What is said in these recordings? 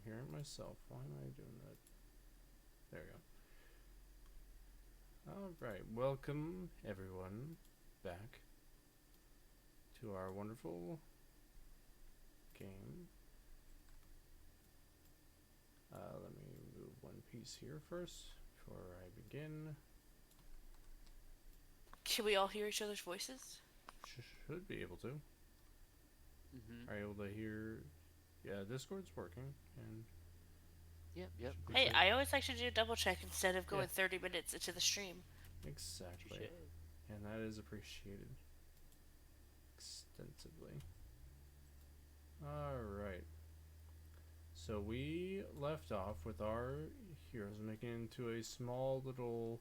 hearing myself. Why am I doing that? There we go. Alright, welcome everyone back to our wonderful game. Let me move one piece here first before I begin. Can we all hear each other's voices? Should be able to. Are you able to hear? Yeah, Discord's working, and Yep. Hey, I always like to do a double check instead of going Yeah. 30 minutes into the stream. Exactly. Touché. And that is appreciated extensively. Alright. So we left off with our heroes making it into a small little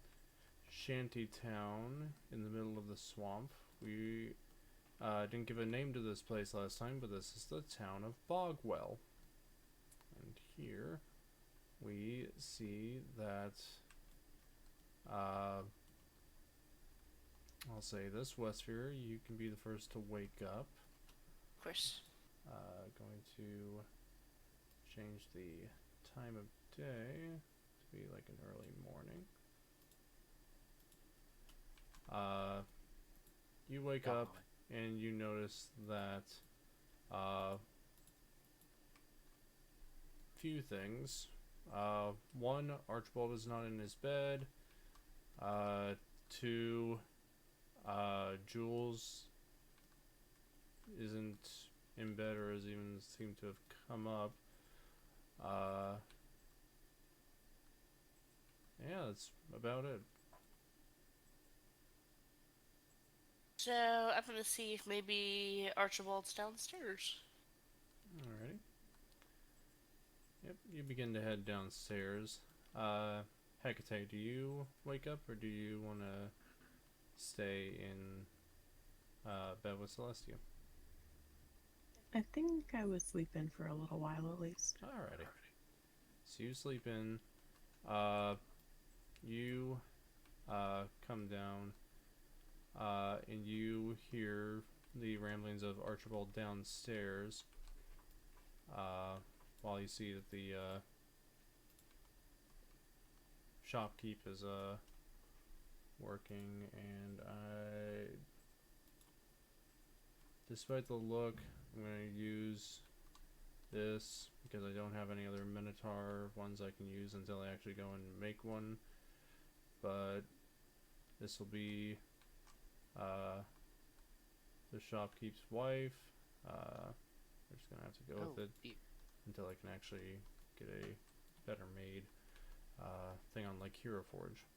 shanty town in the middle of the swamp. We didn't give a name to this place last time, but this is the town of Bogwell. And here we see that I'll say this, Wesvyre, you can be the first to wake up. Of course. Going to change the time of day to be like an early morning. You wake up and you notice that few things. One, Archibald is not in his bed. Two, Jules isn't in bed or has even seemed to have come up. Yeah, that's about it. So, I'm gonna see if maybe Archibald's downstairs. Alrighty. Yep, you begin to head downstairs. Hekatae, do you wake up or do you want to stay in bed with Celestia? I think I was sleeping for a little while at least. Alrighty. So you sleep in. You come down and you hear the ramblings of Archibald downstairs while you see that the shopkeep is working, and despite the look, I'm going to use this because I don't have any other Minotaur ones I can use until I actually go and make one. But this will be the shopkeep's wife. We're just gonna have to go with it until I can actually get a better made thing on like Hero Forge,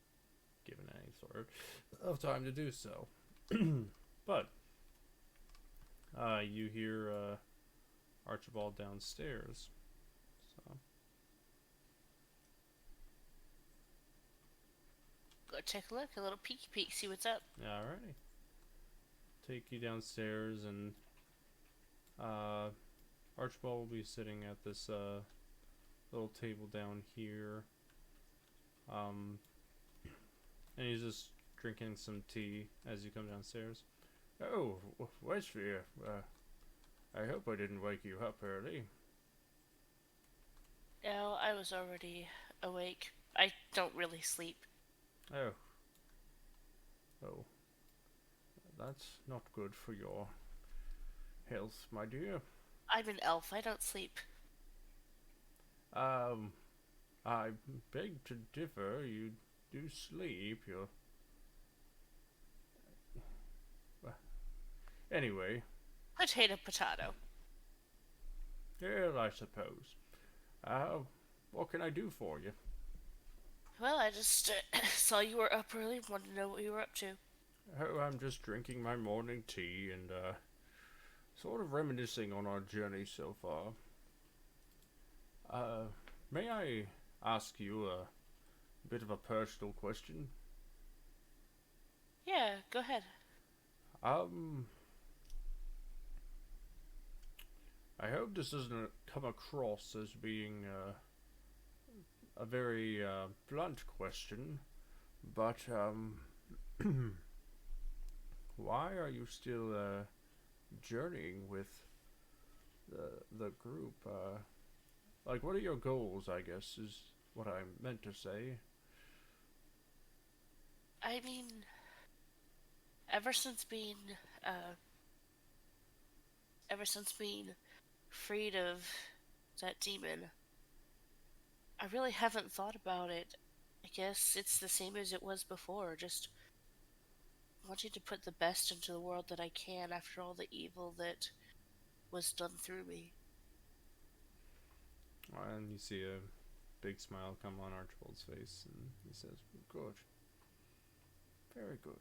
given any sort of time to do so. But you hear Archibald downstairs. So Go take a look, a little peeky peek, see what's up. alrighty. Take you downstairs, and Archibald will be sitting at this little table down here. And he's just drinking some tea as you come downstairs. Oh, Wesvyre, I hope I didn't wake you up early. No, I was already awake. I don't really sleep. Oh. Oh. That's not good for your health, my dear. I'm an elf, I don't sleep. I beg to differ. You do sleep. You're... Anyway. Potato. Well, I suppose. What can I do for you? Well, I just saw you were up early, wanted to know what you were up to. Oh, I'm just drinking my morning tea and, sort of reminiscing on our journey so far. May I ask you a bit of a personal question? Yeah, go ahead. I hope this doesn't come across as being, a very, blunt question, but, why are you still, journeying with the group? like, what are your goals, I guess, is what I meant to say. I mean, ever since being, uh, ever since being freed of that demon, I really haven't thought about it. I guess it's the same as it was before, just wanting to put the best into the world that I can after all the evil that was done through me. And you see a big smile come on Archibald's face, and he says, "Good. Very good."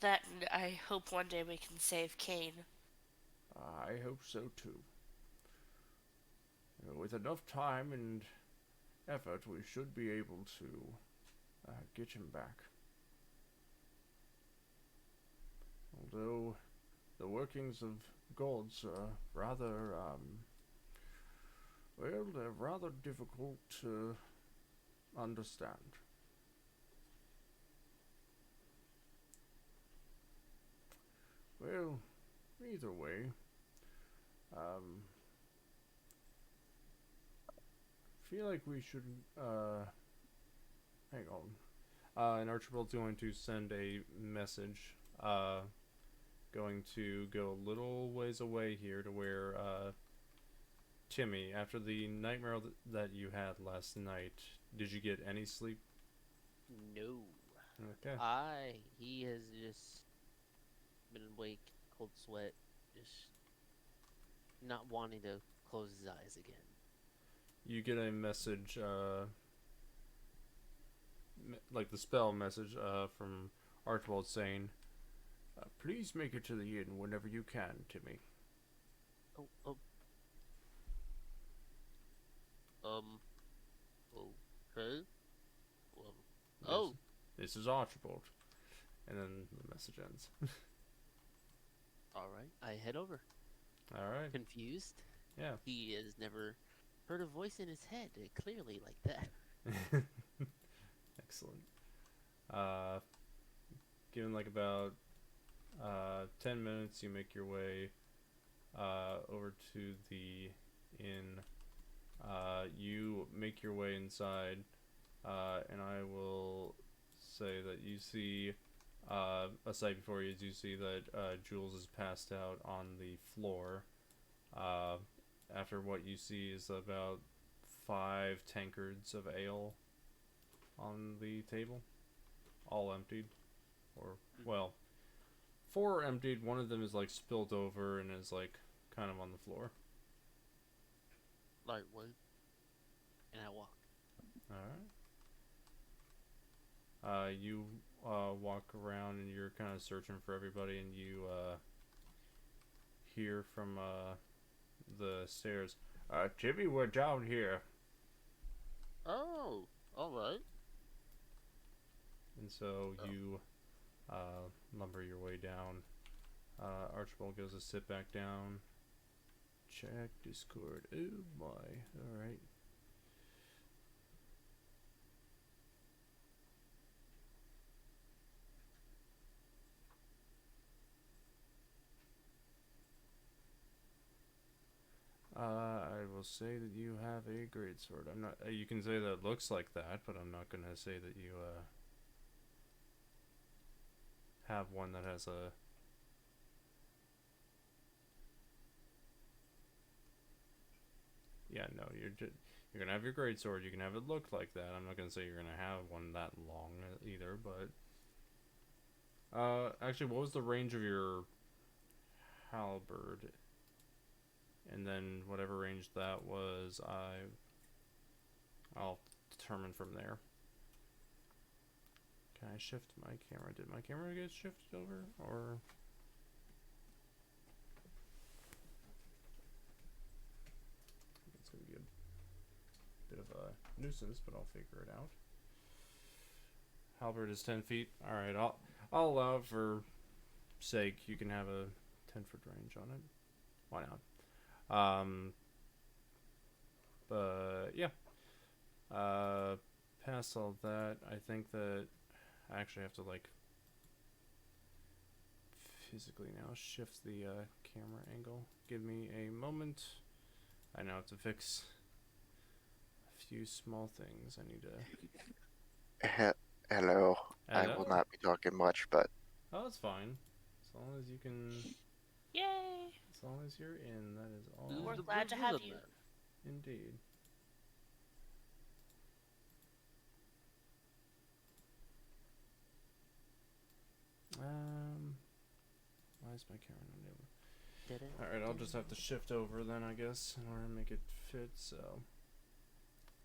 That and I hope one day we can save Cain. I hope so too. With enough time and effort, we should be able to get him back. Although the workings of gods are rather, well, they're rather difficult to understand. Well, either way, feel like we should, hang on. And Archibald's going to send a message, going to go a little ways away here to where, Timmy, after the nightmare that you had last night, did you get any sleep? No. Okay. He has just been awake, cold sweat, just not wanting to close his eyes again. You get a message, like the spell message, from Archibald saying, "Please make it to the inn whenever you can, Timmy." Oh. Okay. Well, This is Archibald. And then the message ends. alright. I head over. Alright. Confused. Yeah. He has never heard a voice in his head clearly like that. Excellent. Given like about 10 minutes, you make your way over to the inn. You make your way inside, and I will say that you see a sight before you. You see that Jules is passed out on the floor. After what you see is about 5 tankards of ale on the table, all emptied, or well, 4 are emptied. One of them is like spilled over and is like kind of on the floor. Lightweight. And I walk. Alright. You walk around and you're kind of searching for everybody, and you hear from the stairs, "Timmy, we're down here." Oh, alright. And so you lumber your way down. Archibald goes to sit back down. Check Discord. Oh my. Alright. I will say that you have a greatsword. I'm not. You can say that it looks like that, but I'm not gonna say that you have one that has a. Yeah, no, you're gonna have your greatsword. You can have it look like that. I'm not gonna say you're gonna have one that long either, but. Actually, what was the range of your halberd? And then whatever range that was, I'll determine from there. Can I shift my camera? Did my camera get shifted over, or? It's gonna be a bit of a nuisance, but I'll figure it out. Halberd is 10 feet. All right, I'll allow it for sake. You can have a 10-foot range on it. Why not? But yeah. Past all that, I think that I actually have to like physically now shift the camera angle. Give me a moment. I now have to fix a few small things. I need to. Hello. I will Hello? not be talking much, but Oh, that's fine. As long as you can. Yay! As long as you're in, that is all. Who's We're the glad to have villain you. man? Indeed. Why is my camera not able? Alright, I'll just have to shift over then, I guess, in order to make it fit, so.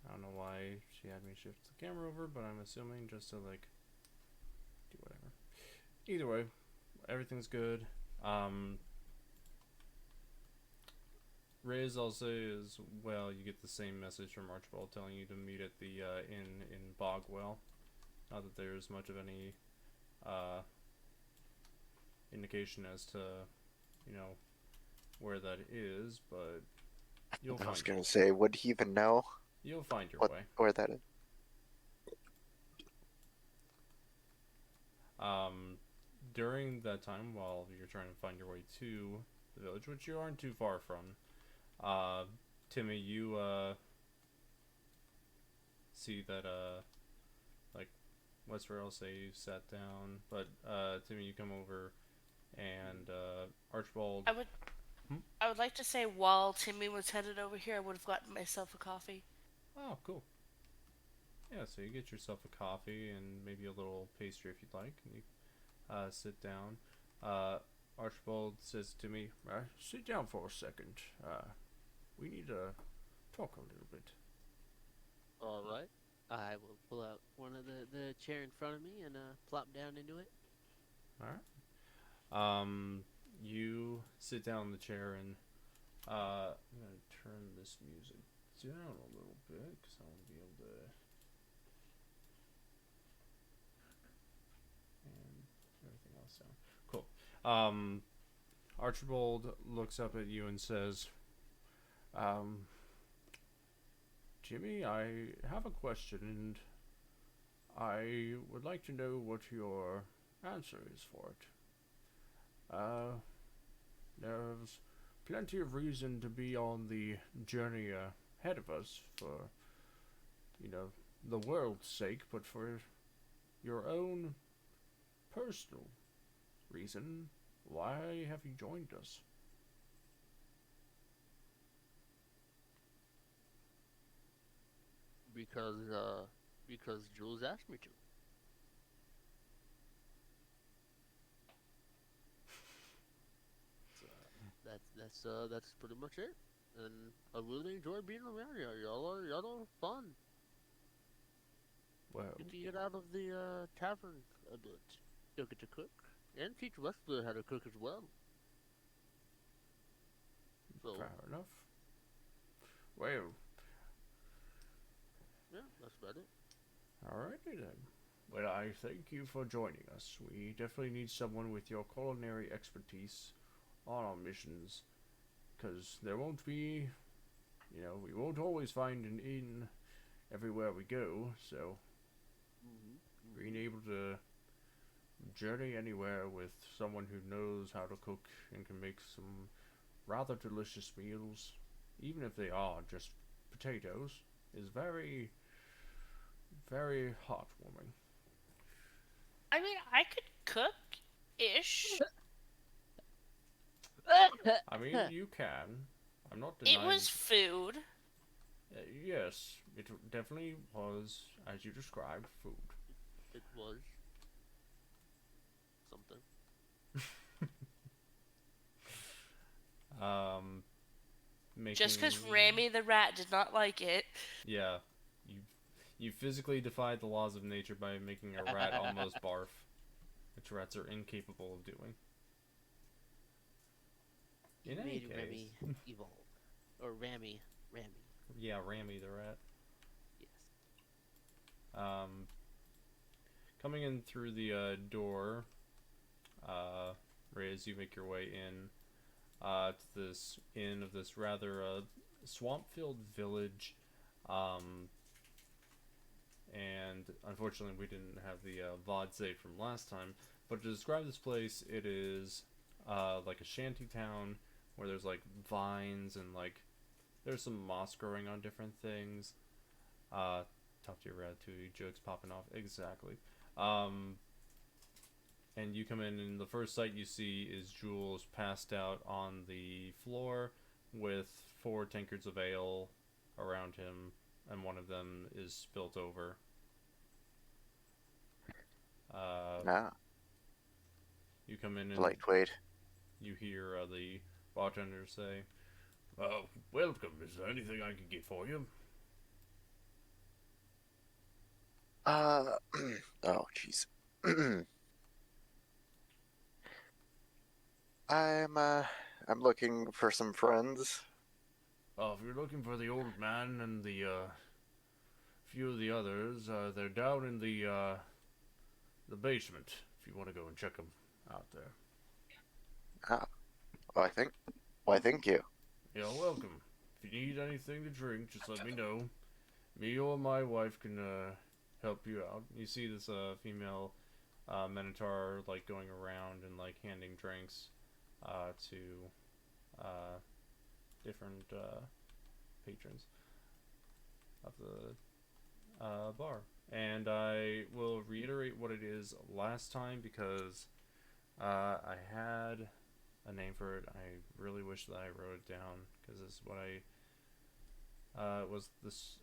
I don't know why she had me shift the camera over, but I'm assuming just to, like, do whatever. Either way, everything's good. Rayas, I'll say, as well, you get the same message from Archibald telling you to meet at the inn in Bogwell. Not that there's much of any indication as to, you know, where that is, but you'll I was find gonna say, would he even know you'll find your what way. where that is? During that time, while you're trying to find your way to the village, which you aren't too far from, Timmy, you see that like Wesvyre will say you sat down, but Timmy, you come over, and Archibald. I would like to say while Timmy was headed over here, I would have gotten myself a coffee. Oh, cool. Yeah, so you get yourself a coffee and maybe a little pastry if you'd like, and you sit down. Archibald says to me, sit down for a second. We need to talk a little bit. Alright. I will pull out one of the chair in front of me and plop down into it. Alright. You sit down in the chair and I'm going to turn this music down a little bit because I want to be able to. And everything else down. Cool. Archibald looks up at you and says, Jimmy, I have a question and I would like to know what your answer is for it. There's plenty of reason to be on the journey ahead of us for, you know, the world's sake, but for your own personal reason, why have you joined us? Because Jules asked me to. That's pretty much it. And I really enjoy being around you. Y'all are fun. Well, Get to get out of the tavern a bit. You'll get to cook and teach Wesvyre how to cook as well. So fair enough. Well, yeah, that's about it. alrighty then. Well, I thank you for joining us. We definitely need someone with your culinary expertise on our missions, because there won't be, you know, we won't always find an inn everywhere we go, so being able to journey anywhere with someone who knows how to cook and can make some rather delicious meals, even if they are just potatoes, is very, very heartwarming. I mean, I could cook-ish. I mean, you can. I'm not It denying. was food. Yes, it definitely was, as you described, food. It was something. Making. Just because Ramy the rat did not like it. Yeah, you physically defied the laws of nature by making a rat almost barf, which rats are incapable of doing. In any Made case. Remy evolve. Or Ramy. Yeah, Ramy the rat. Yes. Coming in through the door, Ray, as you make your way in to this inn of this rather swamp-filled village, and unfortunately we didn't have the VOD save from last time, but to describe this place, it is like a shanty town where there's like vines and like There's some moss growing on different things. Talk to your Ratatouille jokes popping off. Exactly. And you come in, and the first sight you see is Jules passed out on the floor with 4 tankards of ale around him, and one of them is spilt over. Nah, You come in and lightweight. you hear the bartender say, welcome. Is there anything I can get for you? Oh, jeez. I'm looking for some friends. If you're looking for the old man and the few of the others, they're down in the basement. If you want to go and check them out there. Why, thank you. You're welcome. If you need anything to drink, just let me know. Me or my wife can help you out. You see this female minotaur like going around and like handing drinks to different patrons of the bar. And I will reiterate what it is last time because I had a name for it. I really wish that I wrote it down because this is what I was this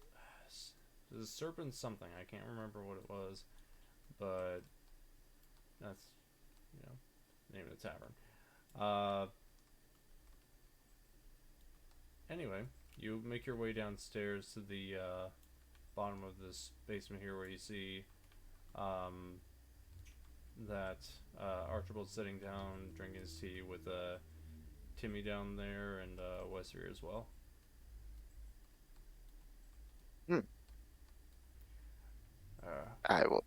serpent something. I can't remember what it was, but that's the name of the tavern. Anyway, you make your way downstairs to the bottom of this basement here, where you see that Archibald's sitting down drinking his tea with Timmy down there and Wesvyre as well. I will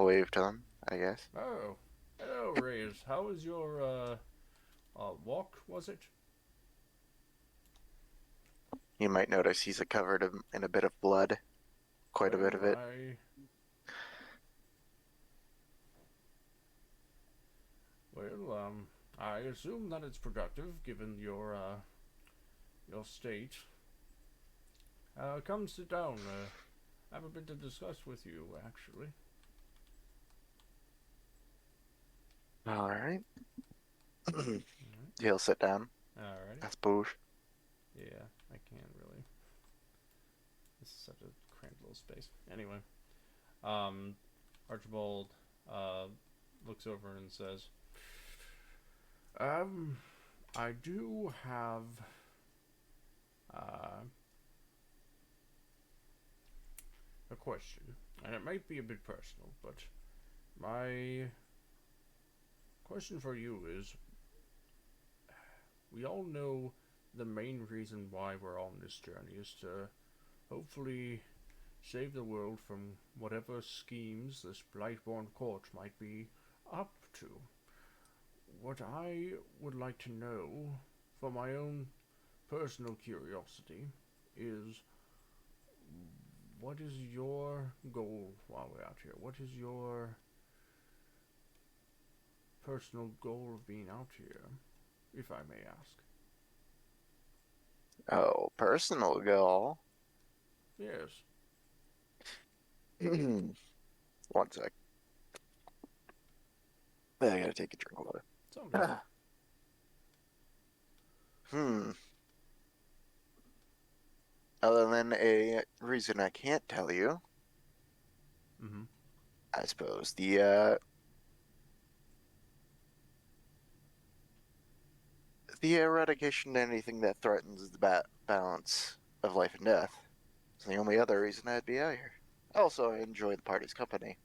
wave to them, I guess. Oh, hello, Rayas. How was your walk? Was it? You might notice he's covered in a bit of blood. Quite a bit of it. I assume that it's productive, given your state. Come sit down. I have a bit to discuss with you, actually. Alright. He'll sit down, Alrighty. I suppose. Yeah, I can't really. This is such a cramped little space. Anyway, Archibald looks over and says, I do have a question, and it might be a bit personal, but my question for you is, we all know the main reason why we're on this journey is to hopefully save the world from whatever schemes this Blightborn Court might be up to. What I would like to know, for my own personal curiosity, is what is your goal while we're out here? What is your personal goal of being out here, if I may ask? Oh, personal goal. Yes. 1 sec. I gotta take a drink of water. Other than a reason I can't tell you, I suppose the eradication of anything that threatens the balance of life and death is the only other reason I'd be out here. Also, I enjoy the party's company.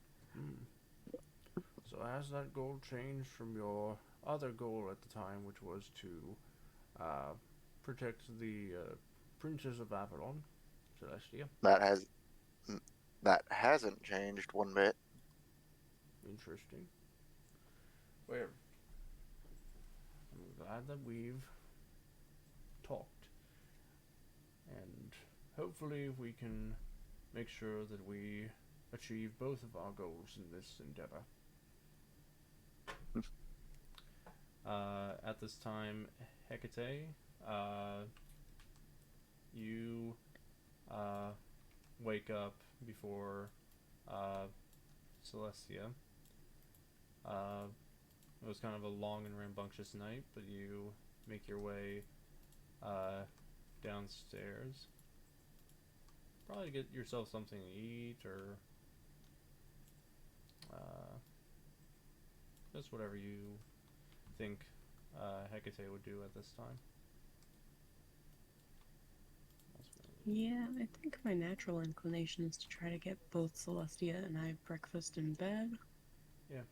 So has that goal changed from your other goal at the time, which was to protect the Princess of Avalon, Celestia? That hasn't changed one bit. Interesting. Well, I'm glad that we've talked, and hopefully we can make sure that we achieve both of our goals in this endeavor. At this time, Hekatae, you wake up before Celestia. It was kind of a long and rambunctious night, but you make your way downstairs. Probably get yourself something to eat, or just whatever you think Hekatae would do at this time. Yeah, I think my natural inclination is to try to get both Celestia and I breakfast in bed. Yeah.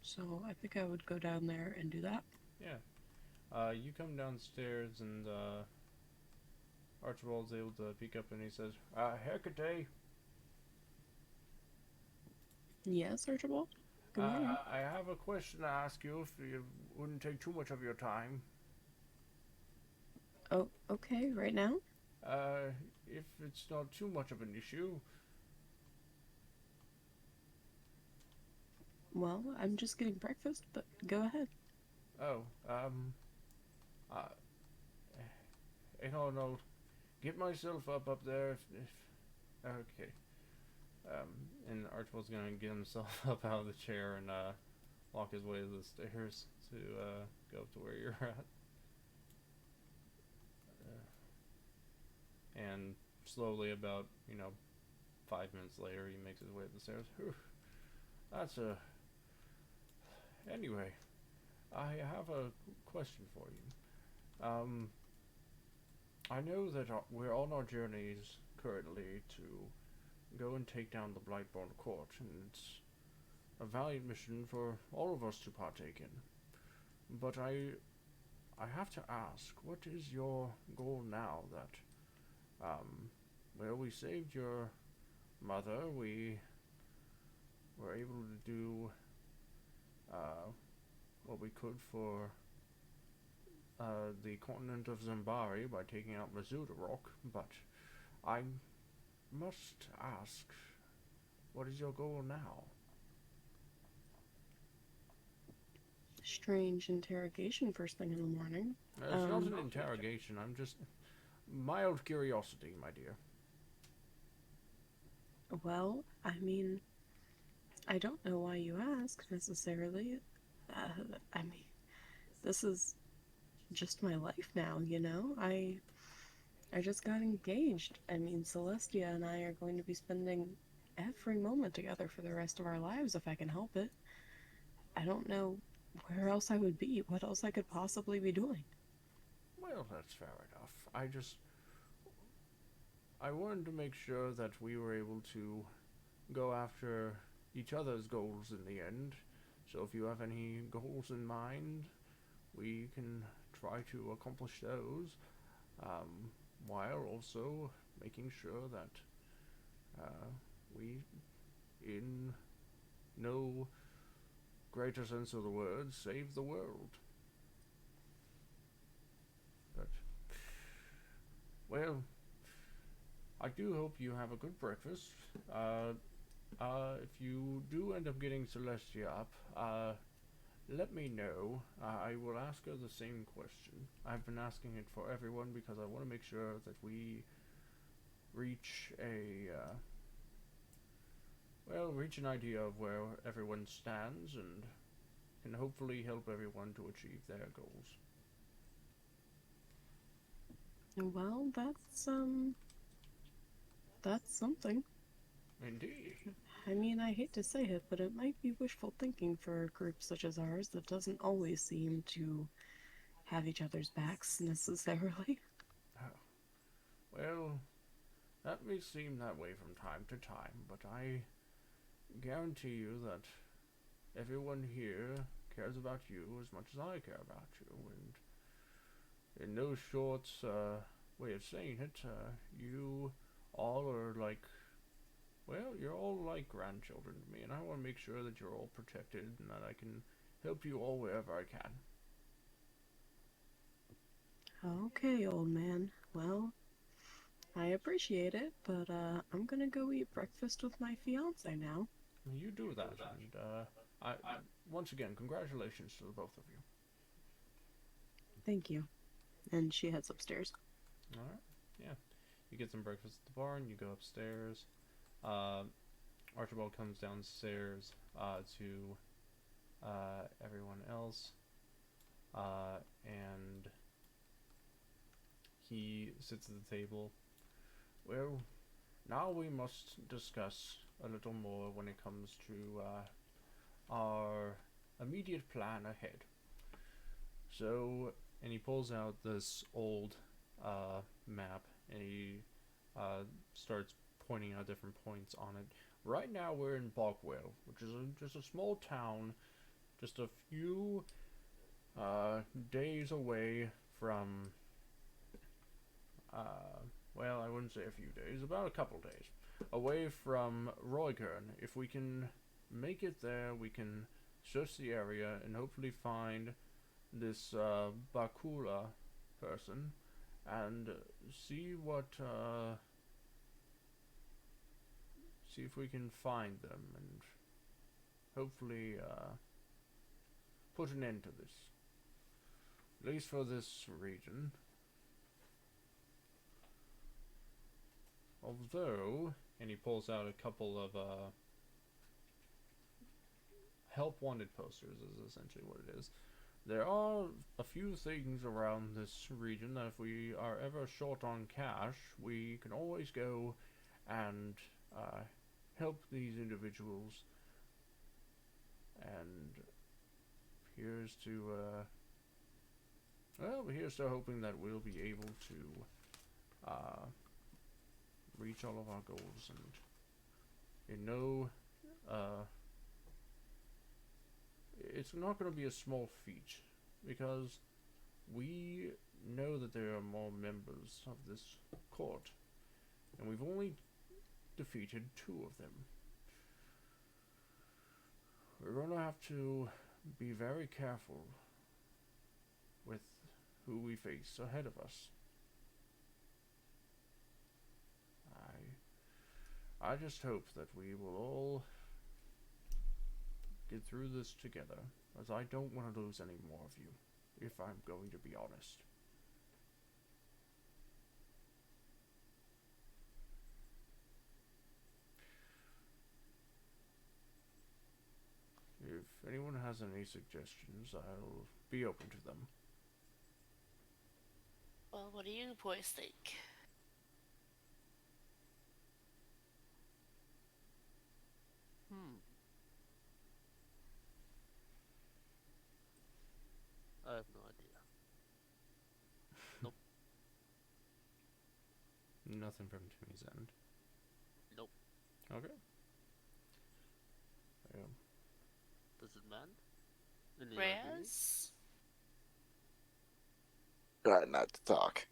So I think I would go down there and do that. Yeah. You come downstairs and Archibald's able to peek up and he says, Hekatae, Yes, Archibald? Good morning. I have a question to ask you if it wouldn't take too much of your time. Oh, okay, right now? If it's not too much of an issue. Well, I'm just getting breakfast, but go ahead. Oh, no, get myself up there if okay. And Archibald's gonna get himself up out of the chair and, walk his way to the stairs to, go up to where you're at. And slowly, about, 5 minutes later, he makes his way to the stairs. Whew. That's Anyway, I have a question for you. I know that we're on our journeys currently to go and take down the Blightborn Court, and it's a valiant mission for all of us to partake in. But I have to ask, what is your goal now that, we saved your mother, we were able to do, what we could for, the continent of Zambari by taking out Rock, but I must ask, what is your goal now? Strange interrogation first thing in the morning. It's not an interrogation, I'm just mild curiosity, my dear. Well, I mean, I don't know why you ask, necessarily. I mean, this is just my life now, you know? I just got engaged. I mean, Celestia and I are going to be spending every moment together for the rest of our lives if I can help it. I don't know where else I would be, what else I could possibly be doing. Well, that's fair enough. I wanted to make sure that we were able to go after each other's goals in the end. So if you have any goals in mind, we can try to accomplish those, while also making sure that we, in no greater sense of the word, save the world. But, well, I do hope you have a good breakfast. If you do end up getting Celestia up, let me know. I will ask her the same question. I've been asking it for everyone because I want to make sure that we reach reach an idea of where everyone stands and can hopefully help everyone to achieve their goals. Well, that's something. Indeed. I mean, I hate to say it, but it might be wishful thinking for a group such as ours that doesn't always seem to have each other's backs, necessarily. Well, that may seem that way from time to time, but I guarantee you that everyone here cares about you as much as I care about you, and in no short way of saying it, you all are like, well, you're all like grandchildren to me, and I want to make sure that you're all protected and that I can help you all wherever I can. Okay, old man. Well, I appreciate it, but I'm gonna go eat breakfast with my fiance now. You do that, and once again, congratulations to the both of you. Thank you. And she heads upstairs. Alright, yeah. You get some breakfast at the barn, you go upstairs. Archibald comes downstairs to everyone else, and he sits at the table. Well, now we must discuss a little more when it comes to our immediate plan ahead. So, and he pulls out this old map, and he starts pointing out different points on it. Right now we're in Bogwell, which is just a small town, just a few days away from, well, I wouldn't say a few days, about a couple days, away from Roighurn. If we can make it there, we can search the area and hopefully find this Bakoolah person and see what see if we can find them and hopefully put an end to this, at least for this region. Although, and he pulls out a couple of help wanted posters is essentially what it is. There are a few things around this region that if we are ever short on cash, we can always go and help these individuals. And here's to, well, here's to hoping that we'll be able to reach all of our goals. And you know, it's not going to be a small feat, because we know that there are more members of this court, and we've only defeated 2 of them. We're going to have to be very careful with who we face ahead of us. I just hope that we will all get through this together, as I don't want to lose any more of you, if I'm going to be honest. If anyone has any suggestions, I'll be open to them. Well, what do you boys think? I have no idea. Nope. Nothing from Timmy's end. Nope. Okay. Yeah. Does it matter? Any ideas? Rayas? Try not to talk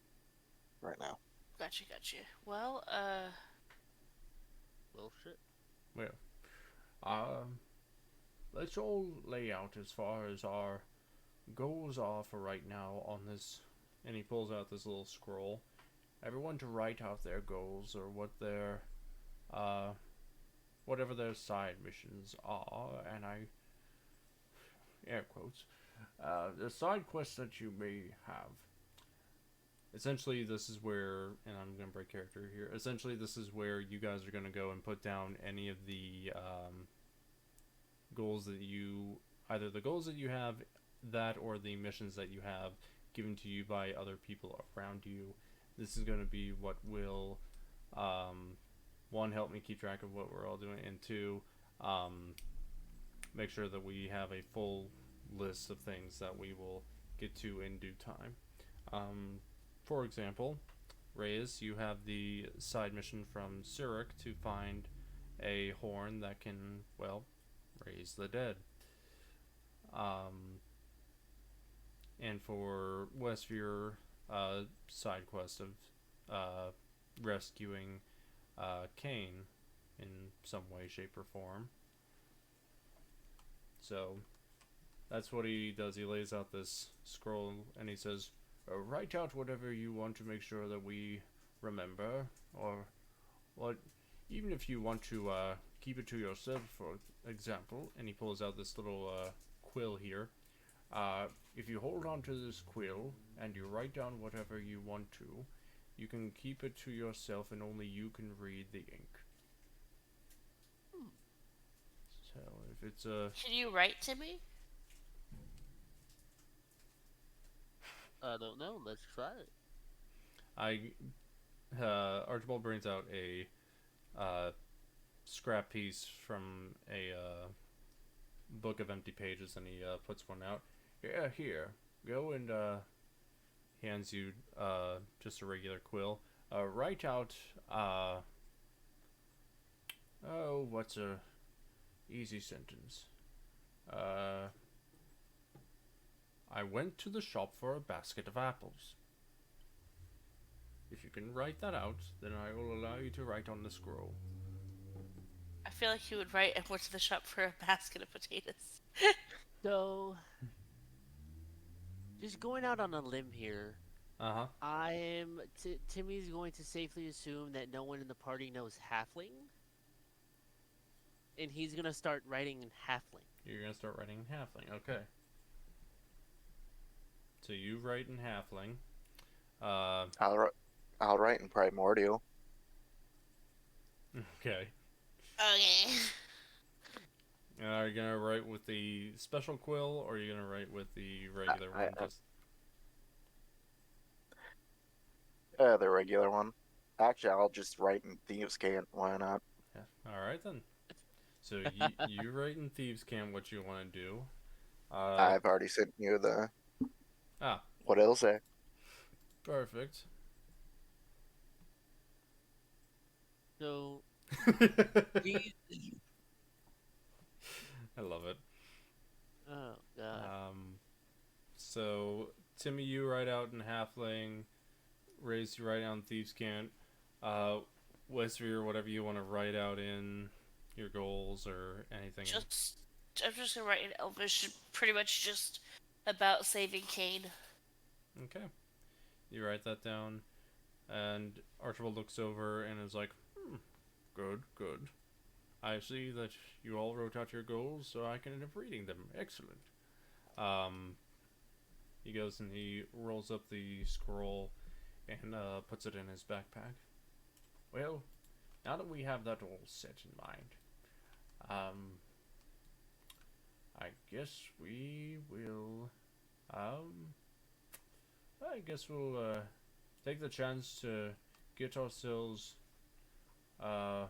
right now. Gotcha. Well, Well, shit. Well, let's all lay out as far as our goals are for right now on this. And he pulls out this little scroll. Everyone to write out their goals, or what their whatever their side missions are, and I air quotes, the side quests that you may have. Essentially, this is where, and I'm going to break character here, essentially this is where you guys are going to go and put down any of the goals that you, either the goals that you have, that or the missions that you have given to you by other people around you. This is going to be what will, 1, help me keep track of what we're all doing, and 2, make sure that we have a full list of things that we will get to in due time. For example, Rayas, you have the side mission from Cleric to find a horn that can, well, raise the dead. And for Wesvyre, side quest of rescuing Kane in some way, shape, or form. So that's what he does. He lays out this scroll and he says, write out whatever you want to make sure that we remember, or what, even if you want to keep it to yourself, for example. And he pulls out this little quill here. If you hold on to this quill and you write down whatever you want to, you can keep it to yourself and only you can read the ink. So if it's a... Can you write to me? I don't know. Let's try it. Archibald brings out a scrap piece from a book of empty pages, and he puts one out. Yeah, here. Go and he hands you just a regular quill. Write out what's a easy sentence? I went to the shop for a basket of apples. If you can write that out, then I will allow you to write on the scroll. I feel like you would write and went to the shop for a basket of potatoes. So, just going out on a limb here, Uh-huh. Timmy's going to safely assume that no one in the party knows Halfling, and he's gonna start writing in Halfling. You're gonna start writing in Halfling, okay. So you write in Halfling. I'll write in Primordial. Okay. Okay. Are you gonna write with the special quill, or are you gonna write with the regular one? Just... The regular one. Actually, I'll just write in Thieves' Cant. Why not? Yeah. All right then. So you write in Thieves' Camp what you want to do. I've already sent you the. Ah. What it'll say. Perfect. So, I love it. oh god. So Timmy, you write out in Halfling. Rayas, you write out in Thieves' Cant. Wesvyre, whatever you want to write out in your goals or anything. I'm just gonna write in Elvish, pretty much just about saving Cain. Okay. You write that down, and Archibald looks over and is like, good, good. I see that you all wrote out your goals, so I can end up reading them. Excellent. He goes and he rolls up the scroll and puts it in his backpack. Well, now that we have that all set in mind, I guess we will, take the chance to get ourselves, a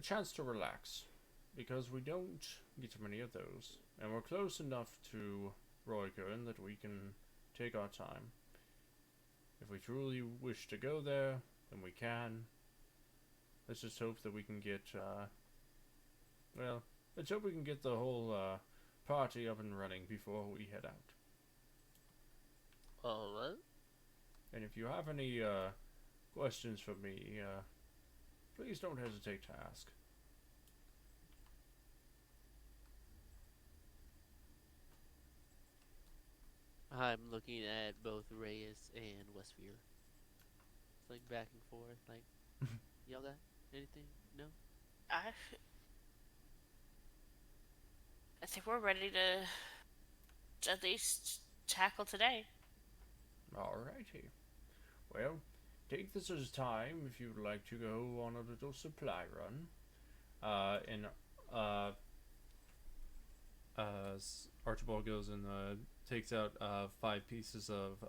chance to relax, because we don't get many of those, and we're close enough to Roighurn that we can take our time. If we truly wish to go there, then we can. Let's just hope that we can get, let's hope we can get the whole, party up and running before we head out. Alright. And if you have any, questions for me, please don't hesitate to ask. I'm looking at both Rayas and Wesvyre. It's like back and forth, like, y'all got anything? No? I think we're ready to at least tackle today. Alrighty. Well, take this as time if you'd like to go on a little supply run. Archibald goes and takes out 5 pieces of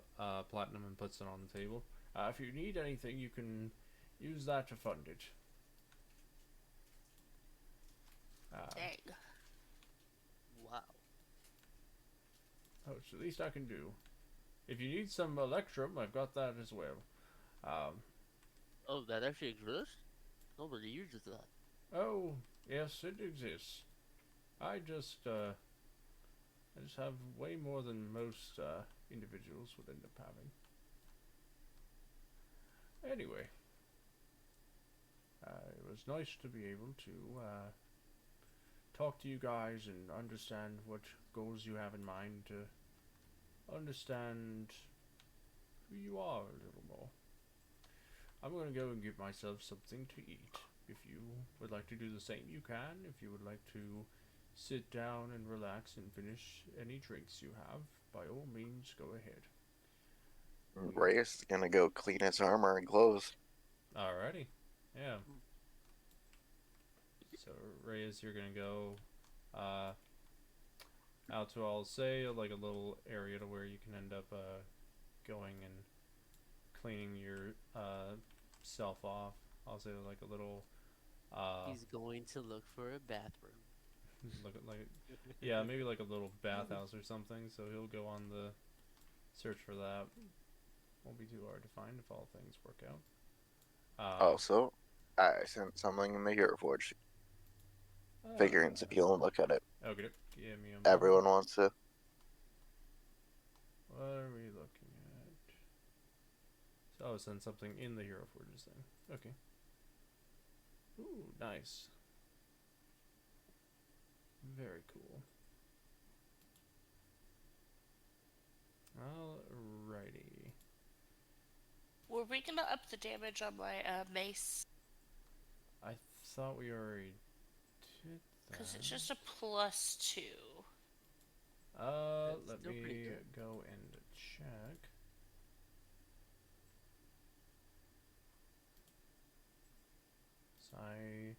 platinum and puts it on the table. If you need anything, you can use that to fund it. Dang. Wow. Oh, it's the least I can do. If you need some electrum, I've got that as well. Oh, that actually exists? Nobody uses that. Oh, yes, it exists. I just have way more than most individuals would end up having. Anyway, it was nice to be able to talk to you guys and understand what goals you have in mind, to understand who you are a little more. I'm going to go and get myself something to eat. If you would like to do the same, you can. If you would like to sit down and relax and finish any drinks you have, by all means, go ahead. Rayas is gonna go clean his armor and clothes. Alrighty. Yeah. So, Reyes, you're gonna go out to, I'll say, like a little area to where you can end up going and cleaning your self off. I'll say like a little He's going to look for a bathroom. look at like yeah, maybe like a little bathhouse or something. So he'll go on the search for that. Won't be too hard to find if all things work out. Also, I sent something in the Hero Forge figurines if you'll look at it. Okay, give me a moment. Everyone wants to. What are we looking at? So, oh, send something in the Hero Forges thing. Okay. Ooh, nice. Very cool. Alrighty. Were we gonna up the damage on my mace? I thought we already did that. Because it's just a +2. That's Let still pretty me good. go and check. So I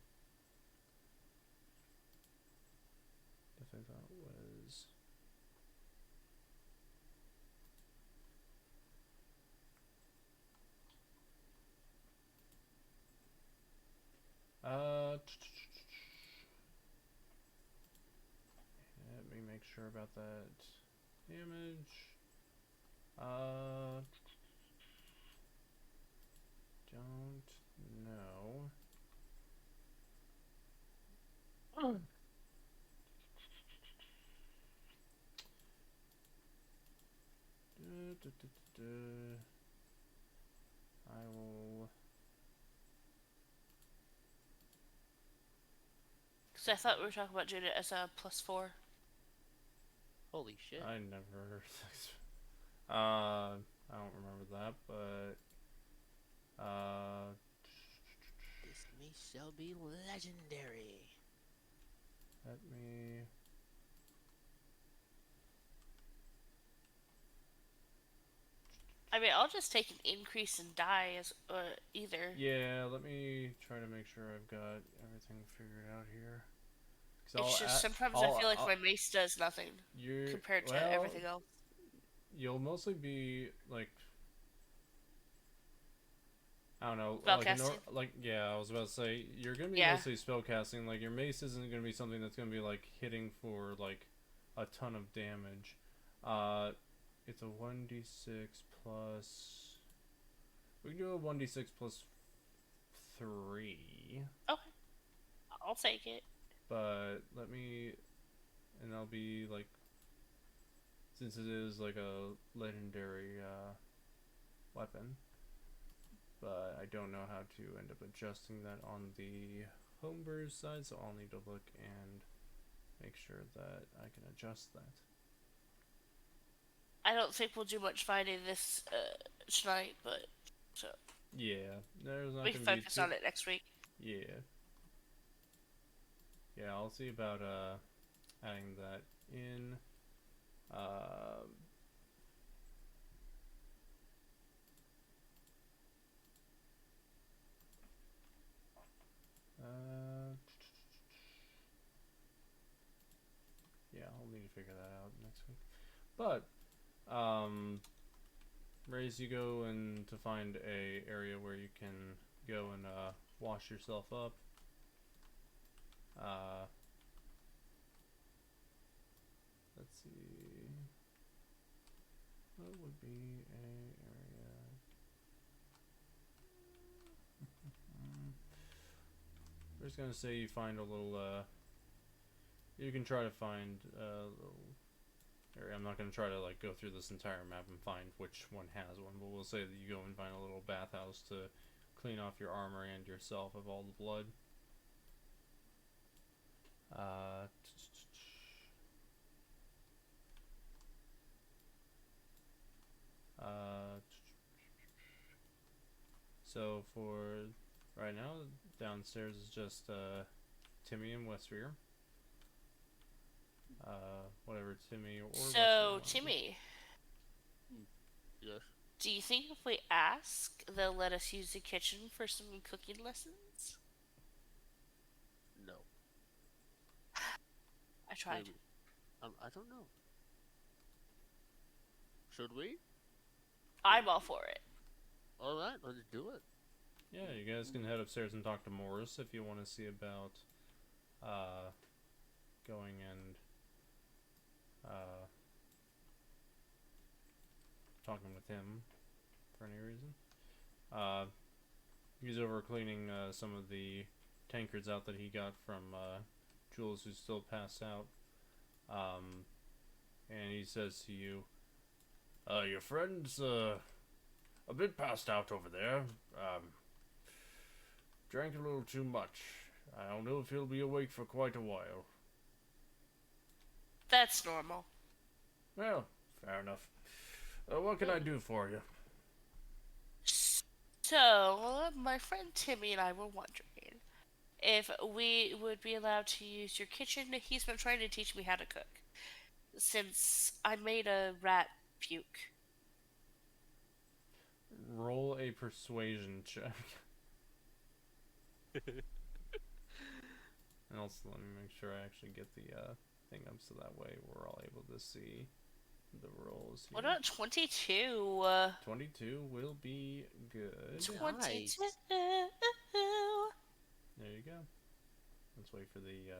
definitely thought it was. Let me make sure about that damage. Don't know. I will. Because I thought we were talking about doing it as a +4. Holy shit. I never. I don't remember that, but. This mace shall be legendary. Let me. I mean, I'll just take an increase in die as either. Yeah, let me try to make sure I've got everything figured out here. It's just sometimes I feel like my mace does nothing compared to everything else. You'll mostly be like, I don't know, Spellcasting? Yeah, I was about to say you're gonna be mostly spellcasting. Like your mace isn't gonna be something that's gonna be like hitting for like a ton of damage. It's a 1d6 plus. We can do a 1d6 plus 3. Okay, I'll take it. But let me, and I'll be like, since it is like a legendary weapon, but I don't know how to end up adjusting that on the homebrew side, so I'll need to look and make sure that I can adjust that. I don't think we'll do much fighting this tonight, but so Yeah, there's not we gonna can be focus on it next week. Yeah. Yeah, I'll see about adding that in. Yeah, I'll need to figure that out next week. But, Raise, you go and to find a area where you can go and wash yourself up. Let's see. What would be a area? We're just gonna say you find a little. You can try to find a little area. I'm not gonna try to like go through this entire map and find which one has one, but we'll say that you go and find a little bathhouse to clean off your armor and yourself of all the blood. So for right now, downstairs is just Timmy and Wesvyre. Whatever Timmy or Wesvyre So wants to do. Timmy, Yes. Do you think if we ask, they'll let us use the kitchen for some cooking lessons? No. I tried. Maybe. I don't know. Should we? I'm all for it. Alright, let's do it. Yeah, you guys can head upstairs and talk to Morris if you want to see about going and talking with him for any reason. He's over cleaning some of the tankards out that he got from Jules, who's still passed out. And he says to you, your friend's a bit passed out over there. Drank a little too much. I don't know if he'll be awake for quite a while. That's normal. Well, fair enough. What can I do for you? So, my friend Timmy and I were wondering if we would be allowed to use your kitchen. He's been trying to teach me how to cook since I made a rat puke. Roll a persuasion check. And also let me make sure I actually get the thing up so that way we're all able to see the rolls here. What about 22? 22 will be good. 22. There you go. Let's wait for the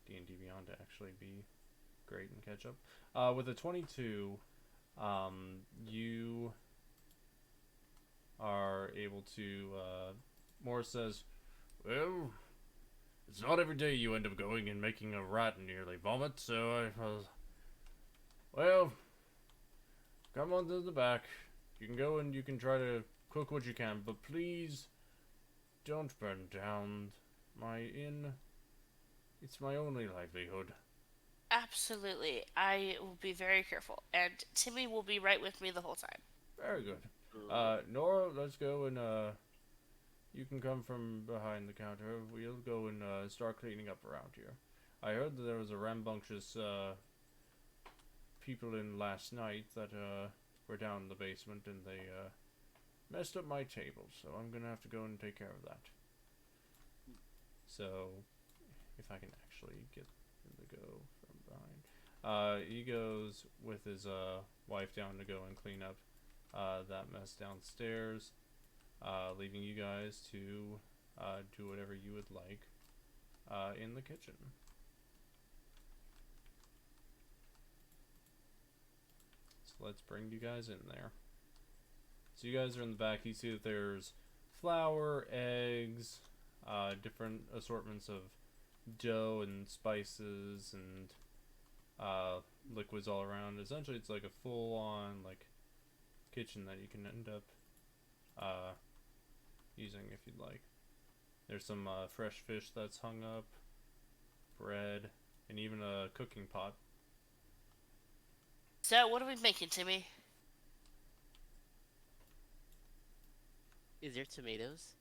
D&D Beyond to actually be great and catch up. With a 22, you are able to, Morris says, well, it's not every day you end up going and making a rat nearly vomit, so well, come on to the back. You can go and you can try to cook what you can, but please don't burn down my inn. It's my only livelihood. Absolutely. I will be very careful. And Timmy will be right with me the whole time. Very good. Nora, let's go and, you can come from behind the counter. We'll go and, start cleaning up around here. I heard that there was a rambunctious, people in last night that, were down in the basement and they, messed up my table, so I'm gonna have to go and take care of that. So, if I can actually get him to go from behind. He goes with his, wife down to go and clean up, that mess downstairs, leaving you guys to, do whatever you would like, in the kitchen. So let's bring you guys in there. So you guys are in the back. You see that there's flour, eggs, different assortments of dough and spices and liquids all around. Essentially, it's like a full-on like kitchen that you can end up using if you'd like. There's some fresh fish that's hung up, bread, and even a cooking pot. So, what are we making, Timmy? Is there tomatoes?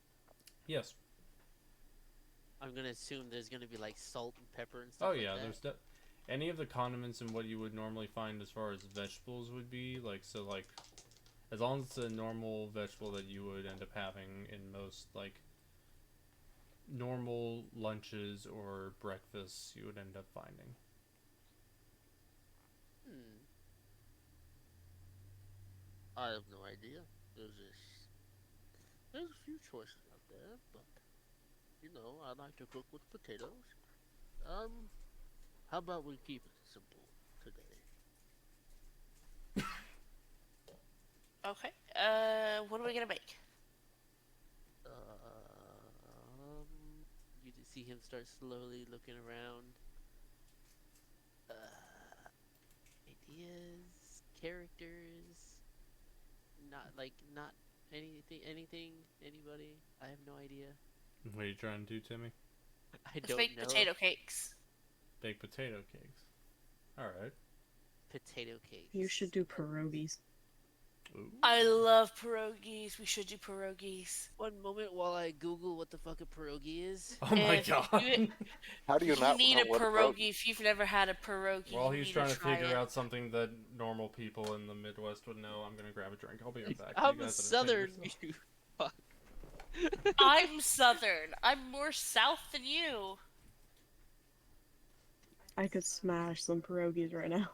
Yes. I'm gonna assume there's gonna be like salt and pepper and stuff. Oh yeah, like that. there's any of the condiments and what you would normally find as far as vegetables would be, like, so like as long as it's a normal vegetable that you would end up having in most like normal lunches or breakfasts, you would end up finding. I have no idea. There's a few choices out there, but you know, I like to cook with potatoes. How about we keep it simple today? Okay. What are we gonna make? You just see him start slowly looking around. Ideas, characters, not anything, anybody. I have no idea. What are you trying to do, Timmy? I Let's don't make know. potato cakes. Bake potato cakes. Alright. Potato cakes. You should do pierogies. Ooh. I love pierogies. We should do pierogies. One moment while I Google what the fuck a pierogi is. Oh my If god. How do you You not need know a what pierogi. If you've never had a pierogi, While you he's need trying to to try figure it. out something that normal people in the Midwest would know, I'm gonna grab a drink. I'll be right back. I'm You a guys entertain southern, yourself. you fuck. I'm Southern. I'm more South than you. I could smash some pierogies right now.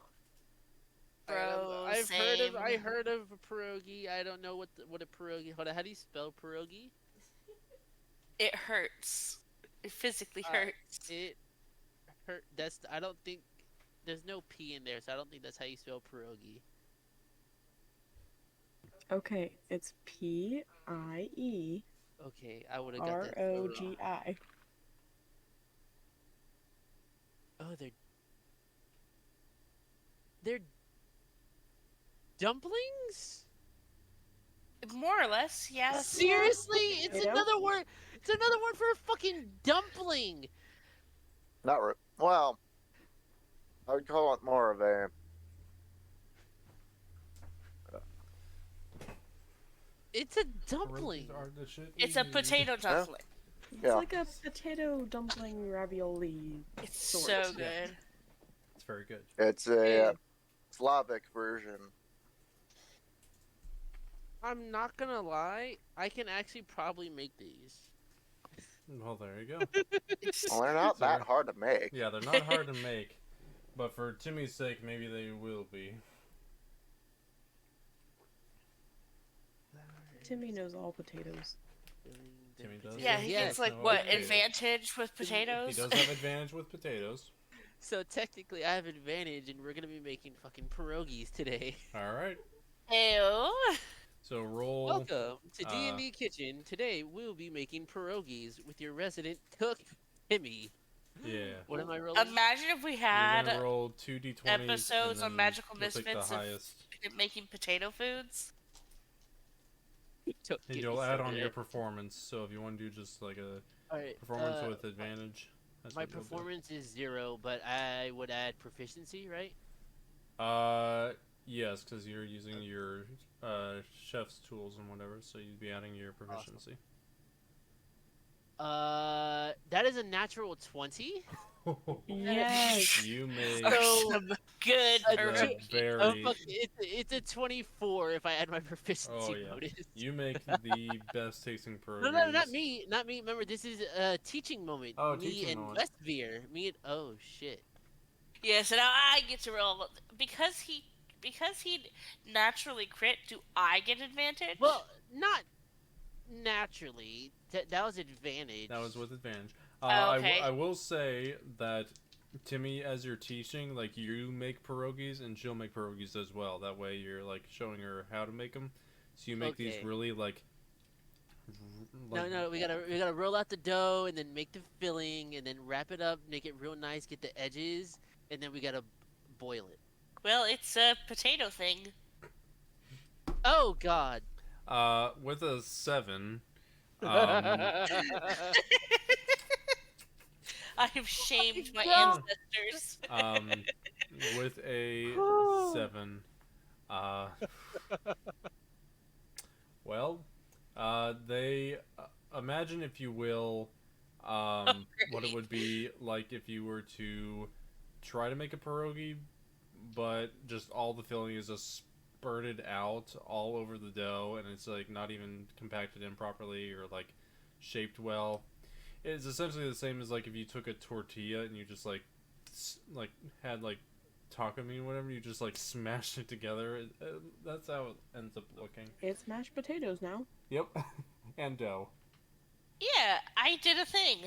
Bro, I've same. heard of a pierogi. I don't know what a pierogi. Hold on, how do you spell pierogi? It hurts. It physically hurts. It hurt. I don't think there's no P in there, so I don't think that's how you spell pierogi. Okay, it's P-I-E-R-O-G-I. Okay, I would have got that so wrong. Oh, they're dumplings? More or less, yes. Seriously? It's Potato? another word. It's another word for a fucking dumpling. Not well. I would call it more of a. It's a Pierogies dumpling. are the shit It's we a need. potato dumpling. It's Yeah. like a potato dumpling ravioli. It's Sort. so Yeah. good. It's very good. It's a Slavic version. I'm not gonna lie. I can actually probably make these. Well, there you go. Well, they're not that hard to make. Yeah, they're not hard to make, but for Timmy's sake, maybe they will be. Timmy knows all potatoes. Timmy does. Yeah, he Yes. gets like No, what okay. advantage with He potatoes? does have advantage with potatoes. So technically, I have advantage, and we're gonna be making fucking pierogies today. All right. Ew. So roll. Welcome to D&D Kitchen. Today we'll be making pierogies with your resident cook, Timmy. Yeah. What am I rolling? Imagine if we You're had gonna roll 2d20s episodes and on then Magical you'll pick Misfits the of highest. making potato foods. Don't And get you'll me add on started. your performance. So if you want to do just like a Alright, performance with advantage, that's my what you'll do. performance is 0, but I would add proficiency, right? Yes, because you're using your chef's tools and whatever, so you'd be adding your proficiency. That is a natural 20. Yes! You may. So- Some good Uh, pierogi. very. Fuck, it's a 24 if I add my proficiency Oh yeah. bonus. You make the best tasting pierogies. No, not me. Not me. Remember, this is a teaching moment. Oh, me teaching and moment. Wesvyre. Me and oh shit. Yeah, so now I get to roll because he naturally crit. Do I get advantage? Well, not naturally. That was advantage. That was with advantage. Oh, okay. I will say that Timmy, as you're teaching, like you make pierogies and she'll make pierogies as well. That way you're like showing her how to make them. So you make these Okay. really like. No, we gotta roll out the dough and then make the filling and then wrap it up, make it real nice, get the edges, and then we gotta boil it. Well, it's a potato thing. Oh God. With a 7. I have shamed my No. ancestors. With a 7. Well, they imagine, if you will, what it would be like if you were to try to make a pierogi, but just all the filling is just spurted out all over the dough, and it's like not even compacted in properly or like shaped well. It's essentially the same as like if you took a tortilla and you just like had like taco meat or whatever, you just like smashed it together. That's how it ends up looking. It's mashed potatoes now. Yep. And dough. Yeah, I did a thing.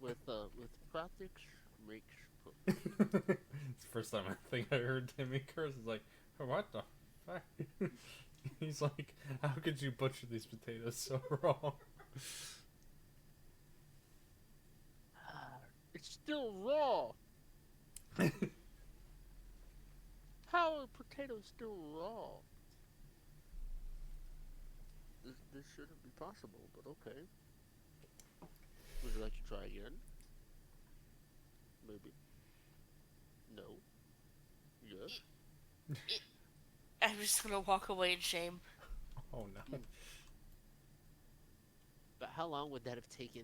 with practice makes. It's the first time I think I heard Timmy curse. It's like, what the fuck? He's like, how could you butcher these potatoes so wrong? It's still raw. How are potatoes still raw? This shouldn't be possible, but okay. Would you like to try again? Maybe. No. Yes. I'm just gonna walk away in shame. Oh no. But how long would that have taken?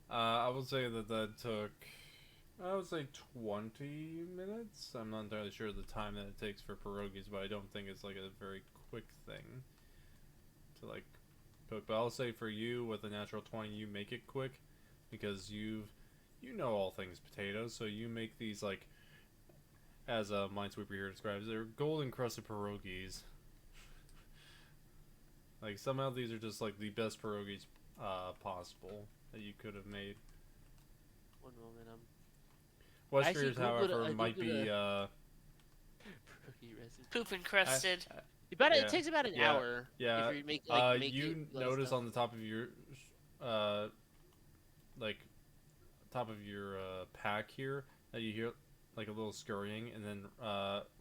I would say that took, I would say 20 minutes. I'm not entirely sure the time that it takes for pierogies, but I don't think it's like a very quick thing to like cook. But I'll say for you with a natural 20, you make it quick because you know all things potatoes, so you make these like, as Minesweeper here describes, they're golden crusted pierogies. Like somehow these are just like the best pierogies possible that you could have made. One moment, Wesvyre's, Googled- however, I might be pierogi resin. Poop encrusted. But yeah, it takes about an yeah, hour. yeah. If you make You it notice stuff. on the top of your like top of your pack here that you hear like a little scurrying, and then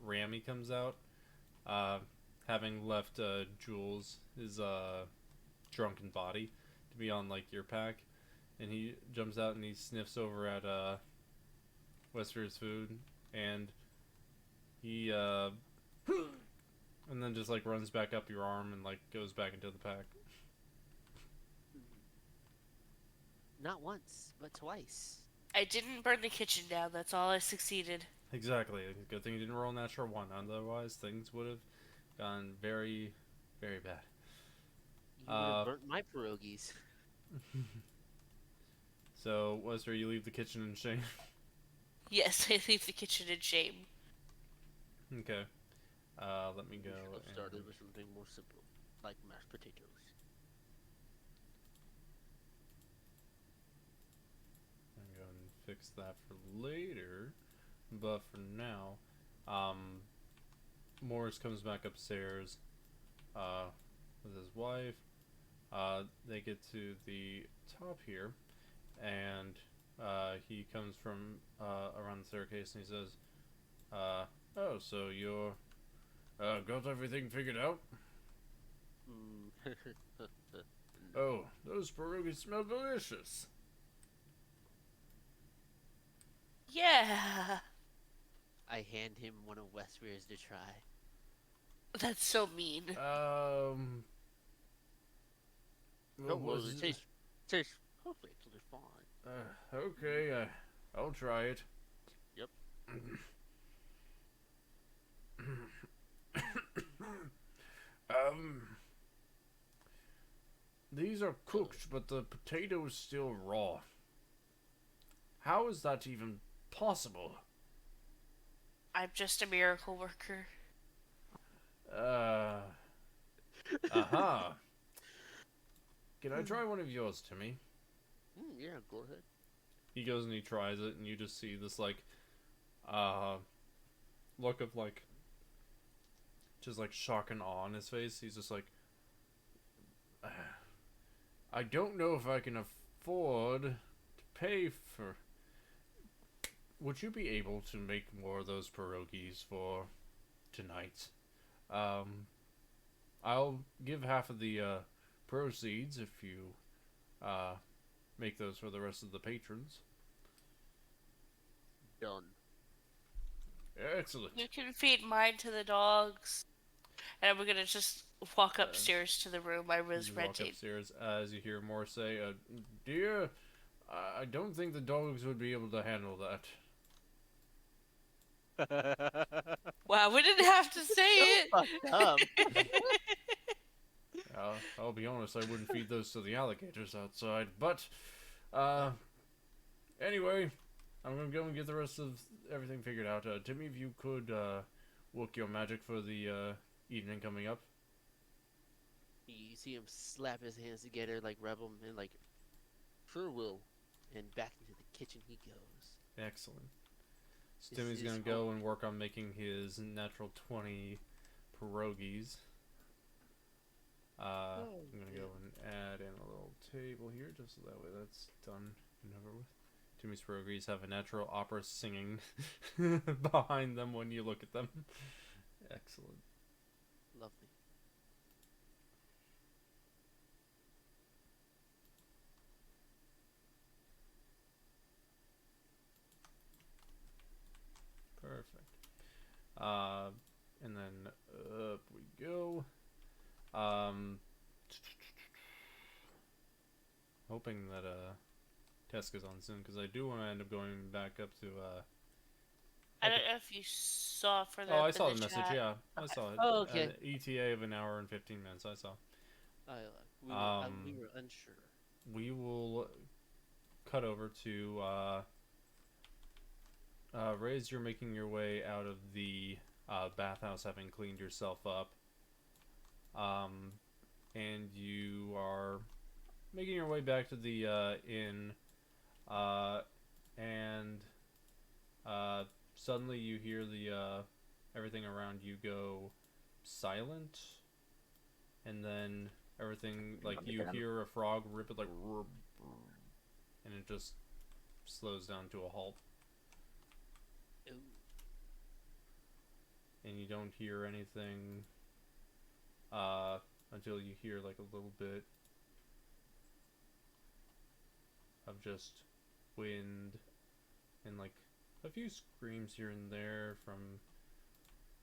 Rammy comes out, having left Jules his drunken body to be on like your pack, and he jumps out and he sniffs over at Wesvyre's food, and he and then just like runs back up your arm and like goes back into the pack. Not once, but twice. I didn't burn the kitchen down. That's all I succeeded. Exactly. Good thing you didn't roll natural 1, otherwise things would have gone very, very bad. You would have burnt my pierogies. So, Wesvyre, you leave the kitchen in shame. Yes, I leave the kitchen in shame. Okay. Let me go. We should have and- started with something more simple, like mashed potatoes. I'm going to fix that for later. But for now, Morris comes back upstairs with his wife. They get to the top here, and he comes from around the staircase and he says, oh, so you're got everything figured out? Oh, those pierogies smell delicious. Yeah, I hand him one of Wesvyre's to try. that's so mean. Don't worry, was it tastes perfectly fine. Okay, I'll try it. Yep. These are cooked, but the potato is still raw. How is that even possible? I'm just a miracle worker. Aha. Can I try one of yours, Timmy? Yeah, go ahead. He goes and he tries it, and you just see this, like, look of, like, just, like, shock and awe on his face. He's just like, I don't know if I can afford to pay for... Would you be able to make more of those pierogies for tonight? I'll give half of the proceeds if you make those for the rest of the patrons. Done. Excellent. You can feed mine to the dogs. And we're gonna just walk upstairs to the room I was You walk renting. upstairs as you hear Moore say, dear, I don't think the dogs would be able to handle that. Wow, we didn't have to say it. I'll be honest, I wouldn't feed those to the alligators outside, but, anyway, I'm gonna go and get the rest of everything figured out. Timmy, if you could, work your magic for the, evening coming up. You see him slap his hands together, like rub them, and like, sure will. And back into the kitchen he goes. Excellent. So This Timmy's is gonna go and work on making his natural 20 pierogies. I'm gonna go and add in a little table here, just so that way that's done and over with. Timmy's pierogies have a natural opera singing behind them when you look at them. Excellent. Lovely. Perfect. And then up we go. hoping that Tess gets on soon, because I do want to end up going back up to I don't know if you saw for the. Oh, I in saw the message. chat. Yeah, I Okay. saw it. Oh, okay. An ETA of an hour and 15 minutes. I saw. We were unsure. We will cut over to Rayas. You're making your way out of the bathhouse, having cleaned yourself up, and you are making your way back to the inn, and suddenly you hear the everything around you go silent, and then everything, like, you hear a frog rip it, like, and it just slows down to a halt. Ooh. And you don't hear anything until you hear, like, a little bit of just wind and, like, a few screams here and there from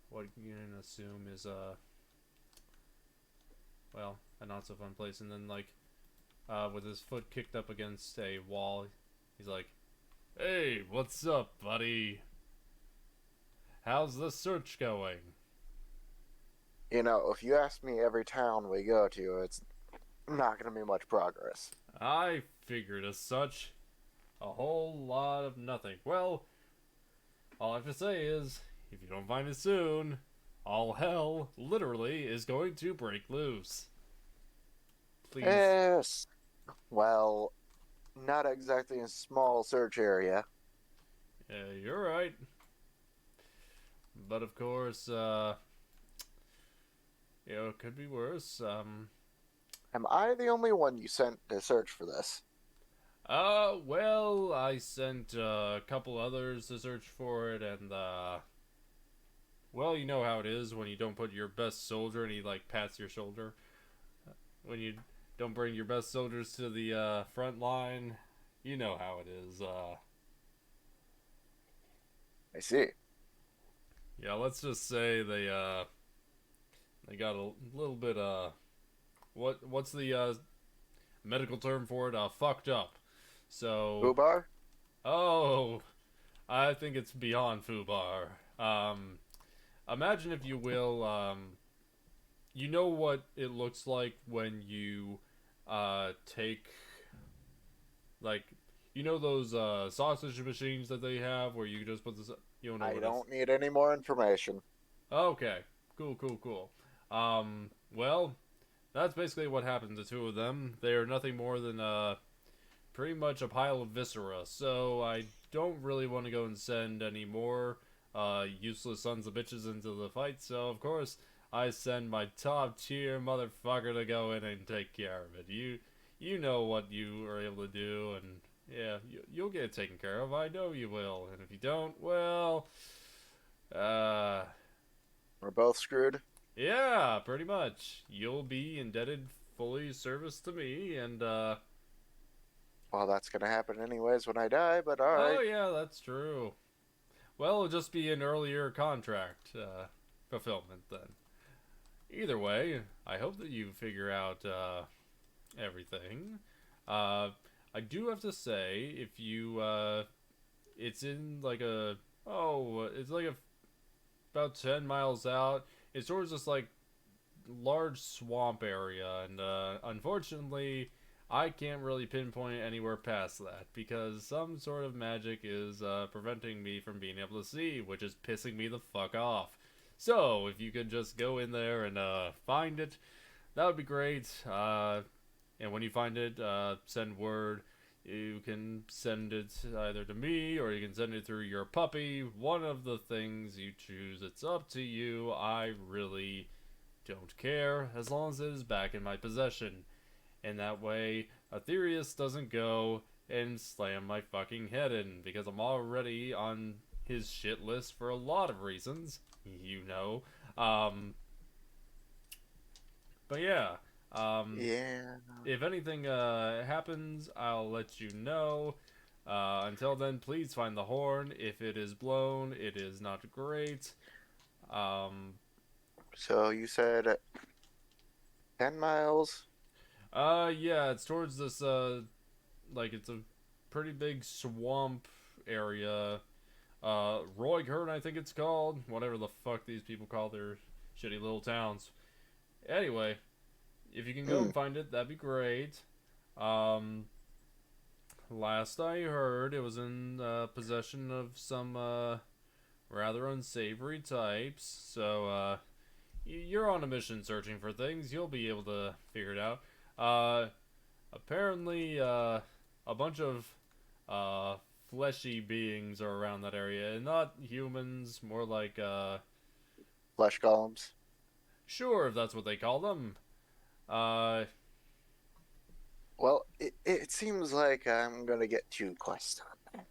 what you can assume is well, a not so fun place. And then, like, with his foot kicked up against a wall, he's like, "Hey, what's up, buddy? How's the search going?" You know, if you ask me every town we go to, it's not going to be much progress. I figured as such. A whole lot of nothing. Well, all I have to say is, if you don't find it soon, all hell, literally, is going to break loose. Please. Yes. Well, not exactly a small search area. Yeah, you're right. But of course, it could be worse. Am I the only one you sent to search for this? Well, I sent a couple others to search for it, and, well, you know how it is when you don't put your best soldier and he, like, pats your shoulder. When you don't bring your best soldiers to the, front line, you know how it is, I see. Yeah, let's just say they got a little bit, what's the, medical term for it? Fucked up. So... Ubar? Oh, I think it's beyond foobar. Imagine, if you will, you know what it looks like when you, take, like, you know those, sausage machines that they have where you just put this, you don't know I what don't need any more information. Okay, cool. Well, that's basically what happened to two of them. They are nothing more than, pretty much a pile of viscera, so I don't really want to go and send any more useless sons of bitches into the fight, so of course I send my top tier motherfucker to go in and take care of it. You know what you are able to do, and yeah, you'll get it taken care of. I know you will, and if you don't, well, We're both screwed? yeah, pretty much. You'll be indebted fully service to me, and Well, that's going to happen anyways when I die, but oh alright. yeah, that's true. Well, it'll just be an earlier contract fulfillment then. Either way, I hope that you figure out everything. I do have to say, if you, it's in like it's like about 10 miles out. It's towards this, like, large swamp area, and unfortunately, I can't really pinpoint anywhere past that, because some sort of magic is preventing me from being able to see, which is pissing me the fuck off. So, if you could just go in there and find it, that would be great. And when you find it, send word. You can send it either to me, or you can send it through your puppy. One of the things you choose, it's up to you. I really don't care, as long as it is back in my possession. And that way, Aetherius doesn't go and slam my fucking head in, because I'm already on his shit list for a lot of reasons, you know. But yeah, Yeah. if anything happens, I'll let you know. Until then, please find the horn. If it is blown, it is not great. So you said 10 miles? Yeah, it's towards this like it's a pretty big swamp area. Roighurn, I think it's called. Whatever the fuck these people call their shitty little towns. Anyway, if you can go and find it, that'd be great. Last I heard, it was in possession of some rather unsavory types. So you're on a mission searching for things. You'll be able to figure it out. Apparently, a bunch of fleshy beings are around that area, and not humans, more like Flesh golems. sure, if that's what they call them. Well, it seems like I'm gonna get 2 quests done.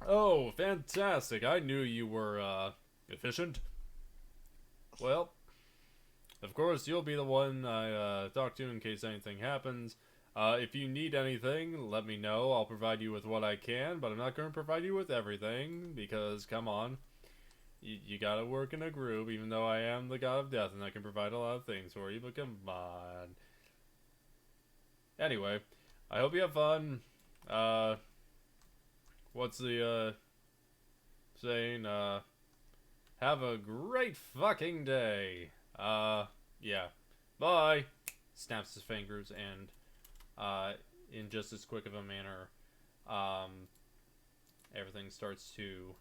Oh, fantastic! I knew you were efficient. Well, of course, you'll be the one I talk to in case anything happens. If you need anything, let me know. I'll provide you with what I can, but I'm not going to provide you with everything, because, come on. You gotta work in a group, even though I am the god of death and I can provide a lot of things for you, but come on. Anyway, I hope you have fun. What's the, saying? Have a great fucking day. Yeah. Bye. Snaps his fingers and, in just as quick of a manner, everything starts to,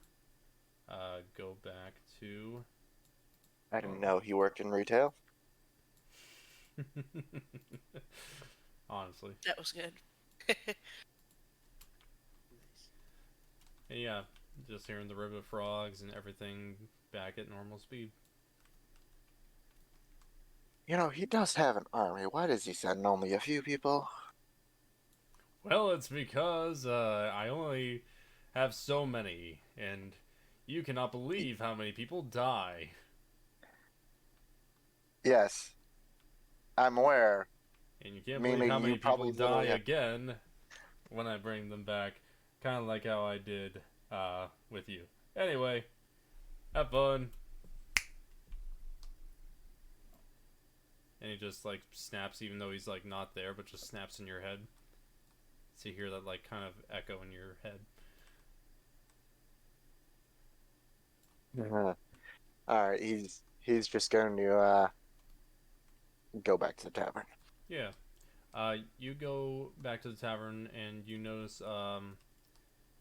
go back to... I didn't know he worked in retail. Honestly. That was good. And yeah, just hearing the river frogs and everything back at normal speed. You know, he does have an army. Why does he send only a few people? Well, it's because I only have so many, and you cannot believe how many people die. Yes, I'm aware. And you can't Meaning believe how you many probably people die literally have- again when I bring them back. Kind of like how I did with you. Anyway, have fun. And he just like snaps, even though he's like not there, but just snaps in your head. So you hear that like kind of echo in your head. Alright, he's just going to go back to the tavern. Yeah. You go back to the tavern and you notice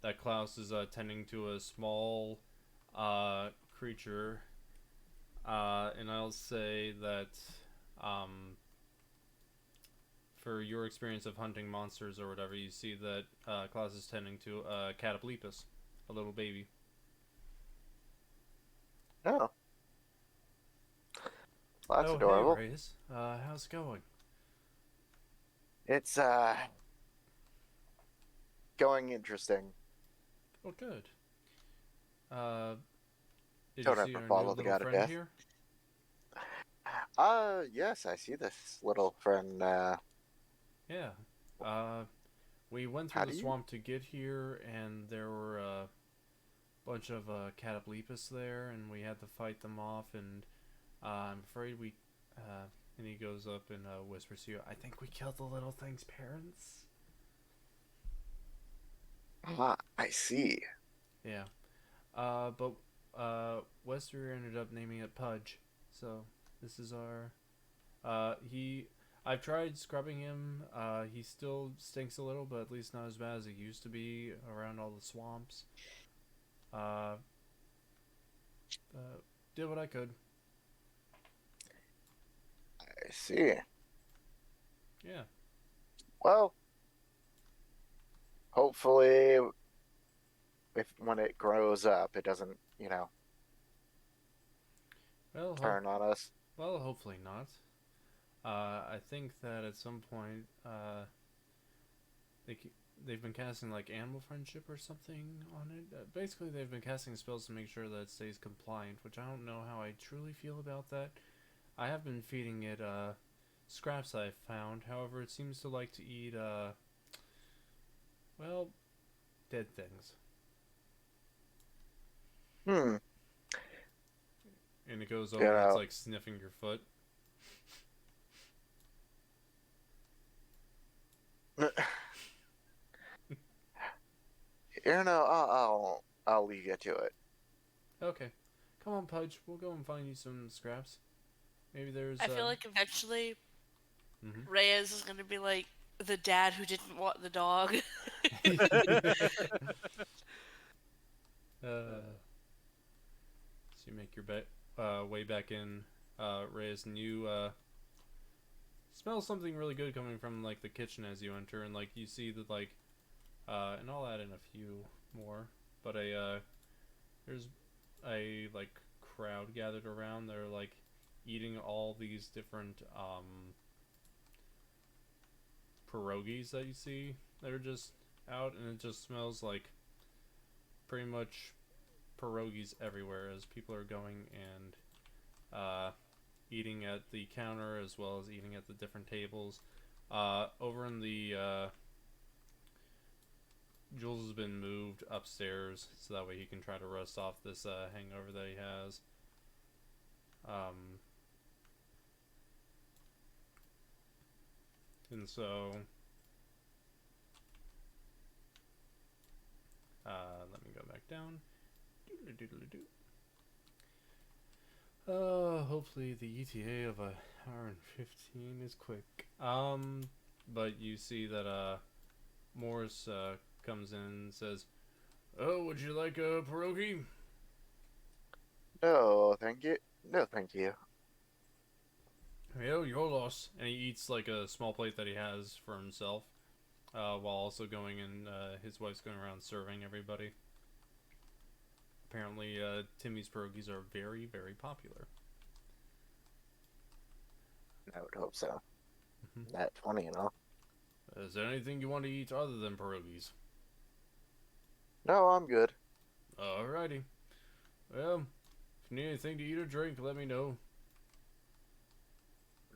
that Klaus is tending to a small creature. And I'll say that for your experience of hunting monsters or whatever, you see that Klaus is tending to a cataplepus, a little baby. Oh. Well, that's oh, adorable. Hey, Rayas. How's it going? It's going interesting. Oh, good. Did Don't you ever see our follow new the little god of friend death. here? Yes, I see this little friend. Yeah. We went How through the do you- swamp to get here, and there were a bunch of cataplepus there, and we had to fight them off, and I'm afraid we... and he goes up and whispers to you, I think we killed the little thing's parents. I see. Yeah. But Wesvyre ended up naming it Pudge, so this is our... I've tried scrubbing him. He still stinks a little, but at least not as bad as he used to be around all the swamps. Did what I could. I see. Yeah. Well, hopefully, when it grows up, it doesn't, Well, turn on us. well, hopefully not. I think that at some point, they've been casting like animal friendship or something on it. Basically, they've been casting spells to make sure that it stays compliant, which I don't know how I truly feel about that. I have been feeding it scraps I've found. However, it seems to like to eat well, dead things. Hmm. And it goes over and it's like sniffing your foot. You know, I'll leave you to it. Okay. Come on, Pudge. We'll go and find you some scraps. Maybe there's. I feel like eventually Mhm. Reyes is gonna be like the dad who didn't want the dog. So you make your way back in, Reyes, and you smell something really good coming from like the kitchen as you enter, and like you see that and I'll add in a few more, but there's a like crowd gathered around. They're like eating all these different pierogies that you see. They're just out, and it just smells like pretty much pierogies everywhere as people are going and eating at the counter as well as eating at the different tables. Over in the Jules has been moved upstairs so that way he can try to rest off this hangover that he has. And so let me go back down. Hopefully the ETA of an hour and 15 is quick. But you see that Morris comes in and says, "Oh, would you like a pierogi?" No, thank you. No, thank you. "Oh, your loss." And he eats like a small plate that he has for himself, while also going and his wife's going around serving everybody. Apparently, Timmy's pierogies are very, very popular. I would hope so. Mhm. That 20 and all. Is there anything you want to eat other than pierogies? No, I'm good. Alrighty. Well, if you need anything to eat or drink, let me know.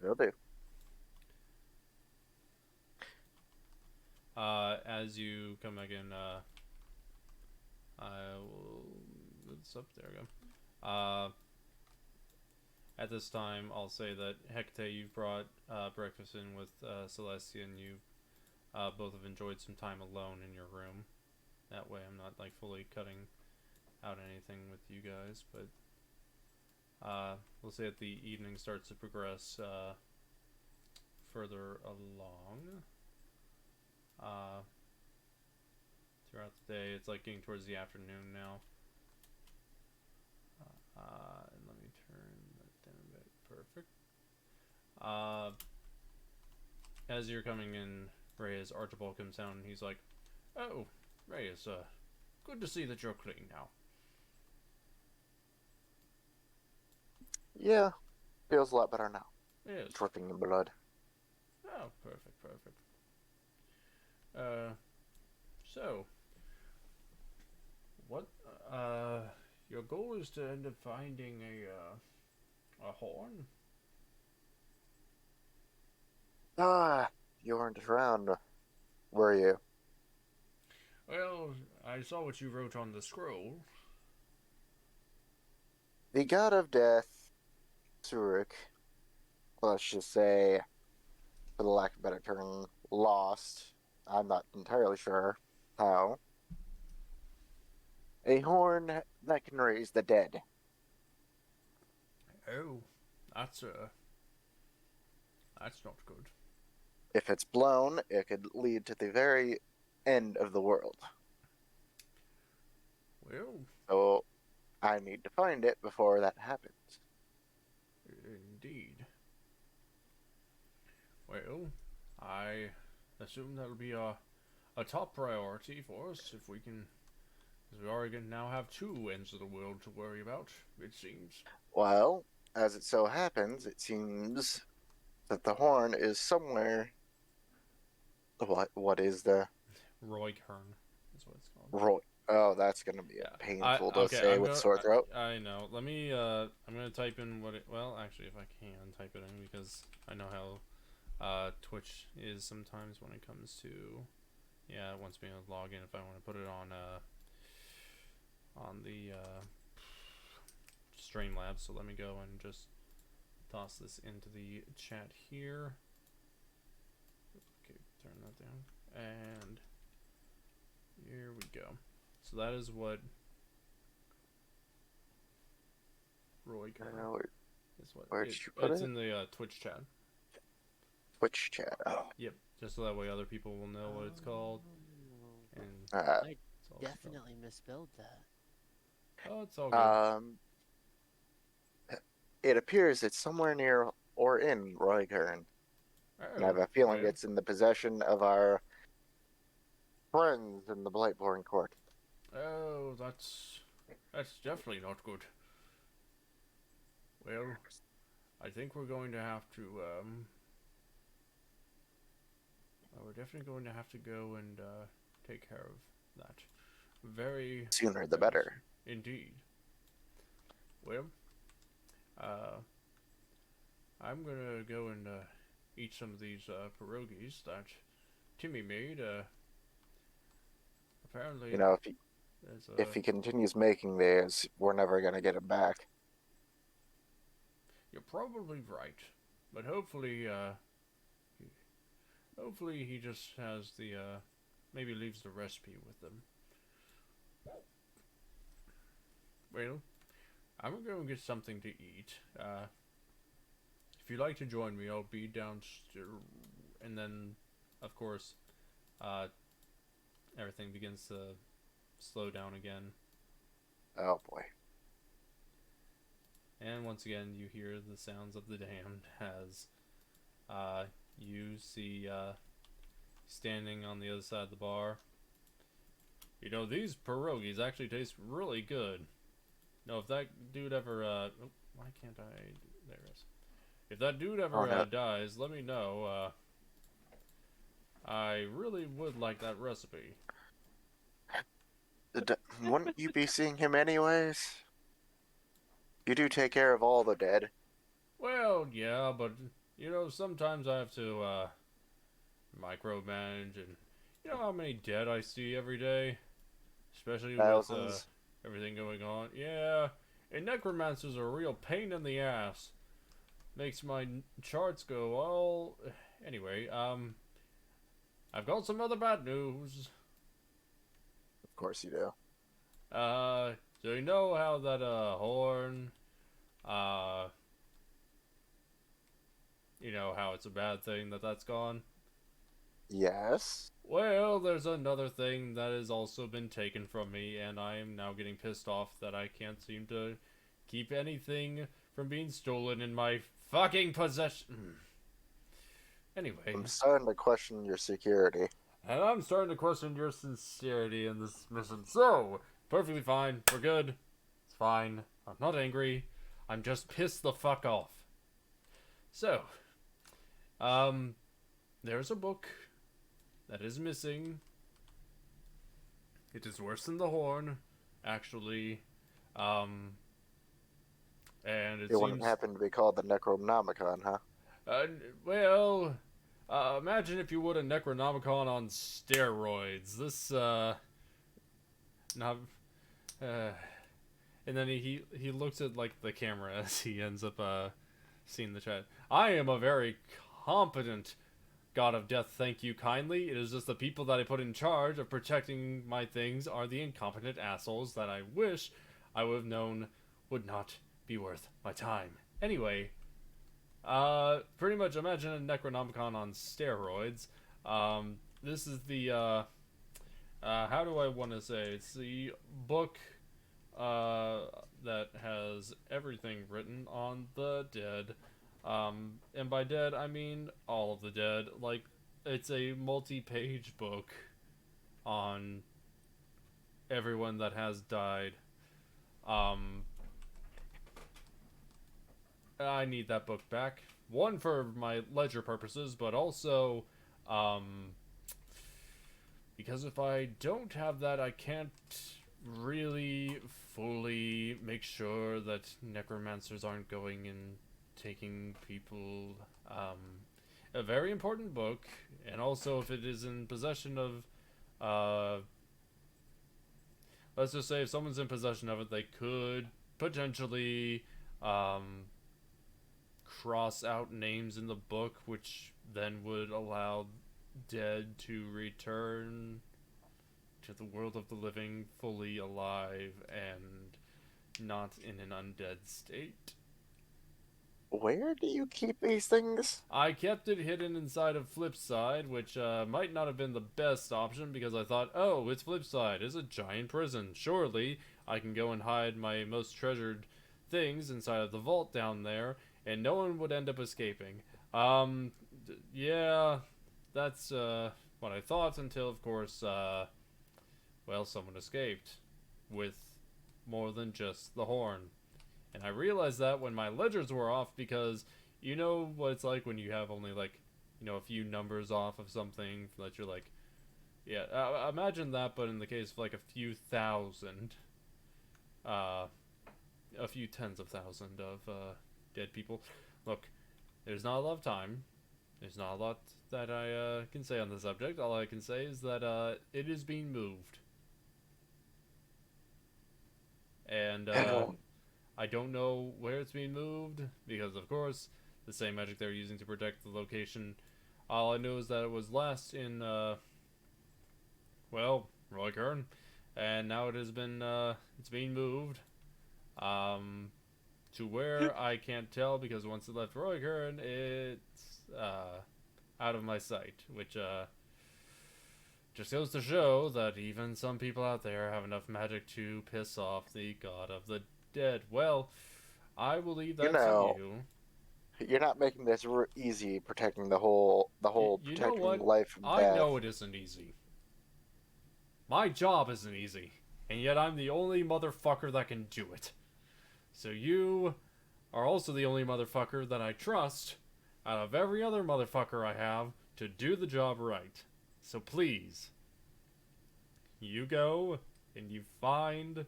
Will do. As you come back in, it's up there. Go. At this time, I'll say that Hekatae, you've brought breakfast in with Celestia, and you both have enjoyed some time alone in your room. That way, I'm not like fully cutting out anything with you guys, but we'll say that the evening starts to progress further along. Throughout the day, it's like getting towards the afternoon now. And let me turn that down a bit. Perfect. As you're coming in, Rayas, Archibald comes down and he's like, "Oh, Rayas, good to see that you're clean now." Yeah, feels a lot better now. Yes. Dripping in blood. Oh, perfect, perfect. So, what, your goal is to end up finding a horn? Ah, you weren't around, were you? Well, I saw what you wrote on the scroll. The god of death, Zurich, let's just say, for the lack of a better term, lost. I'm not entirely sure how. A horn that can raise the dead. Oh, that's, that's not good. If it's blown, it could lead to the very end of the world. Well, So I need to find it before that happens. indeed. Well, I assume that'll be a top priority for us if we can, because we already now have two ends of the world to worry about, it seems. Well, as it so happens, it seems that the horn is somewhere. What is the Roighurn is what it's called. Roy? Oh, that's gonna be Yeah. painful to Okay, say with sore throat. I know. Let me, I'm gonna type in what it, well, actually, if I can type it in, because I know how, Twitch is sometimes when it comes to, yeah, it wants me to log in if I want to put it on the, Streamlabs, so let me go and just toss this into the chat here. Okay, turn that down, and here we go. So that is what Roighurn is what where'd you put it's it? in the Twitch chat. Twitch chat. Oh. Yep, just so that way other people will know what it's called. Oh, And I it's all definitely misspelled that. spelled. Oh, it's all good. It appears it's somewhere near or in Roighurn. And I have a feeling well, it's in the possession of our friends in the Blightborn Court. Oh, that's definitely not good. Well, I think we're going to have to we're definitely going to have to go and take care of that. Very Sooner the better. Indeed. Well, I'm gonna go and eat some of these pierogies that Timmy made. Apparently, You know, if he continues making these, we're never gonna get him back. You're probably right, but hopefully, hopefully he just has the maybe leaves the recipe with them. Well, I'm gonna go and get something to eat. If you'd like to join me, I'll be downstairs, and then, of course, everything begins to slow down again. Oh boy. And once again, you hear the sounds of the damned as you see standing on the other side of the bar. You know, these pierogies actually taste really good. No, if that dude ever, why can't I? There it is. If that dude ever dies, let me know. I really would like that recipe. Wouldn't you be seeing him anyways? You do take care of all the dead. Well, yeah, but you know, sometimes I have to micromanage, and you know how many dead I see every day, especially Thousands. with everything going on. Yeah, and necromancers are a real pain in the ass. Makes my charts go well. Anyway, I've got some other bad news. Of course you do. So you know how that horn, you know how it's a bad thing that that's gone? Yes. Well, there's another thing that has also been taken from me, and I am now getting pissed off that I can't seem to keep anything from being stolen in my fucking possession. Anyway. I'm starting to question your security. And I'm starting to question your sincerity in this mission. So, perfectly fine. We're good. It's fine. I'm not angry. I'm just pissed the fuck off. So, there's a book that is missing. It is worse than the horn, actually. And it wouldn't happen to be called the Necronomicon, huh? Well, imagine if you would a Necronomicon on steroids. This, not, and then he looks at, like, the camera as he ends up, seeing the chat. I am a very competent god of death, thank you kindly. It is just the people that I put in charge of protecting my things are the incompetent assholes that I wish I would have known would not be worth my time. Anyway, pretty much imagine a Necronomicon on steroids. This is the, how do I want to say? It's the book, that has everything written on the dead. And by dead, I mean all of the dead. Like, it's a multi-page book on everyone that has died. I need that book back. One, for my ledger purposes, but also, because if I don't have that, I can't really fully make sure that necromancers aren't going and taking people. A very important book, and also if it is in possession of, let's just say if someone's in possession of it, they could potentially, cross out names in the book, which then would allow dead to return to the world of the living, fully alive and not in an undead state. Where do you keep these things? I kept it hidden inside of Flipside, which might not have been the best option because I thought, oh, it's Flipside, it's a giant prison. Surely I can go and hide my most treasured things inside of the vault down there, and no one would end up escaping. Yeah, that's what I thought until, of course, well, someone escaped with more than just the horn. And I realized that when my ledgers were off because you know what it's like when you have only like, a few numbers off of something that you're like, yeah, imagine that, but in the case of like a few thousand, a few tens of thousand of dead people. Look, there's not a lot of time. There's not a lot that I can say on the subject. All I can say is that it is being moved. And I don't know where it's being moved, because of course, the same magic they're using to protect the location. All I know is that it was last in, well, Roighurn, and now it has been, it's being moved, to where I can't tell, because once it left Roighurn, it's, out of my sight, which, just goes to show that even some people out there have enough magic to piss off the god of the dead. Well, I will leave that to you. You're not making this easy protecting the whole You know protecting what? life and I death. know it isn't easy. My job isn't easy, and yet I'm the only motherfucker that can do it. So you are also the only motherfucker that I trust out of every other motherfucker I have to do the job right. So please, you go and you find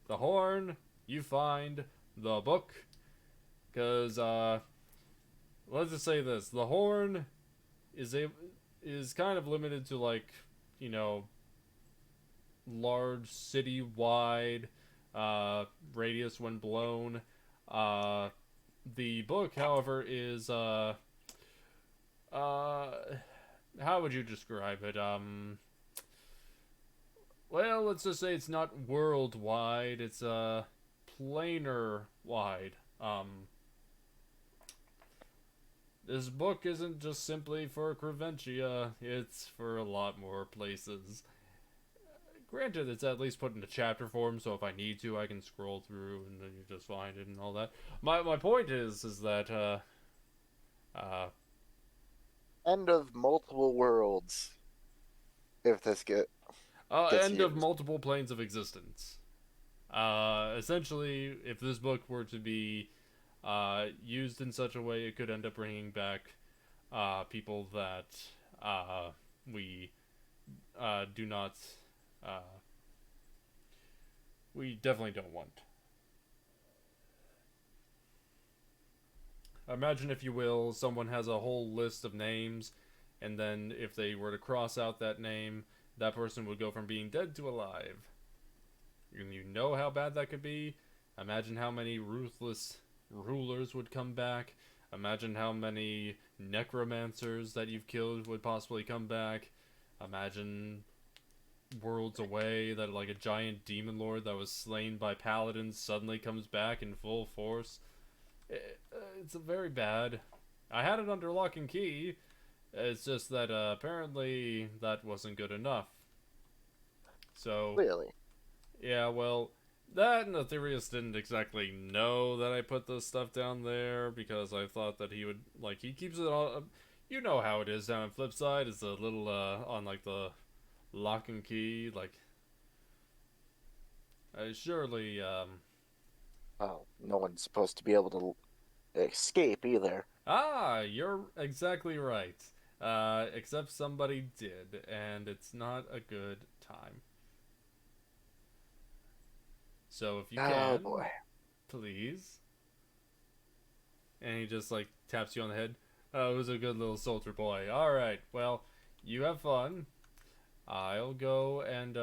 the horn, you find the book, because, let's just say this, the horn is kind of limited to, like, large city-wide, radius when blown. The book, however, is, how would you describe it? Well, let's just say it's not worldwide, it's, planar wide. This book isn't just simply for Creventia, it's for a lot more places. Granted, it's at least put into chapter form, so if I need to, I can scroll through and then you just find it and all that. My point is that, End of multiple worlds. If this gets end of used. multiple planes of existence. Essentially, if this book were to be used in such a way, it could end up bringing back people that we do not. We definitely don't want. Imagine, if you will, someone has a whole list of names, and then if they were to cross out that name, that person would go from being dead to alive. And you know how bad that could be? Imagine how many ruthless rulers would come back. Imagine how many necromancers that you've killed would possibly come back. Imagine worlds away that, like, a giant demon lord that was slain by paladins suddenly comes back in full force. It's very bad. I had it under lock and key. It's just that apparently that wasn't good enough. So Clearly. yeah, well, that and Aetherius didn't exactly know that I put this stuff down there, because I thought that he would, like, he keeps it all, you know how it is down on Flipside, it's a little, on, like, the lock and key, like, surely, Oh, no one's supposed to be able to escape either. You're exactly right, except somebody did, and it's not a good time. So if you can, Oh boy. please. And he just, like, taps you on the head. Oh, it was a good little soldier boy. Alright, well, you have fun. I'll go and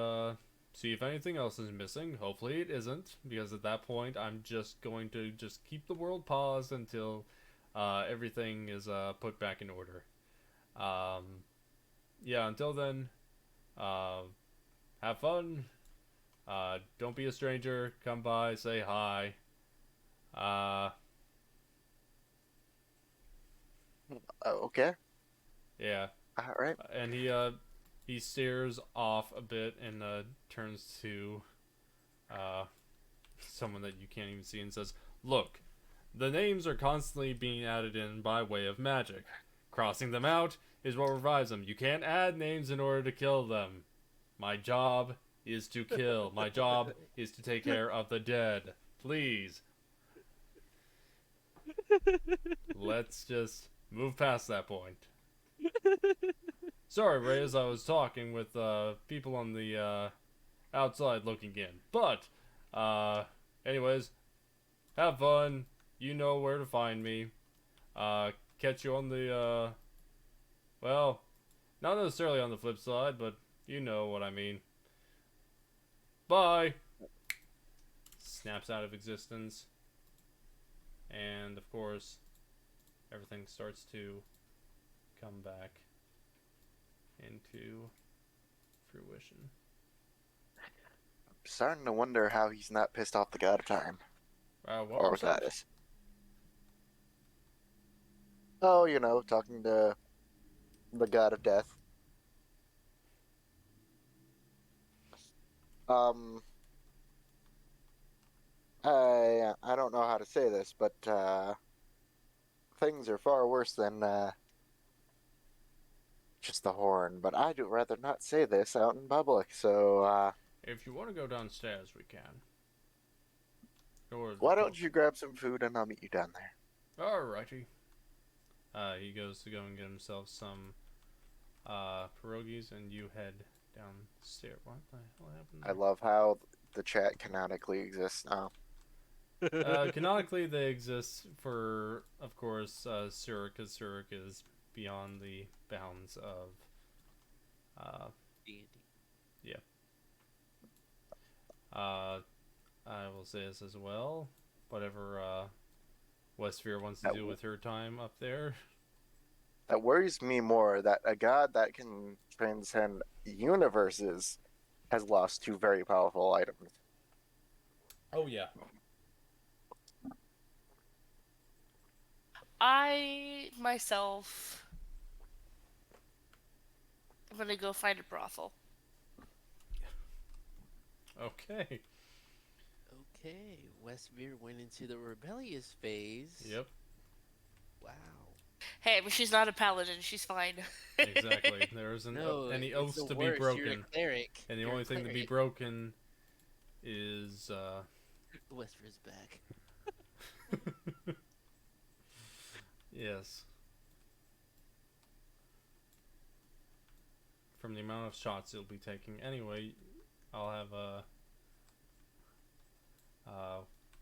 see if anything else is missing. Hopefully it isn't, because at that point I'm just going to just keep the world paused until everything is put back in order. Yeah, until then, have fun. Don't be a stranger. Come by, say hi. Okay. Yeah. All right. And he stares off a bit and turns to someone that you can't even see and says, "Look, the names are constantly being added in by way of magic. Crossing them out is what revives them. You can't add names in order to kill them. My job is to kill. My job is to take care of the dead. Please. Let's just move past that point." Sorry, Rayas, I was talking with people on the outside looking in. But, anyways, have fun. You know where to find me. Catch you on the, well, not necessarily on the flip side, but you know what I mean. Bye! Snaps out of existence. And, of course, everything starts to come back into fruition. I'm starting to wonder how he's not pissed off the god of time. What Or was that? goddess. Oh, you know, talking to the god of death. I don't know how to say this, but things are far worse than just the horn. But I'd rather not say this out in public. So If you want to go downstairs, we can. Or why don't you grab some food and I'll meet you down there. Alrighty. He goes to go and get himself some pierogies, and you head downstairs. What the hell happened I there? love how the chat canonically exists now. Canonically, they exist for, of course, Surik, because Surik is beyond the bounds of D&D. I will say this as well. Whatever Wesvyre wants to do with her time up there. That worries me more that a god that can transcend universes has lost two very powerful items. Oh, yeah. I myself am gonna go find a brothel. Okay. Okay, Wesvyre went into the rebellious phase. Yep. Wow. Hey, but she's not a paladin. She's fine. Exactly. There isn't No, any it's oaths the to be worst. broken. You're a cleric. And the You're a only thing to be cleric. broken is Wesvyre's back. yes. From the amount of shots you'll be taking. Anyway, I'll have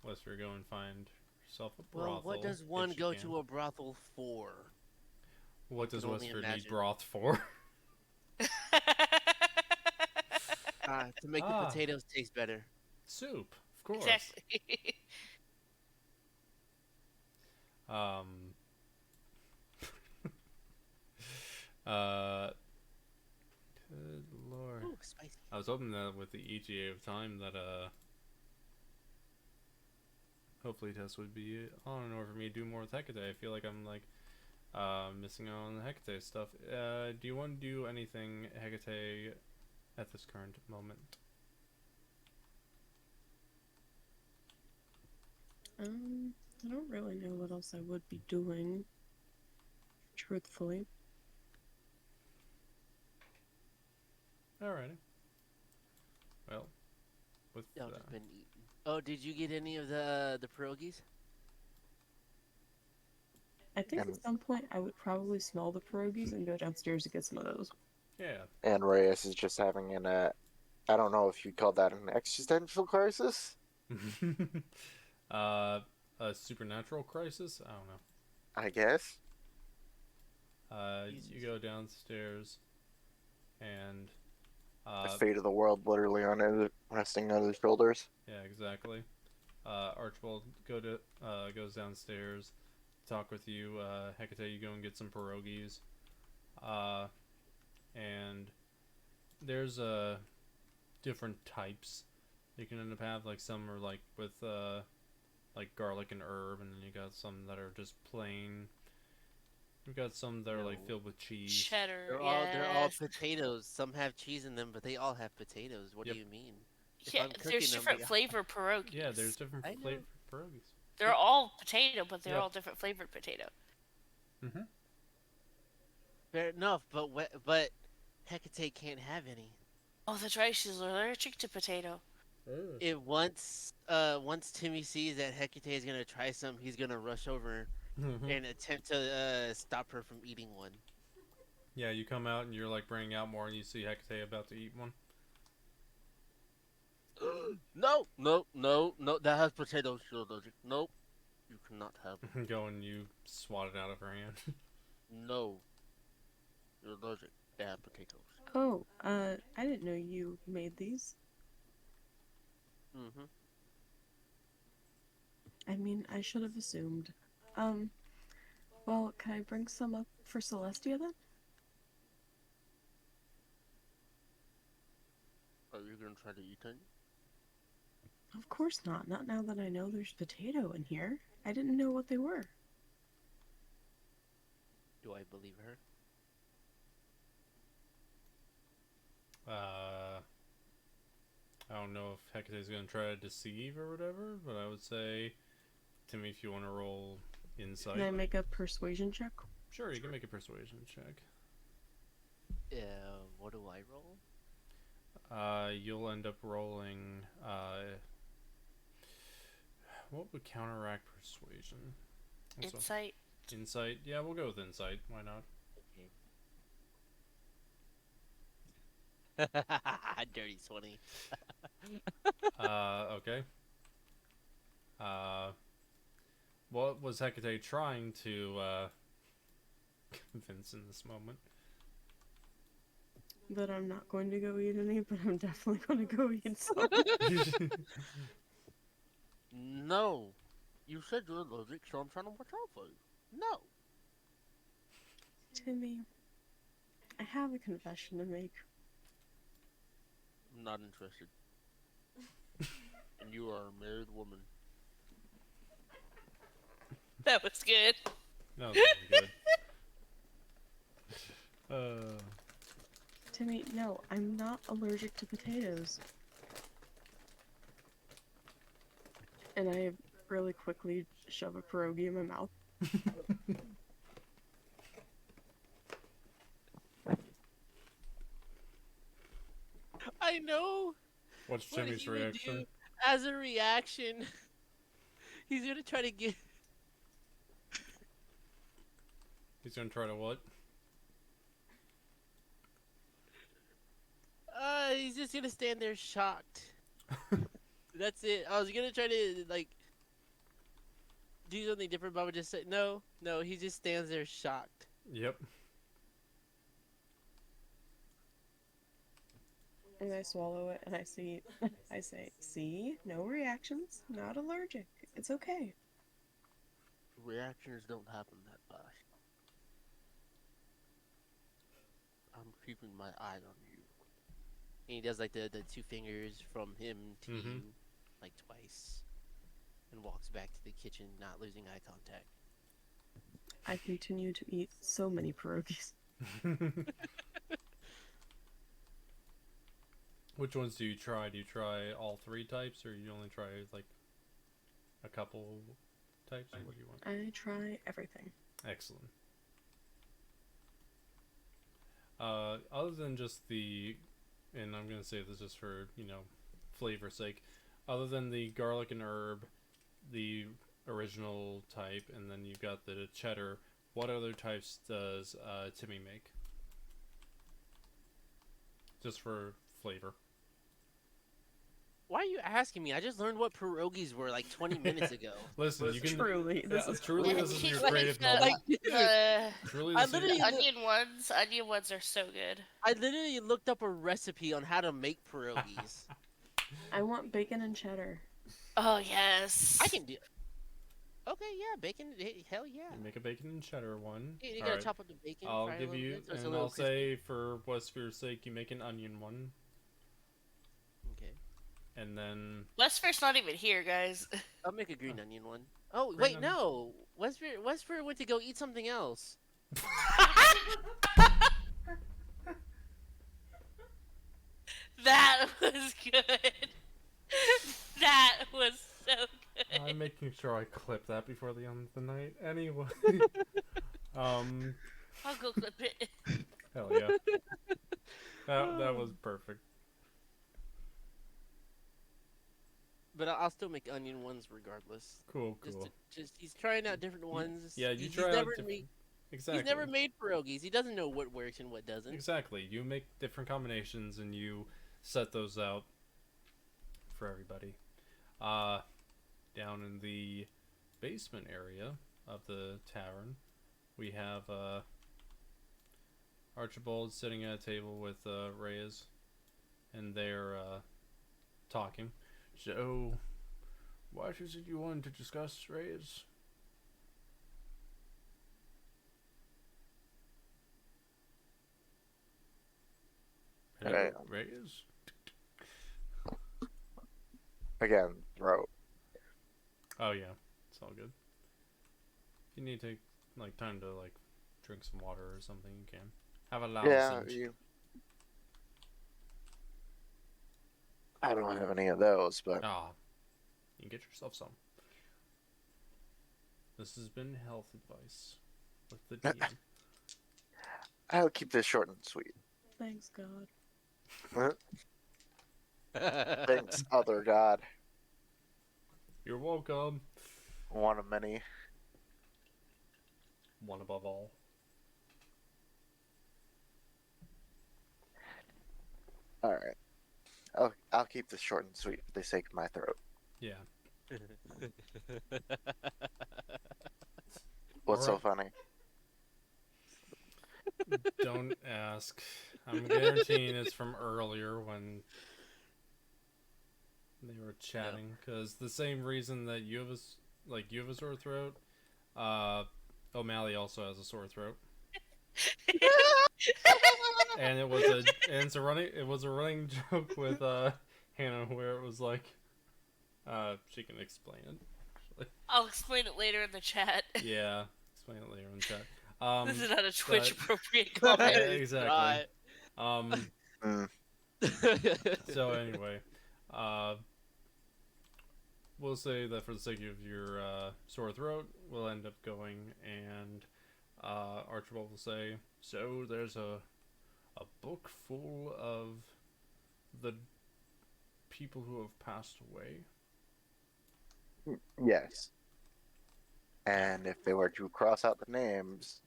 Wesvyre go and find herself a brothel. Well, what does if one she go can. to a brothel for? What does can only Wesvyre need imagine. broth for? To make the potatoes taste better. Soup, of course. Exactly. Good lord. Ooh, spicy. I was hoping that with the ETA of time that hopefully Tess would be on in order for me to do more with Hekatae. I feel like I'm like missing out on the Hekatae stuff. Do you want to do anything Hekatae at this current moment? I don't really know what else I would be doing, truthfully. Alrighty. Well, with Y'all just been eating. Oh, did you get any of the pierogies? I think And- at some point I would probably smell the pierogies and go downstairs to get some of those. yeah. And Rayas is just having I don't know if you'd call that an existential crisis. A supernatural crisis? I don't know. I guess. You go downstairs, and The fate of the world literally resting on his shoulders. yeah, exactly. Archibald goes downstairs, talk with you. Hekatae, you go and get some pierogies. And there's different types you can end up have. Like some are like with like garlic and herb, and then you got some that are just plain. You've got some that are like No. filled with cheese. Cheddar. They're all Yes. potatoes. Some have cheese in them, but they all have potatoes. What Yep. do you mean? If Yeah, I'm cooking there's them, different they- flavor pierogies. Yeah, there's different I know. flavor pierogies. They're all potato, but they're Yeah. all different flavored potato. Mm-hmm. Fair enough, but Hekatae can't have any. Oh, that's right. She's allergic to potato. It once Timmy sees that Hekatae is gonna try some, he's gonna rush over Mm-hmm. and attempt to stop her from eating one. Yeah, you come out and you're like bringing out more, and you see Hekatae about to eat one. No, that has potatoes. You're allergic. Nope, you cannot have it. Go and you swat it out of her hand. No, you're allergic. They have potatoes. Oh, I didn't know you made these. Mm-hmm. I mean, I should have assumed. Well, can I bring some up for Celestia then? Are you gonna try to eat any? Of course not. Not now that I know there's potato in here. I didn't know what they were. Do I believe her? I don't know if Hekate's gonna try to deceive or whatever, but I would say, Timmy, if you want to roll insight. Can I make a persuasion check? Sure, you can make a persuasion check. What do I roll? You'll end up rolling, what would counteract persuasion? What's Insight. Insight? Yeah, we'll go with insight. Why not? Dirty 20. Okay. What was Hekate trying to, convince in this moment? That I'm not going to go eat any, but I'm definitely going to go eat some. No, you said you're allergic, so I'm trying to watch out for you. No. Timmy, I have a confession to make. I'm not interested. And you are a married woman. That was good. That was really good. Timmy, no, I'm not allergic to potatoes. And I really quickly shove a pierogi in my mouth. I know. What's what Timmy's he would reaction? do as a reaction. He's gonna try to get. He's gonna try to what? He's just gonna stand there shocked. That's it. I was gonna try to like do something different, but I would just say no. He just stands there shocked. Yep. And I swallow it and I say, see, no reactions, not allergic. It's okay. Reactions don't happen that fast. I'm keeping my eye on you. And he does like the two fingers from him to you, like twice, and walks back to the kitchen, not losing eye contact. I continue to eat so many pierogies. Which ones do you try? Do you try all three types, or you only try like a couple types? Or what do you want? I try everything. Excellent. Other than just the, and I'm gonna say this just for flavor's sake, other than the garlic and herb, the original type, and then you've got the cheddar. What other types does Timmy make? Just for flavor. Why are you asking me? I just learned what pierogies were like 20 minutes ago. Listen, you can Truly, this is truly this is He's your like creative the- knowledge. Truly, I this is literally- Onion ones are so good. I literally looked up a recipe on how to make pierogies. I want bacon and cheddar. Oh yes. I can do. Okay, yeah, bacon. Hell yeah. you make a bacon and cheddar one. You All gotta right. chop up the bacon. I'll fry it a give little you, bit so it's a and little I'll say for Wesvyre's sake, you make an onion one. and then Wesvyre's not even here, guys. I'll make a green onion one. Oh, Green wait, onion? no! Wesvyre went to go eat something else. That was good. That was so good. I'm making sure I clip that before the end of the night. Anyway, I'll go clip it. hell yeah, that was perfect. But I'll still make onion ones regardless. Cool. Just he's trying out different ones. Yeah, you he's try out never different. He's Exactly. never made pierogies. He doesn't know what works and what doesn't. Exactly. You make different combinations and you set those out for everybody. Down in the basement area of the tavern, we have Archibald sitting at a table with Rayas, and they're talking. So, what is it you wanted to discuss, Rayas? Right. Rayas? Again, throat. Oh yeah, it's all good. If you need to take time to drink some water or something, you can. Have a Yeah, lozenge. I don't have any of those, but You can get yourself some. This has been health advice with the DM. I'll keep this short and sweet. Thanks, God. Thanks, other god. You're welcome. One of many. One above all. Alright. I'll keep this short and sweet for the sake of my throat. Yeah. What's so Alright. funny? Don't ask. I'm guaranteeing it's from earlier when they were chatting. Because the same reason that you have a sore throat, O'Malley also has a sore throat. And it was a running joke with Hannah where it was like she can explain it. Actually. I'll explain it later in the chat. Yeah, explain it later in chat. This is not a Twitch but- appropriate Yeah, comment. exactly. Mm. So anyway, we'll say that for the sake of your sore throat, we'll end up going, and Archibald will say, so there's a book full of the people who have passed away. Yes. And if they were to cross out the names,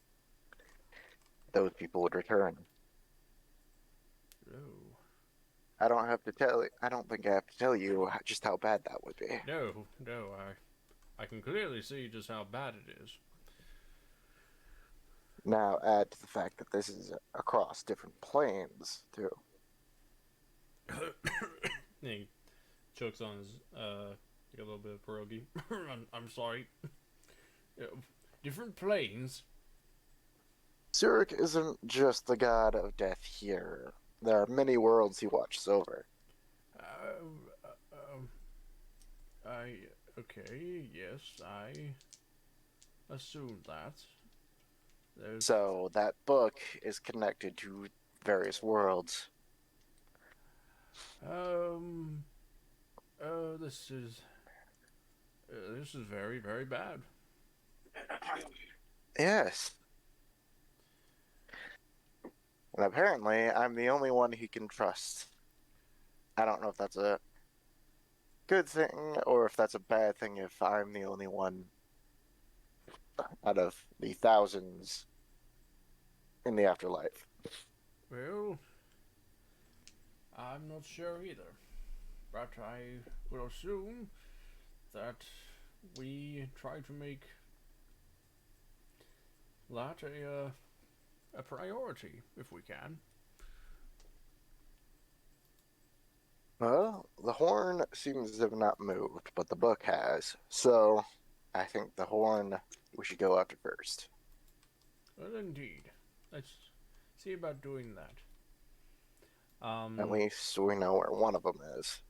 those people would return. Oh. I don't think I have to tell you just how bad that would be. No, I can clearly see just how bad it is. Now add to the fact that this is across different planes, too. He chokes on his a little bit of pierogi. I'm sorry. Different planes. Zurich isn't just the god of death here. There are many worlds he watches over. Okay, yes, I assume that. So that book is connected to various worlds. This is very, very bad. Yes. And apparently, I'm the only one he can trust. I don't know if that's a good thing or if that's a bad thing if I'm the only one out of the thousands in the afterlife. Well, I'm not sure either, but I will assume that we try to make that a priority if we can. Well, the horn seems to have not moved, but the book has. So, I think the horn we should go after first. Well, indeed. Let's see about doing that. At least we know where one of them is.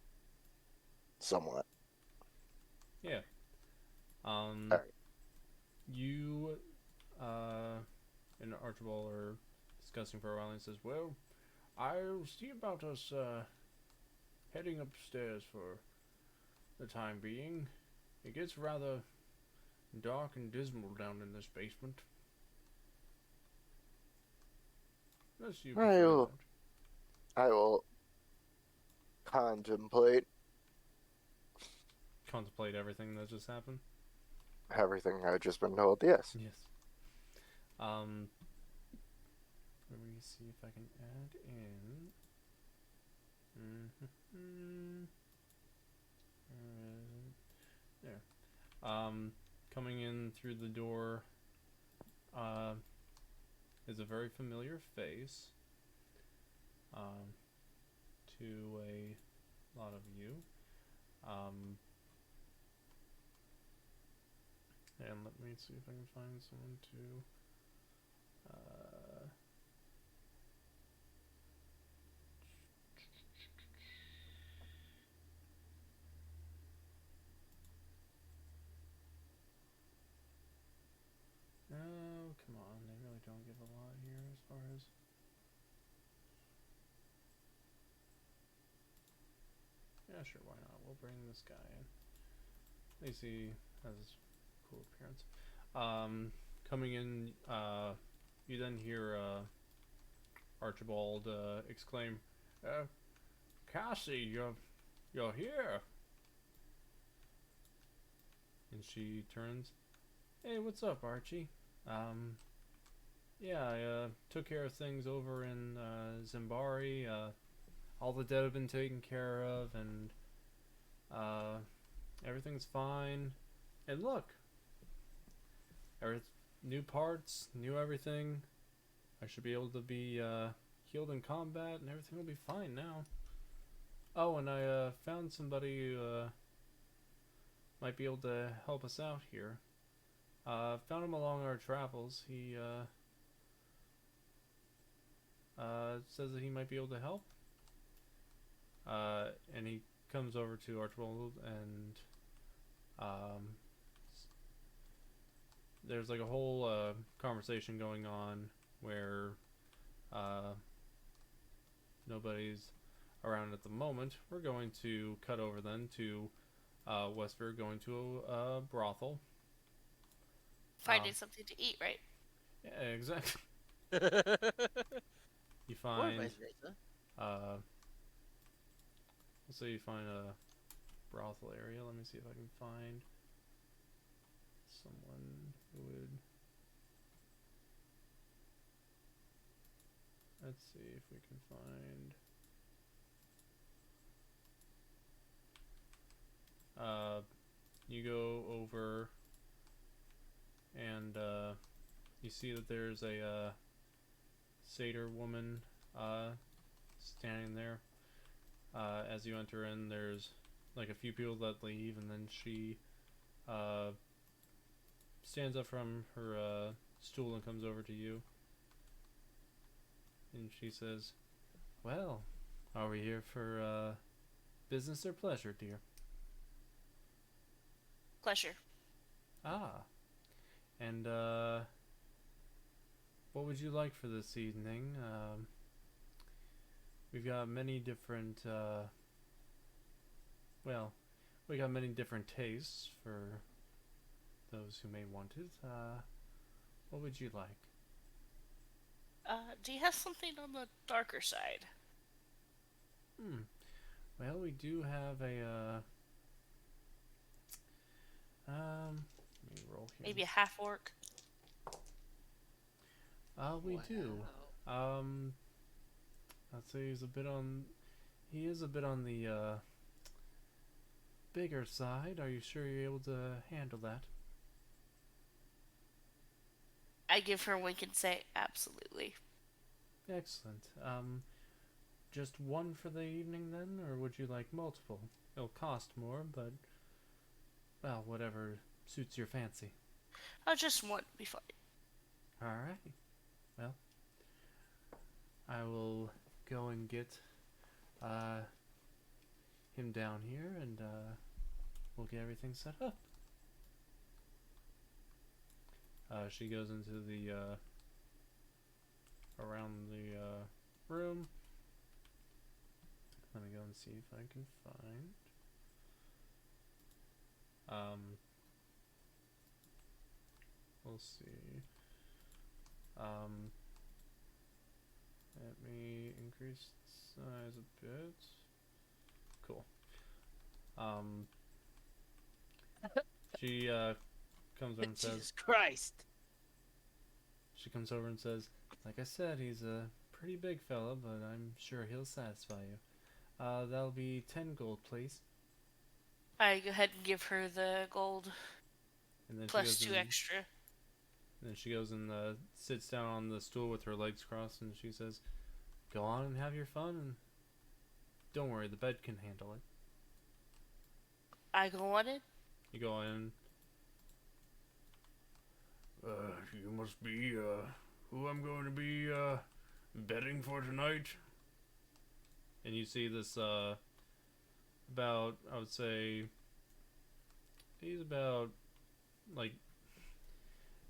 somewhat. Yeah. Alright. You and Archibald are discussing for a while, and he says, "Well, I'll see about us heading upstairs for the time being. It gets rather dark and dismal down in this basement. Unless you prefer Well, that." I will contemplate Contemplate everything that just happened. everything I've just been told. Yes. Yes. Let me see if I can add in. There. Coming in through the door, is a very familiar face. To a lot of you. And let me see if I can find someone to. Oh, come on. They really don't give a lot here as far as. Yeah, sure, why not? We'll bring this guy in. At least he has a cool appearance. Coming in, you then hear Archibald exclaim, "Cassie, you're here!" And she turns, "Hey, what's up, Archie? Yeah, I took care of things over in Zimbari. All the dead have been taken care of, and everything's fine. And look, new parts, new everything. I should be able to be healed in combat, and everything will be fine now. Oh, and I found somebody who might be able to help us out here. Found him along our travels. He says that he might be able to help." And he comes over to Archibald, and there's like a whole conversation going on where nobody's around at the moment. We're going to cut over then to Wesvyre going to a brothel. Finding something to eat, right? Yeah, exactly. You Or find vice versa. let's say you find a brothel area. Let me see if I can find someone who would. Let's see if we can find. You go over and you see that there's a satyr woman standing there. As you enter in, there's like a few people that leave, and then she stands up from her stool and comes over to you. And she says, "Well, are we here for business or pleasure, dear?" Pleasure. "Ah. And what would you like for this evening? We've got many different we got many different tastes for those who may want it. What would you like?" Do you have something on the darker side? Well, we do have a let me roll here. Maybe a half orc? We do. I'd say he is a bit on the bigger side. Are you sure you're able to handle that? I give her a wink and say, absolutely. Excellent. Just one for the evening then, or would you like multiple? It'll cost more, but well, whatever suits your fancy. Oh, just one would be fine. Alright. Well, I will go and get him down here, and we'll get everything set up. She goes into the around the room. Let me go and see if I can find. We'll see. Let me increase the size a bit. Cool. She comes over and says, Jesus Christ! she comes over and says, like I said, he's a pretty big fella, but I'm sure he'll satisfy you. That'll be 10 gold, please. I go ahead and give her the gold And then plus she goes 2 and, extra. And then she goes and sits down on the stool with her legs crossed, and she says, "Go on and have your fun, and don't worry, the bed can handle it." I go on it. You go in. You must be who I'm going to be betting for tonight. And you see this about, I would say, he's about like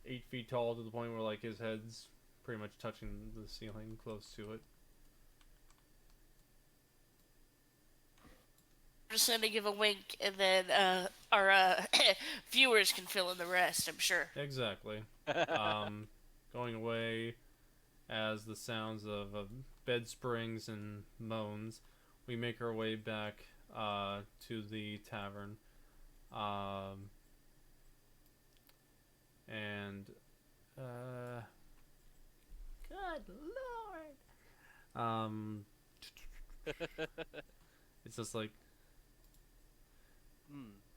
8 feet tall, to the point where like his head's pretty much touching the ceiling, close to it. I'm just gonna give a wink, and then our viewers can fill in the rest, I'm sure. Exactly. Going away as the sounds of bed springs and moans, we make our way back to the tavern. And good lord. It's just like,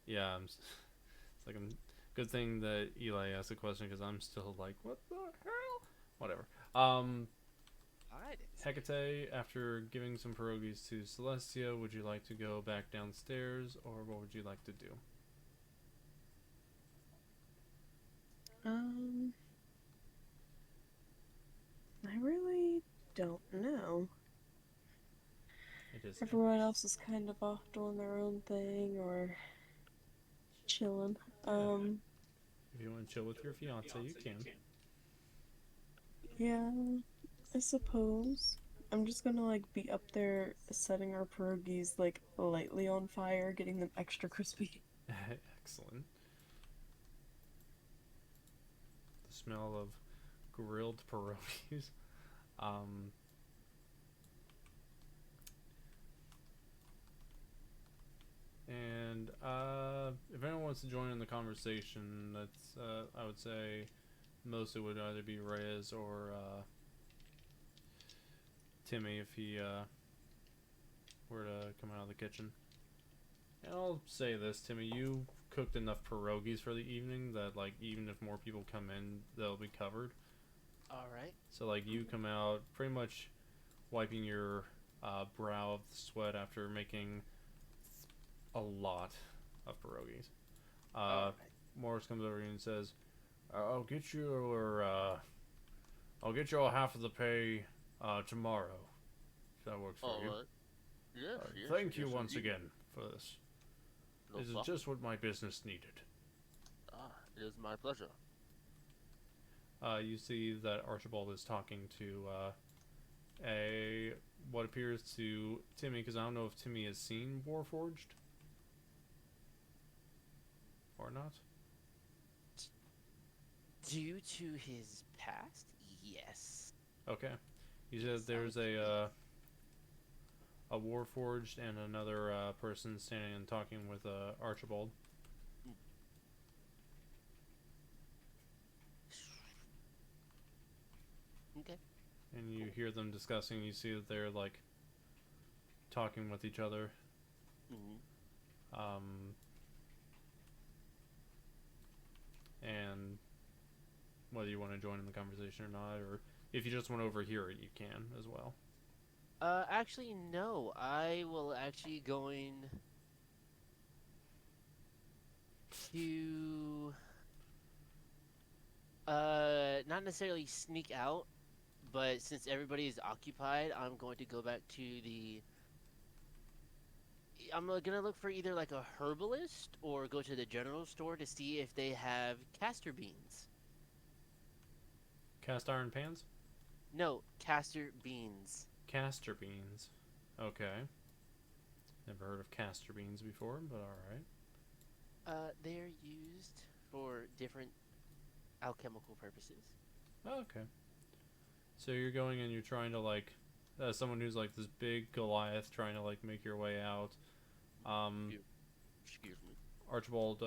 yeah, it's like good thing that Eli asked a question, because I'm still like, what the hell? Whatever. Hekatae, after giving some pierogies to Celestia, would you like to go back downstairs, or what would you like to do? I really don't know. It is. Everyone else is kind of off doing their own thing or chilling. If you want to chill with your fiance, you can. Yeah, I suppose. I'm just gonna like be up there setting our pierogies like lightly on fire, getting them extra crispy. Excellent. The smell of grilled pierogies. And if anyone wants to join in the conversation, that's I would say mostly would either be Rayas or Timmy, if he were to come out of the kitchen. And I'll say this, Timmy, you cooked enough pierogies for the evening that, like, even if more people come in, they'll be covered. Alright. So, like, you come out pretty much wiping your brow of the sweat after making a lot of pierogies. Morris comes over and says, I'll get you half of the pay tomorrow, if that works for you. Yes, Thank you once again for this. No This is problem. just what my business needed. It is my pleasure. You see that Archibald is talking to what appears to Timmy, because I don't know if Timmy has seen Warforged or not. Due to his past, yes. Okay. He says there's a Warforged and another person standing and talking with Archibald. Okay. And you hear them discussing. You see that they're like talking with each other. And whether you want to join in the conversation or not, or if you just want to overhear it, you can as well. Actually, no. I will actually going to not necessarily sneak out, but since everybody is occupied, I'm going to go back to the I'm gonna look for either like a herbalist or go to the general store to see if they have castor beans. Cast iron pans? No, castor beans. Castor beans. Okay. Never heard of castor beans before, but alright. They're used for different alchemical purposes. Okay. So you're going and you're trying to, like, someone who's like this big Goliath trying to, like, make your way out. Excuse me. Archibald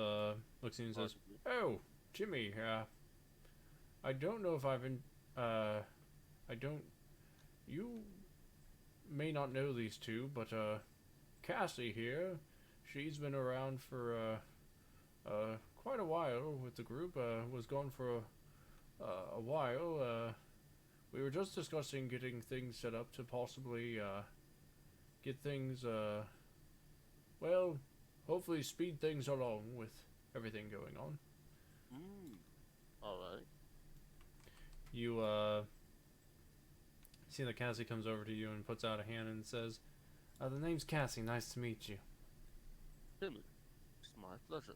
looks at you and says, "Oh, Timmy, I don't know if I've been, I don't, you may not know these two, but, Cassie here, she's been around for, quite a while with the group, was gone for a while, we were just discussing getting things set up to possibly, get things, well, hopefully speed things along with everything going on." Alright. You, see that Cassie comes over to you and puts out a hand and says, "The name's Cassie, nice to meet you." Timmy, it's my pleasure.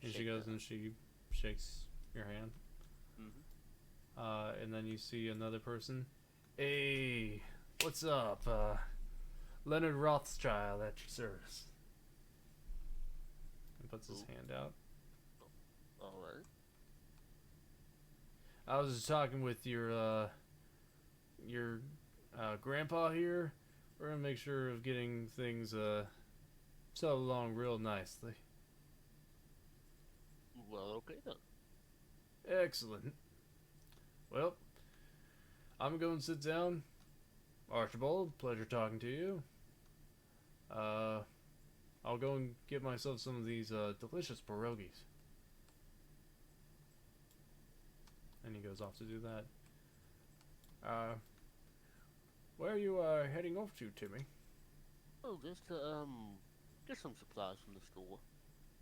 And she Shake goes that. and she shakes your hand. Mm-hmm. And then you see another person. "Hey, what's up? Leonard Rothschild at your service." And puts his Ooh. hand out. Alright. "I was just talking with your grandpa here. We're gonna make sure of getting things, settled along real nicely." Well, okay then. "Excellent. Well, I'm going to sit down. Archibald, pleasure talking to you. I'll go and get myself some of these delicious pierogies." And he goes off to do that. Where are you heading off to, Timmy? Oh, just get some supplies from the store.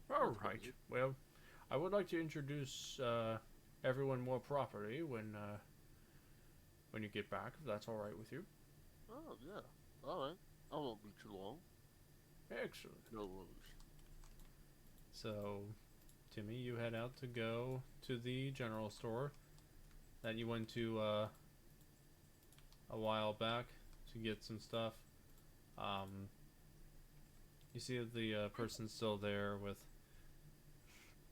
All That's right. good. Well, I would like to introduce everyone more properly when you get back, if that's all right with you. Oh, yeah. Alright. I won't be too long. Excellent. No worries. So, Timmy, you head out to go to the general store that you went to a while back to get some stuff. You see that the person's still there with...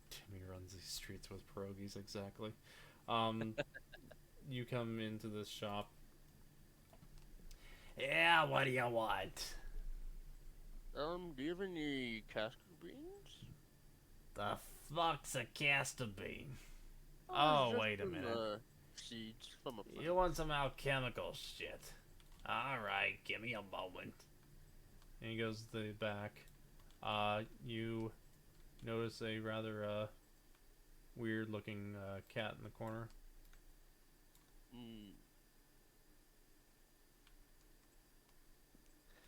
Timmy runs these streets with pierogies, exactly. You come into this shop. "Yeah, what do you want?" Do you have any castor beans? "The fuck's a castor bean?" it's Oh, just wait a some, minute. Seeds from a plant. You want some alchemical shit? Alright, give me a moment. And he goes to the back. You notice a rather weird looking cat in the corner.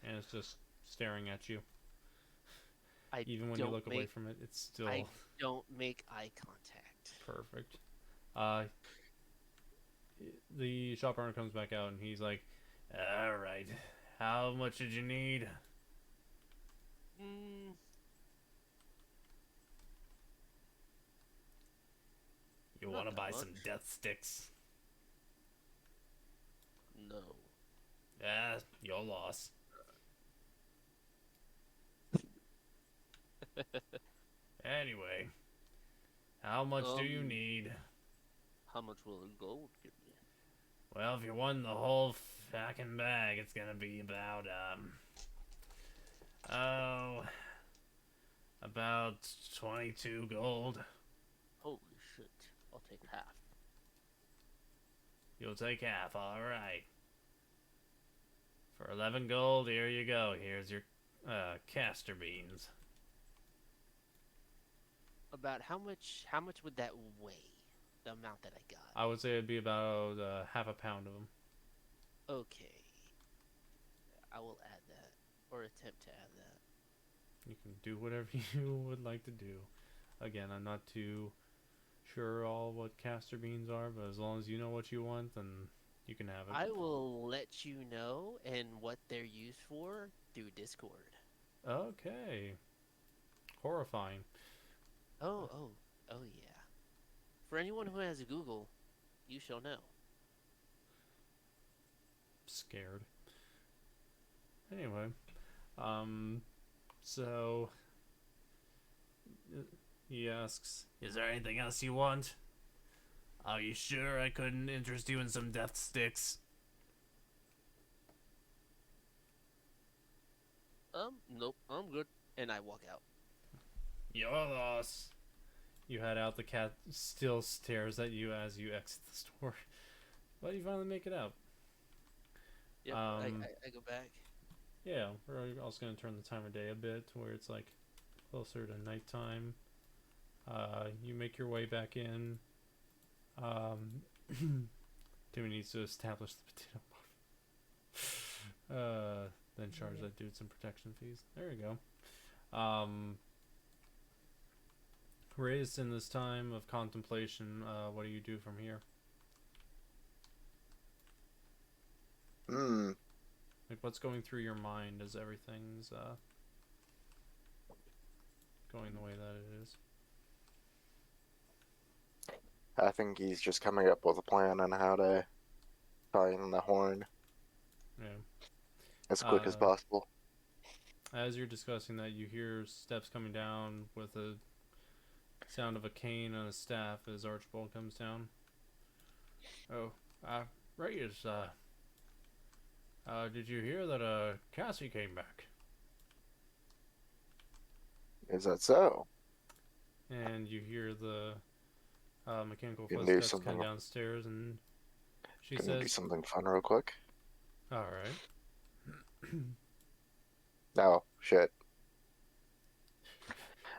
And it's just staring at you. Even when you look away from it, it's still I don't make eye contact. perfect. The shop owner comes back out and he's like, "Alright, how much did you need?" "You Not want to that buy some much. death sticks?" No. Your loss. Anyway, how much do you need? How much will the gold give me? Well, if you won the whole fucking bag, it's gonna be about, about 22 gold. Holy shit. I'll take half. You'll take half, alright. For 11 gold, here you go. Here's your, castor beans. About how much would that weigh? The amount that I got. I would say it'd be about, half a pound of them. Okay. I will add that. Or attempt to add that. You can do whatever you would like to do. Again, I'm not too sure all what castor beans are, but as long as you know what you want, then you can have it. I will let you know and what they're used for through Discord. Okay. Horrifying. Oh, yeah. For anyone who has Google, you shall know. Scared. Anyway, so he asks, "Is there anything else you want? Are you sure I couldn't interest you in some death sticks?" Nope, I'm good. And I walk out. Your loss. You head out. The cat still stares at you as you exit the store, but you finally make it out. Yep, I go back. Yeah, we're also gonna turn the time of day a bit to where it's like closer to nighttime. You make your way back in. Timmy needs to establish the potato buff. Then charge that dude some protection fees. There we go. Raised in this time of contemplation, what do you do from here? Like, what's going through your mind as everything's going the way that it is? I think he's just coming up with a plan on how to find the horn Yeah. as quick as possible. As you're discussing that, you hear steps coming down with a sound of a cane and a staff as Archibald comes down. Oh, Rayas, did you hear that, Cassie came back? Is that so? And you hear the, mechanical Can do footsteps something. come downstairs, and she Can you do says, something fun real quick? "Alright." Oh, shit.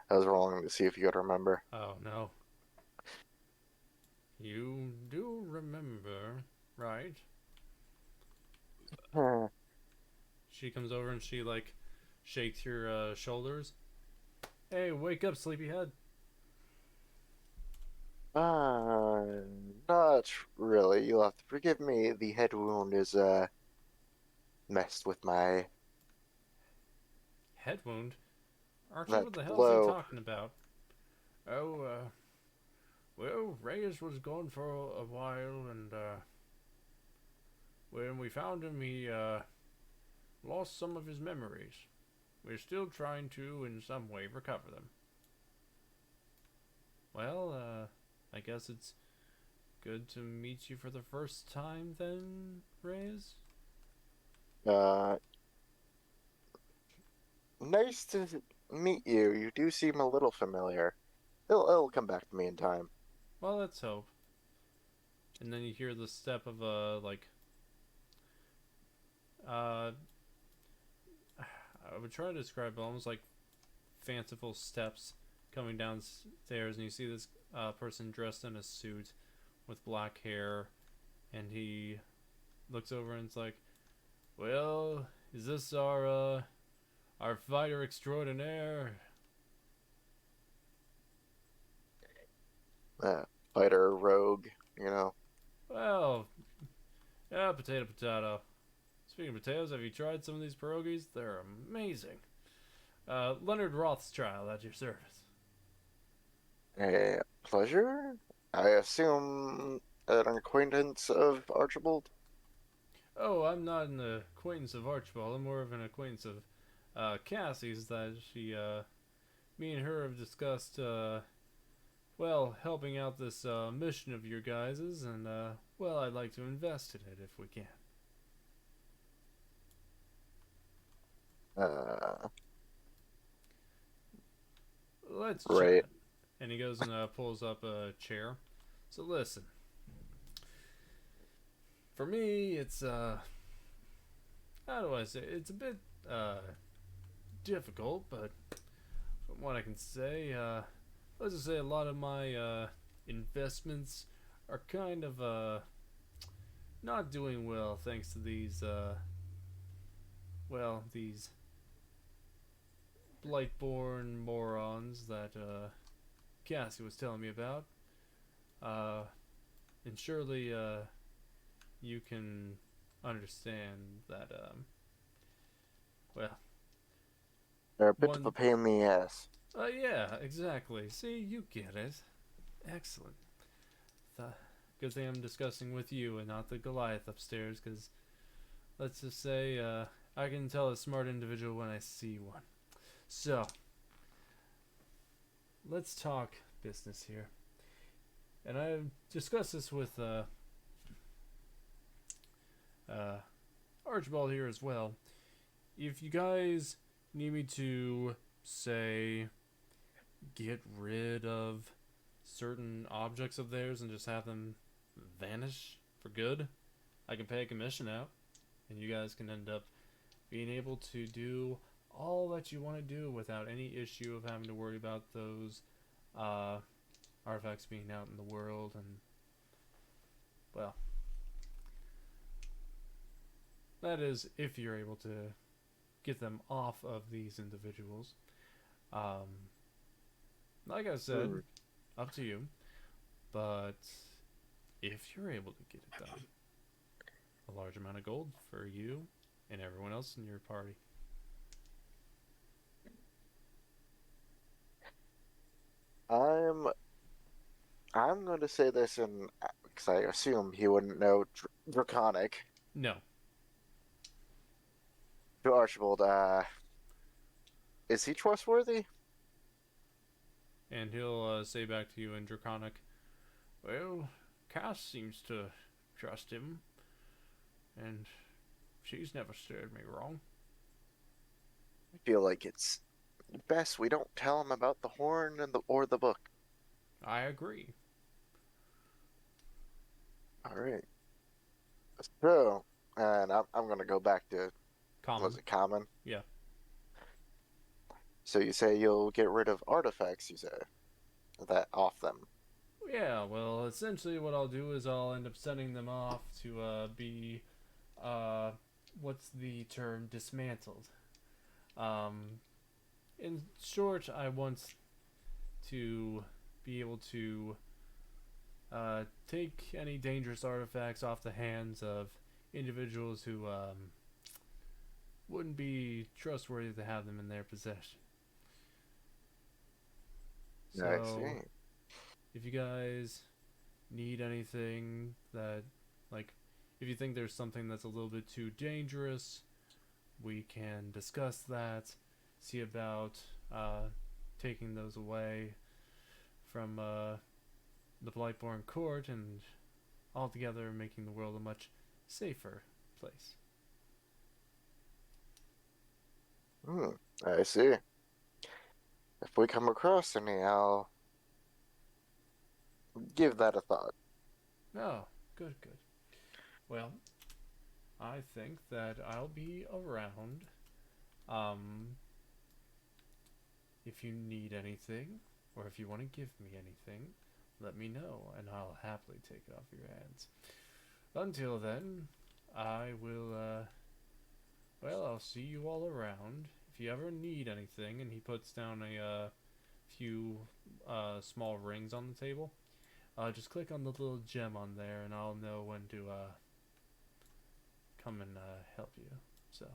I was rolling to see if you could remember. Oh, no. You do remember, right? She comes over and she, like, shakes your, shoulders. "Hey, wake up, sleepyhead." Not really. You'll have to forgive me. The head wound is, messed with my... Head wound? Archie, That what the hell is he blow. talking about? Oh, well, Reyes was gone for a while, and, when we found him, he, lost some of his memories. We're still trying to, in some way, recover them. Well, I guess it's good to meet you for the first time, then, Reyes? Nice to meet you. You do seem a little familiar. It'll come back to me in time. Well, let's hope. And then you hear the step of I would try to describe it almost like fanciful steps coming downstairs, and you see this person dressed in a suit with black hair, and he looks over and it's like, "Well, is this our fighter extraordinaire?" Fighter, rogue, you know. "Well, yeah, potato. Speaking of potatoes, have you tried some of these pierogies? They're amazing. Leonard Rothschild at your service." A pleasure? I assume an acquaintance of Archibald? "Oh, I'm not an acquaintance of Archibald. I'm more of an acquaintance of Cassie's. That me and her have discussed, well, helping out this mission of your guys's, and well, I'd like to invest in it if we can." "Let's Right. chat." And he goes and pulls up a chair. "So listen. For me, it's how do I say? It's a bit difficult, but from what I can say, let's just say a lot of my investments are kind of not doing well thanks to these well, these Blightborn morons that Cassie was telling me about. And surely you can understand that well, They're a bit of a pain in the ass. Yeah, exactly. See, you get it. Excellent. Good thing I'm discussing with you and not the Goliath upstairs, because let's just say I can tell a smart individual when I see one. So, let's talk business here. And I've discussed this with Archibald here as well. If you guys need me to, say, get rid of certain objects of theirs and just have them vanish for good, I can pay a commission out, and you guys can end up being able to do all that you want to do without any issue of having to worry about those artifacts being out in the world. And, well, that is if you're able to get them off of these individuals. Like I said, up to you. But if you're able to get it done, a large amount of gold for you and everyone else in your party. I'm going to say this in because I assume he wouldn't know Draconic. No. To Archibald, is he trustworthy? And he'll say back to you in Draconic, well, Cass seems to trust him, and she's never steered me wrong. I feel like it's best we don't tell him about the horn and or the book. I agree. All right. So, and I'm going to go back to Common. Was it common? Yeah. So you say you'll get rid of artifacts, you say? That off them. Yeah, well, essentially what I'll do is I'll end up sending them off to be, what's the term, dismantled. In short, I want to be able to take any dangerous artifacts off the hands of individuals who wouldn't be trustworthy to have them in their possession. So, I see. if you guys need anything that, like, if you think there's something that's a little bit too dangerous, we can discuss that, see about taking those away from the Blightborn Court, and altogether making the world a much safer place. I see. If we come across any, I'll give that a thought. Oh, good. Well, I think that I'll be around. If you need anything, or if you want to give me anything, let me know, and I'll happily take it off your hands. Until then, I will, I'll see you all around. If you ever need anything, and he puts down a few small rings on the table, just click on the little gem on there, and I'll know when to come and help you. So,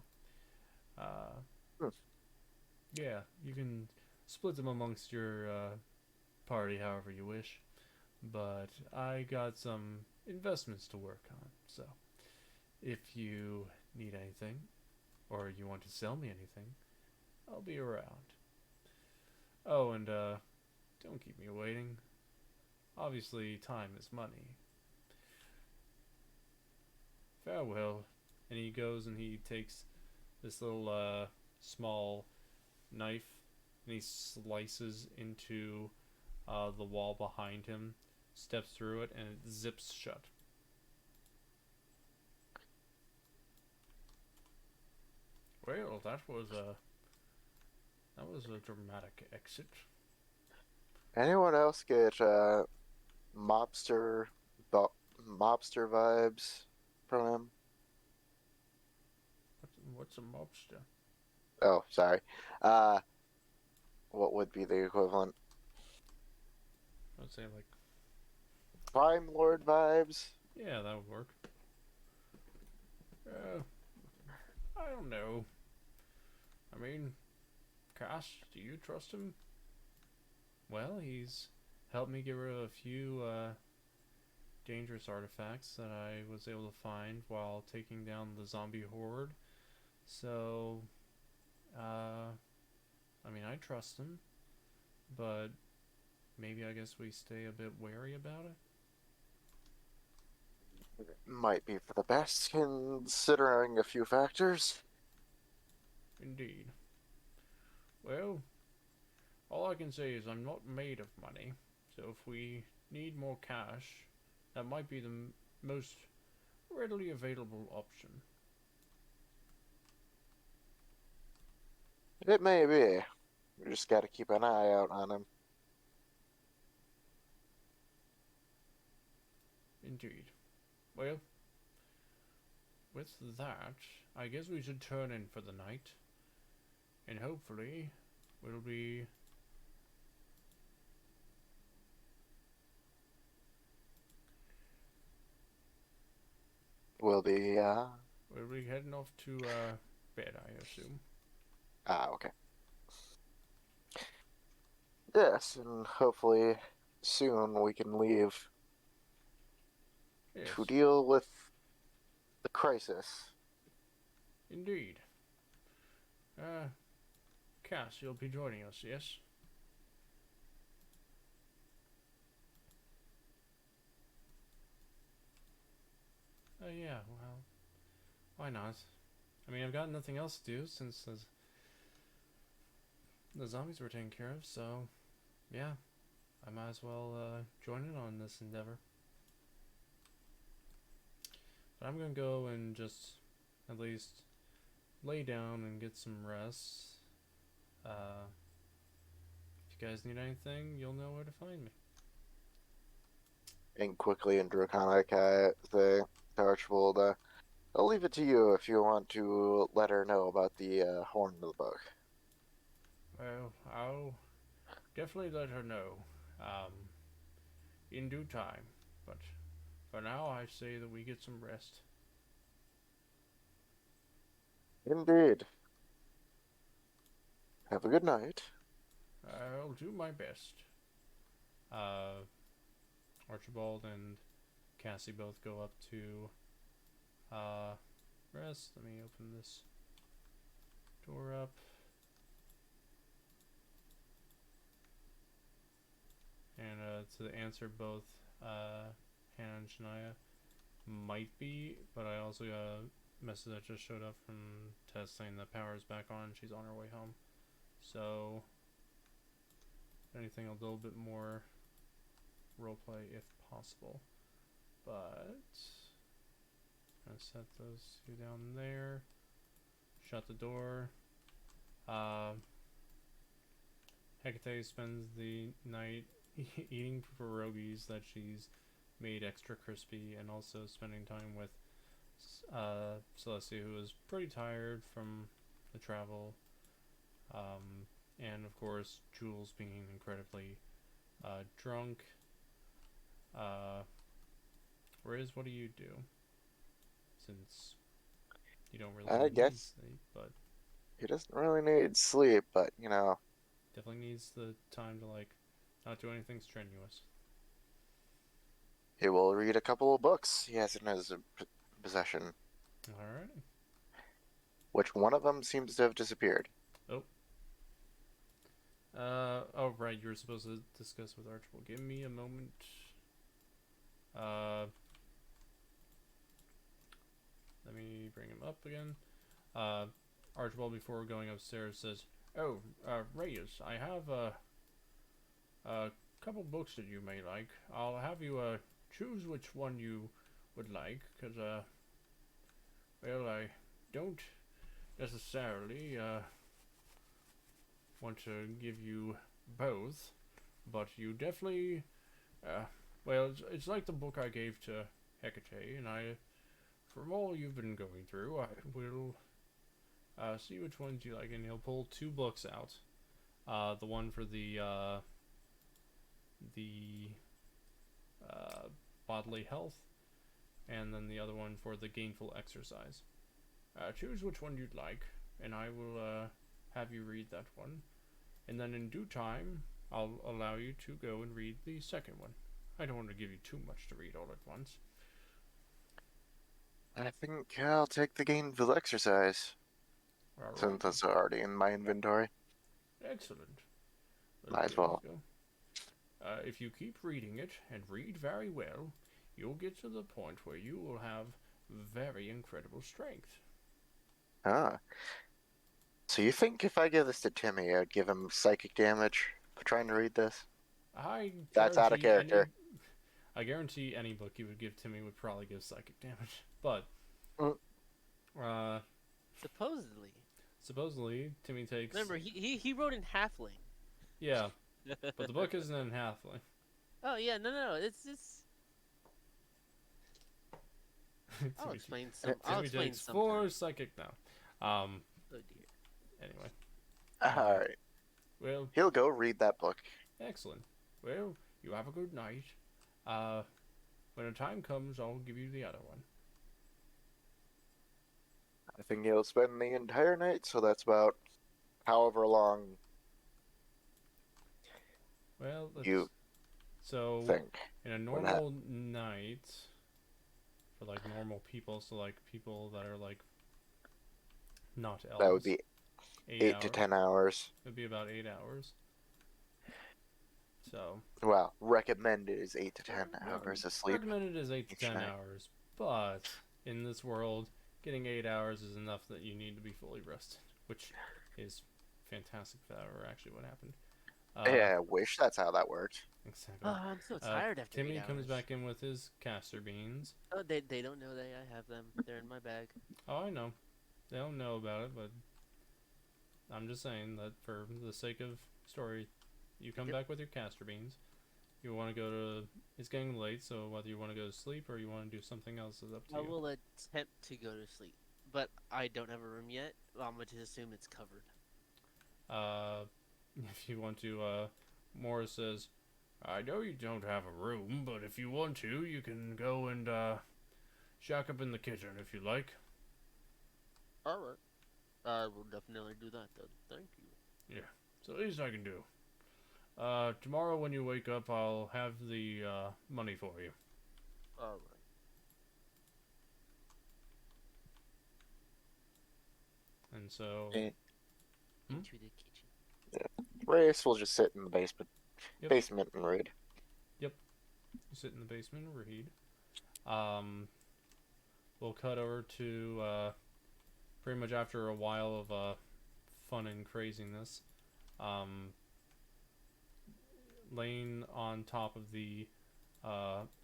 yeah, you can split them amongst your party however you wish, but I got some investments to work on, so if you need anything, or you want to sell me anything, I'll be around. Oh, and don't keep me waiting. Obviously, time is money. Farewell. And he goes and he takes this little small knife and he slices into the wall behind him, steps through it, and it zips shut. Well, that was a dramatic exit. Anyone else get mobster vibes from him? What's a mobster? Oh, sorry. What would be the equivalent? I'd say like Crime Lord vibes? Yeah, that would work. I don't know. I mean, Cass, do you trust him? Well, he's helped me get rid of a few dangerous artifacts that I was able to find while taking down the zombie horde. So, I mean, I trust him, but maybe I guess we stay a bit wary about it. Might be for the best, considering a few factors. Indeed. Well, all I can say is I'm not made of money, so if we need more cash, that might be the most readily available option. It may be. We just gotta keep an eye out on him. Indeed. Well, with that, I guess we should turn in for the night. And hopefully, we'll be... We'll be, We'll be heading off to, bed, I assume. okay. Yes, and hopefully soon we can leave Yes, to deal with the crisis. indeed. Cass, you'll be joining us, yes? Yeah, well, why not? I mean, I've got nothing else to do since the zombies were taken care of, so yeah, I might as well join in on this endeavor. But I'm gonna go and just at least lay down and get some rest. If you guys need anything, you'll know where to find me. And quickly in Draconic, I say to Archibald, I'll leave it to you if you want to let her know about the horn of the book. Well, I'll definitely let her know in due time. But for now, I say that we get some rest. Indeed. Have a good night. I'll do my best. Archibald and Cassie both go up to rest. Let me open this door up. And to answer both Hannah and Shania might be, but I also got a message that just showed up from Tess saying the power's back on. She's on her way home. So, if anything, I'll do a little bit more roleplay if possible. But, I'm gonna set those two down there. Shut the door. Hekatae spends the night eating pierogies that she's made extra crispy, and also spending time with Celestia, who is pretty tired from the travel, and of course Jules being incredibly drunk. Riz, what do you do? Since you don't really I need guess sleep, but he doesn't really need sleep, but you know, definitely needs the time to like not do anything strenuous. he will read a couple of books he has in his possession, Alright. which one of them seems to have disappeared. Oh right, you were supposed to discuss with Archibald. Give me a moment. Let me bring him up again. Archibald, before going upstairs, says, "Oh, Rayas, I have a couple books that you may like. I'll have you choose which one you would like, cause well, I don't necessarily want to give you both, but you definitely well, it's like the book I gave to Hekatae, and from all you've been going through, I will see which ones you like." And he'll pull two books out. The one for the bodily health, and then the other one for the gainful exercise. Choose which one you'd like, and I will have you read that one. and then in due time, I'll allow you to go and read the second one. I don't want to give you too much to read all at once. I think I'll take the Gainville exercise, All since right. it's already in my inventory. Excellent. Might as well. If you keep reading it, and read very well, you'll get to the point where you will have very incredible strength. Ah. So you think if I give this to Timmy, I'd give him psychic damage for trying to read this? That's out of character. I guarantee any book you would give Timmy would probably give psychic damage. But, supposedly, Timmy takes... Remember, he wrote in halfling. Yeah, but the book isn't in halfling. Oh yeah, no, it's I'll explain some. Timmy takes 4 psychic now. Oh dear. Anyway. Alright. Well, He'll go read that book. excellent. Well, you have a good night. When the time comes, I'll give you the other one. I think he'll spend the entire night, so that's about however long Well, let's... you So, think. in a normal night, for like normal people, so like people that are like not elves, That would be 8 to 10 hours. It'd be about 8 hours. So, Well, recommended is 8 to 10 hours of sleep. recommended is 8 to each 10 night. hours, but in this world, getting 8 hours is enough that you need to be fully rested, which is fantastic if that were actually what happened. Yeah, I wish that's how that worked. Exactly. Oh, I'm so tired after Timmy 8 comes hours. back in with his caster beans. Oh, they don't know that I have them. They're in my bag. Oh, I know. They don't know about it, but I'm just saying that for the sake of story, you come back with your caster beans. You want to go to... It's getting late, so whether you want to go to sleep or you want to do something else is up to I you. will attempt to go to sleep, but I don't have a room yet. I'm going to assume it's covered. If you want to, Morris says, I know you don't have a room, but if you want to, you can go and, shack up in the kitchen if you like. Alright. I will definitely do that, then. Thank you. Yeah, it's the least I can do. Tomorrow when you wake up, I'll have the, money for you. Alright. And so... Into the kitchen. Rayas will just sit in the basement, Yep. basement and read. Sit in the basement and read. We'll cut over to pretty much after a while of fun and craziness. Laying on top of the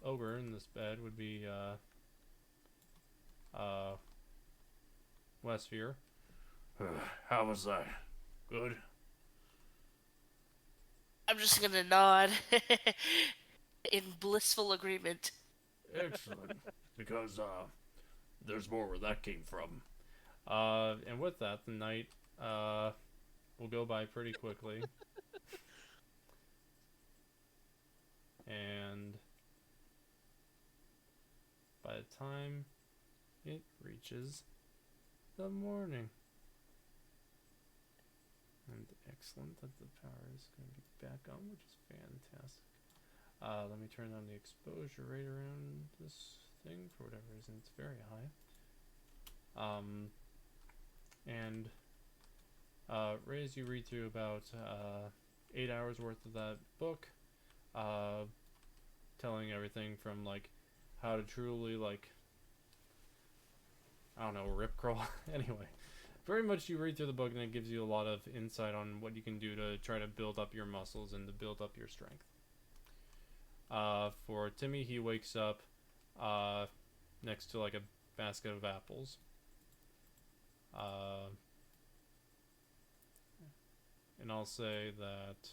ogre in this bed would be Wesvyre. How was that? Good? I'm just gonna nod in blissful agreement. Excellent. Because there's more where that came from. And with that, the night will go by pretty quickly. And by the time it reaches the morning. And excellent that the power is going to be back on, which is fantastic. Let me turn on the exposure rate around this thing. For whatever reason, it's very high. And Rayas, you read through about 8 hours worth of that book, telling everything from like how to truly like, I don't know, rip crawl. Anyway, very much you read through the book and it gives you a lot of insight on what you can do to try to build up your muscles and to build up your strength. For Timmy, he wakes up next to like a basket of apples. And I'll say that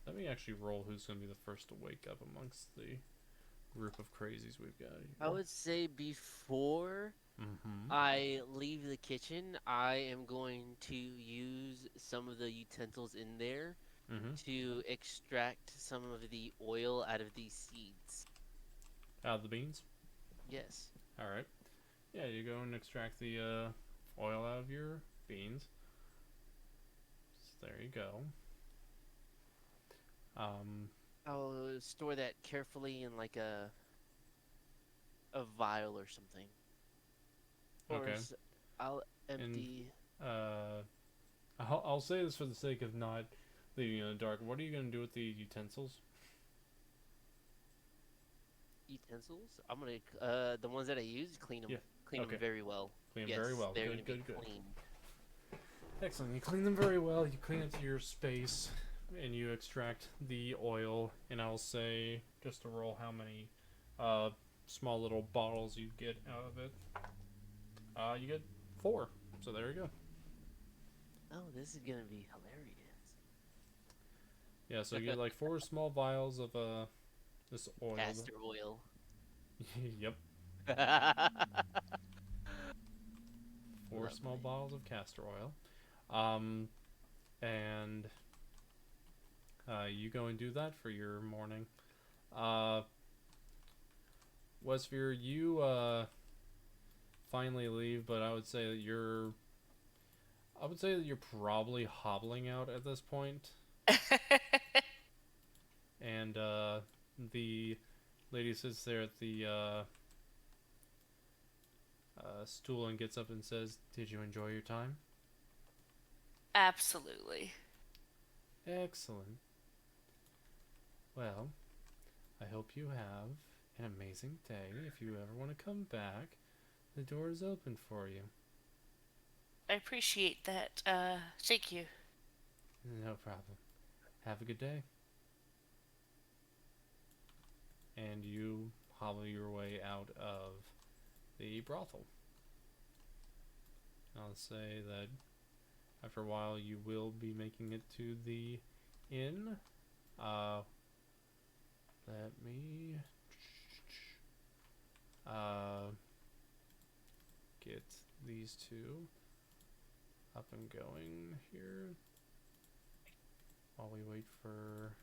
let me actually roll who's going to be the first to wake up amongst the group of crazies we've got here. I would say before I leave the kitchen, I am going to use some of the utensils in there to extract some of the oil out of these seeds. Out of the beans? Yes. Alright. Yeah, you go and extract the oil out of your beans. there you go. I'll store that carefully in like a vial or something. Or Okay. I'll empty. I'll say this for the sake of not leaving you in the dark. What are you going to do with the utensils? Utensils. I'm gonna the ones that I use, clean them. Yeah. Clean Okay. them very well. Clean them Yes, very well. they're Good, gonna be good. clean. Excellent. You clean them very well. You clean up your space, and you extract the oil. And I'll say, just to roll, how many small little bottles you get out of it. You get 4. So there you go. Oh, this is gonna be hilarious. Yeah. So you get like 4 small vials of this oil. Castor oil. Yep. 4 small Lovely. bottles of castor oil. And you go and do that for your morning. Wesvyre, you finally leave, but I would say that you're probably hobbling out at this point. And the lady sits there at the stool and gets up and says, "Did you enjoy your time?" Absolutely. Excellent. Well, I hope you have an amazing day. If you ever want to come back, the door is open for you. I appreciate that. Thank you. No problem. Have a good day. And you hobble your way out of the brothel. I'll say that after a while you will be making it to the inn. Let me get these 2 up and going here while we wait for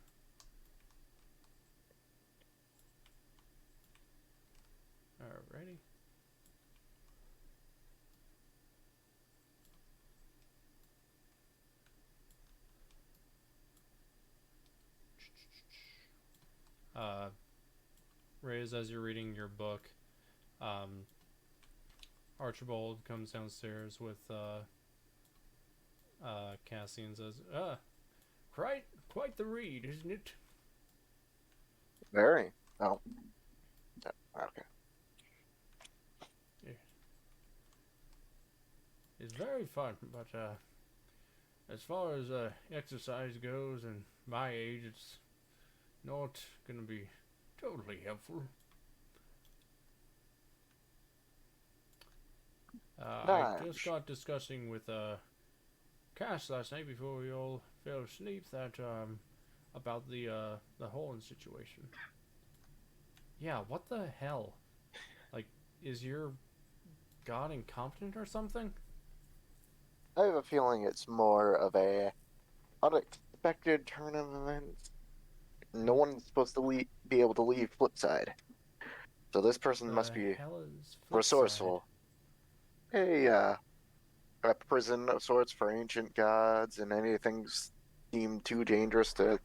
alrighty. Rayas, as you're reading your book, Archibald comes downstairs with Cassie and says, quite the read, isn't it?" Very. Oh. Okay. It's very fun, but as far as exercise goes, and my age, it's not gonna be totally helpful. I just got discussing with Cass last night before we all fell asleep that about the Holland situation. Yeah, what the hell? Like, is your god incompetent or something? I have a feeling it's more of a unexpected turn of events. No one's supposed to be able to leave Flipside. So this person must be resourceful. A prison of sorts for ancient gods, and anything deemed too dangerous to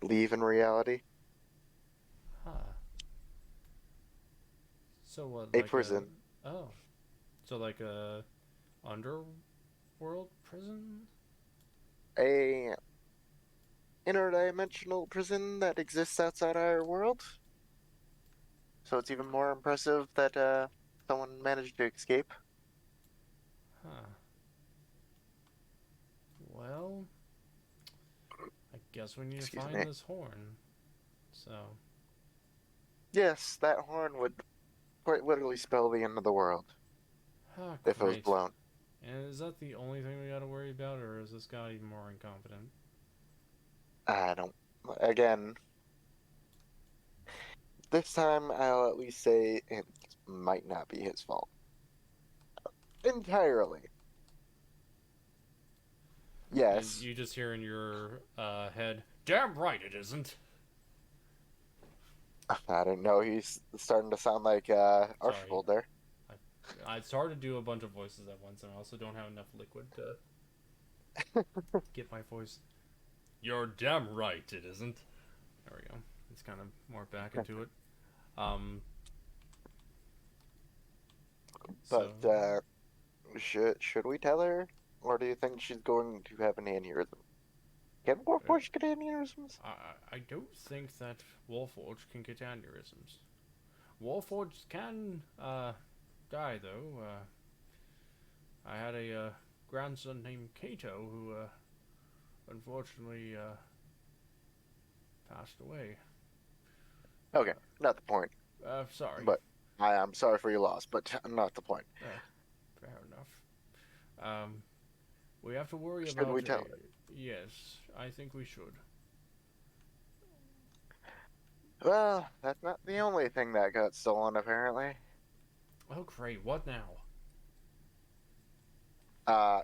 leave in reality. Huh. So what? A Like prison. So like a underworld prison? A interdimensional prison that exists outside our world. So it's even more impressive that someone managed to escape. Huh. Well, I guess we need to find this horn. So. Yes, that horn would quite literally spell the end of the world if it was blown. And is that the only thing we gotta worry about, or is this guy even more incompetent? I don't. Again, this time I'll at least say it might not be his fault. Entirely. Yes. And you just hear in your head, "Damn right it isn't." I didn't know he's starting to sound like Archibald there. I started to do a bunch of voices at once, and I also don't have enough liquid to Get my voice. You're damn right, it isn't. There we go. It's kind of more back into it. But So should we tell her, or do you think she's going to have an aneurysm? Can Warforged get aneurysms? I don't think that Warforged can get aneurysms. Warforged can die though. I had a grandson named Cato who unfortunately passed away. Okay, not the point. Sorry. But I am sorry for your loss, but not the point. Fair enough. We have to worry Should about. we tell her? Yes, I think we should. Well, that's not the only thing that got stolen, apparently. Oh great! What now? Uh,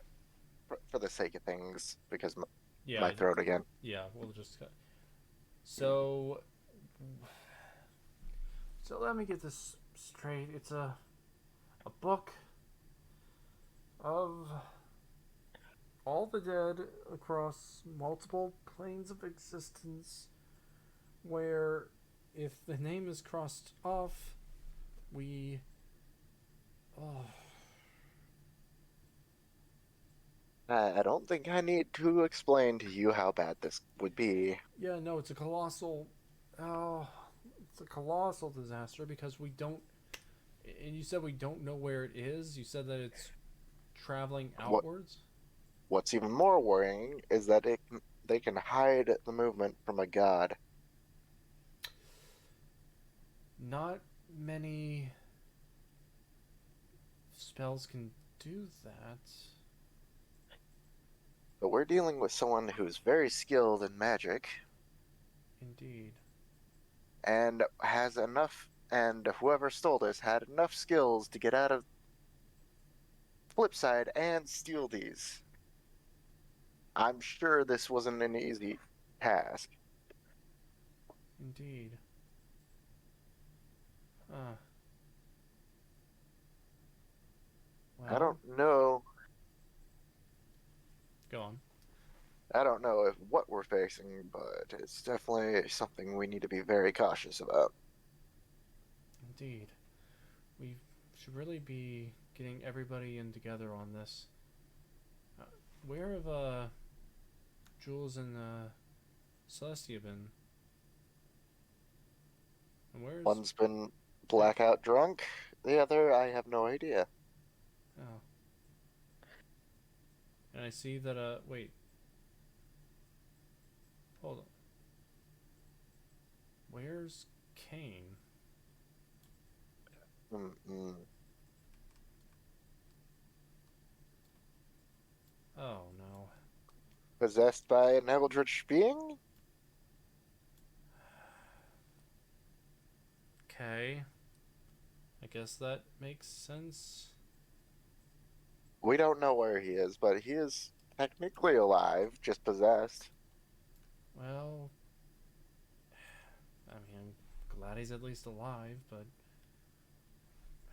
for the sake of things, because Yeah. my throat again. Yeah, we'll just cut. So let me get this straight. It's a book of all the dead across multiple planes of existence, where if the name is crossed off, we. Oh. I don't think I need to explain to you how bad this would be. Yeah, no, it's a colossal. Oh, it's a colossal disaster because we don't. And you said we don't know where it is. You said that it's traveling outwards. What's even more worrying is that they can hide the movement from a god. Not many spells can do that. But we're dealing with someone who's very skilled in magic. Indeed. And has enough, and whoever stole this had enough skills to get out of Flipside and steal these. I'm sure this wasn't an easy task. Indeed. Well, I don't know. Go on. I don't know if what we're facing, but it's definitely something we need to be very cautious about. Indeed. We should really be getting everybody in together on this. Where have Jules and Celestia been? And where's... One's been blackout drunk, the other, I have no idea. Oh. And I see that, wait. Hold on. Where's Kane? Mm-mm. Oh, no. Possessed by an eldritch being? Okay. I guess that makes sense. We don't know where he is, but he is technically alive, just possessed. Well, I mean, I'm glad he's at least alive, but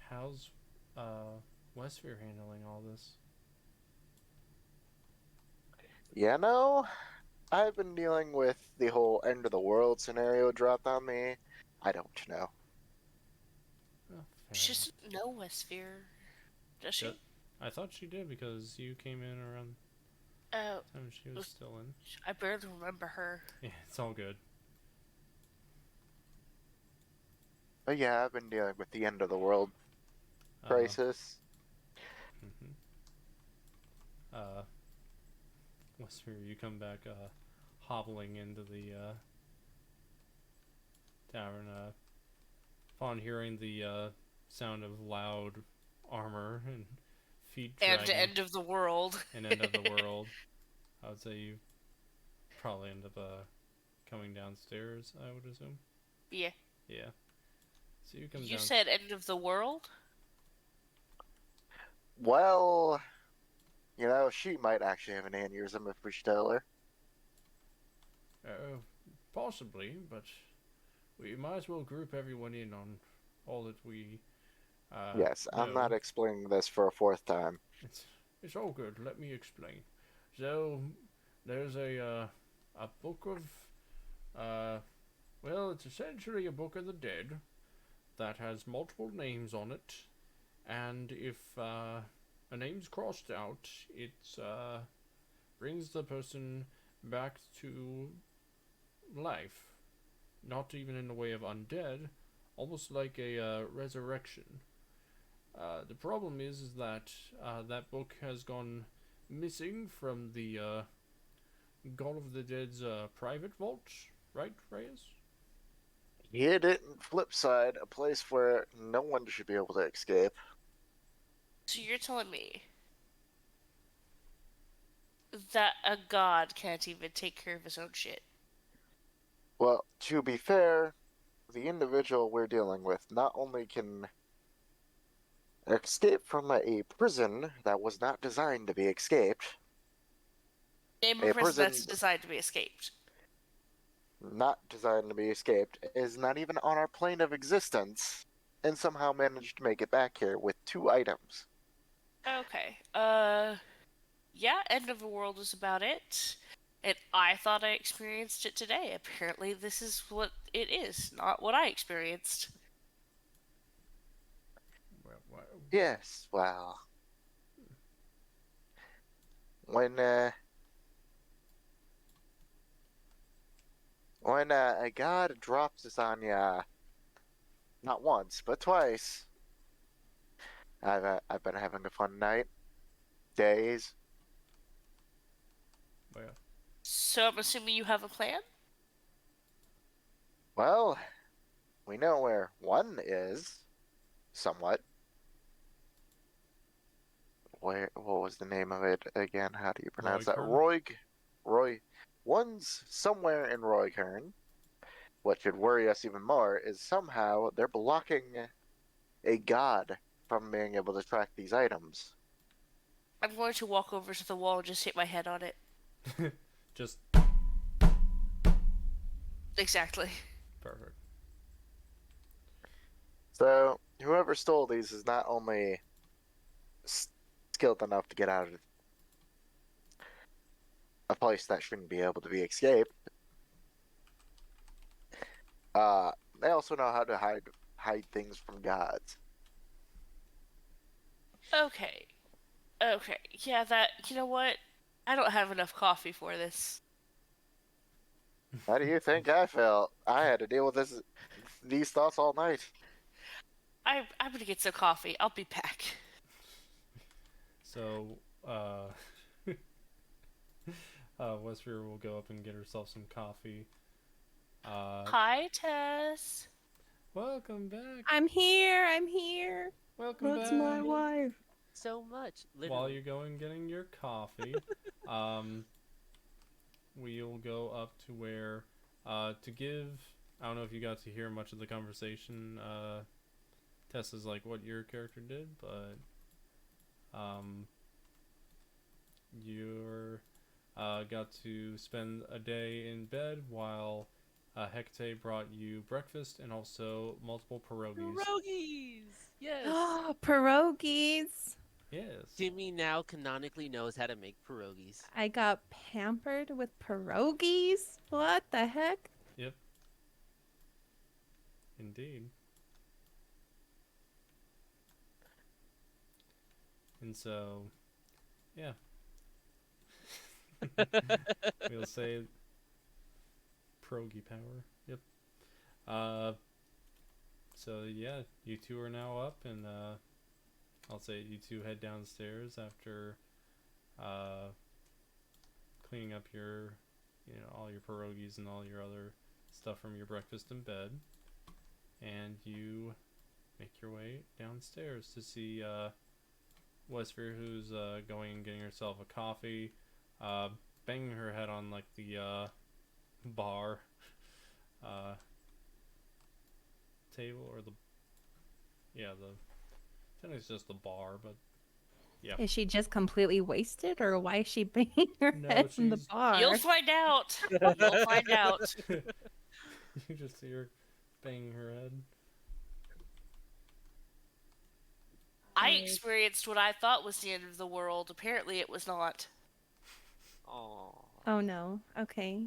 how's Wesvyre handling all this? You know, I've been dealing with the whole end of the world scenario dropped on me. I don't know. Oh, She fair enough. doesn't know Wesvyre, does she? I thought she did because you came in around Oh, the time she was still in. I barely remember her. Yeah, it's all good. But yeah, I've been dealing with the end of the world Uh, crisis. mhm. Wesvyre, you come back hobbling into the tavern upon hearing the sound of loud armor and feet And dragging end of the world. and end of the world. I would say you probably end up coming downstairs, I would assume. Yeah. Yeah. So you come You down. said end of the world? Well, you know, she might actually have an aneurysm if we should tell her. Possibly, but we might as well group everyone in on all that we Yes, I'm know. not explaining this for a fourth time. It's all good. Let me explain. So there's a book of well, it's essentially a book of the dead that has multiple names on it, and if a name's crossed out, it brings the person back to life. Not even in the way of undead, almost like a resurrection. The problem is that that book has gone missing from the God of the Dead's private vault, right, Reyes? Hid it in Flipside, a place where no one should be able to escape. So you're telling me that a god can't even take care of his own shit? Well, to be fair, the individual we're dealing with not only can escape from a prison that was not designed to be escaped, Name a a prison prison that's designed to be escaped. not designed to be escaped, is not even on our plane of existence, and somehow managed to make it back here with 2 items. Okay. Yeah, end of the world is about it. And I thought I experienced it today. Apparently, this is what it is, not what I experienced. Well, Yes, well, when a god drops this on ya, not once but twice, I've been having a fun night, days. well, So I'm assuming you have a plan? Well, we know where one is, somewhat. What was the name of it again? How do you pronounce that? Roighurn? One's somewhere in Roighurn. What should worry us even more is somehow they're blocking a god from being able to track these items. I'm going to walk over to the wall and just hit my head on it. Just Exactly. perfect. So, whoever stole these is not only skilled enough to get out of a place that shouldn't be able to be escaped, they also know how to hide things from gods. Okay. Okay. Yeah, that. You know what? I don't have enough coffee for this. How do you think I felt? I had to deal with these thoughts all night. I'm gonna get some coffee. I'll be back. So, Wesvyre will go up and get herself some coffee. Hi, Tess. Welcome back. I'm here. I'm here. Welcome That's back. my wife. So much. Literally. While you're going getting your coffee, we'll go up to where, to give. I don't know if you got to hear much of the conversation. Tess is like what your character did, but you're got to spend a day in bed while Hekatae brought you breakfast and also multiple pierogies. Pierogies! Yes! Oh, pierogies. Yes. Timmy now canonically knows how to make pierogies. I got pampered with pierogies? What the heck? Yep. Indeed. And so, yeah. We'll say pierogi power. Yep. So yeah, you two are now up, and I'll say you two head downstairs after cleaning up your, all your pierogies and all your other stuff from your breakfast in bed, and you make your way downstairs to see Wesvyre, who's going and getting herself a coffee, banging her head on like the bar table, or I think it's just the bar, but yeah. Is she just completely wasted, or why is she banging her No, head in the she's- bar? You'll find out. You'll find out. You just see her banging her head. I experienced what I thought was the end of the world. Apparently, it was not. Oh. Oh no. Okay.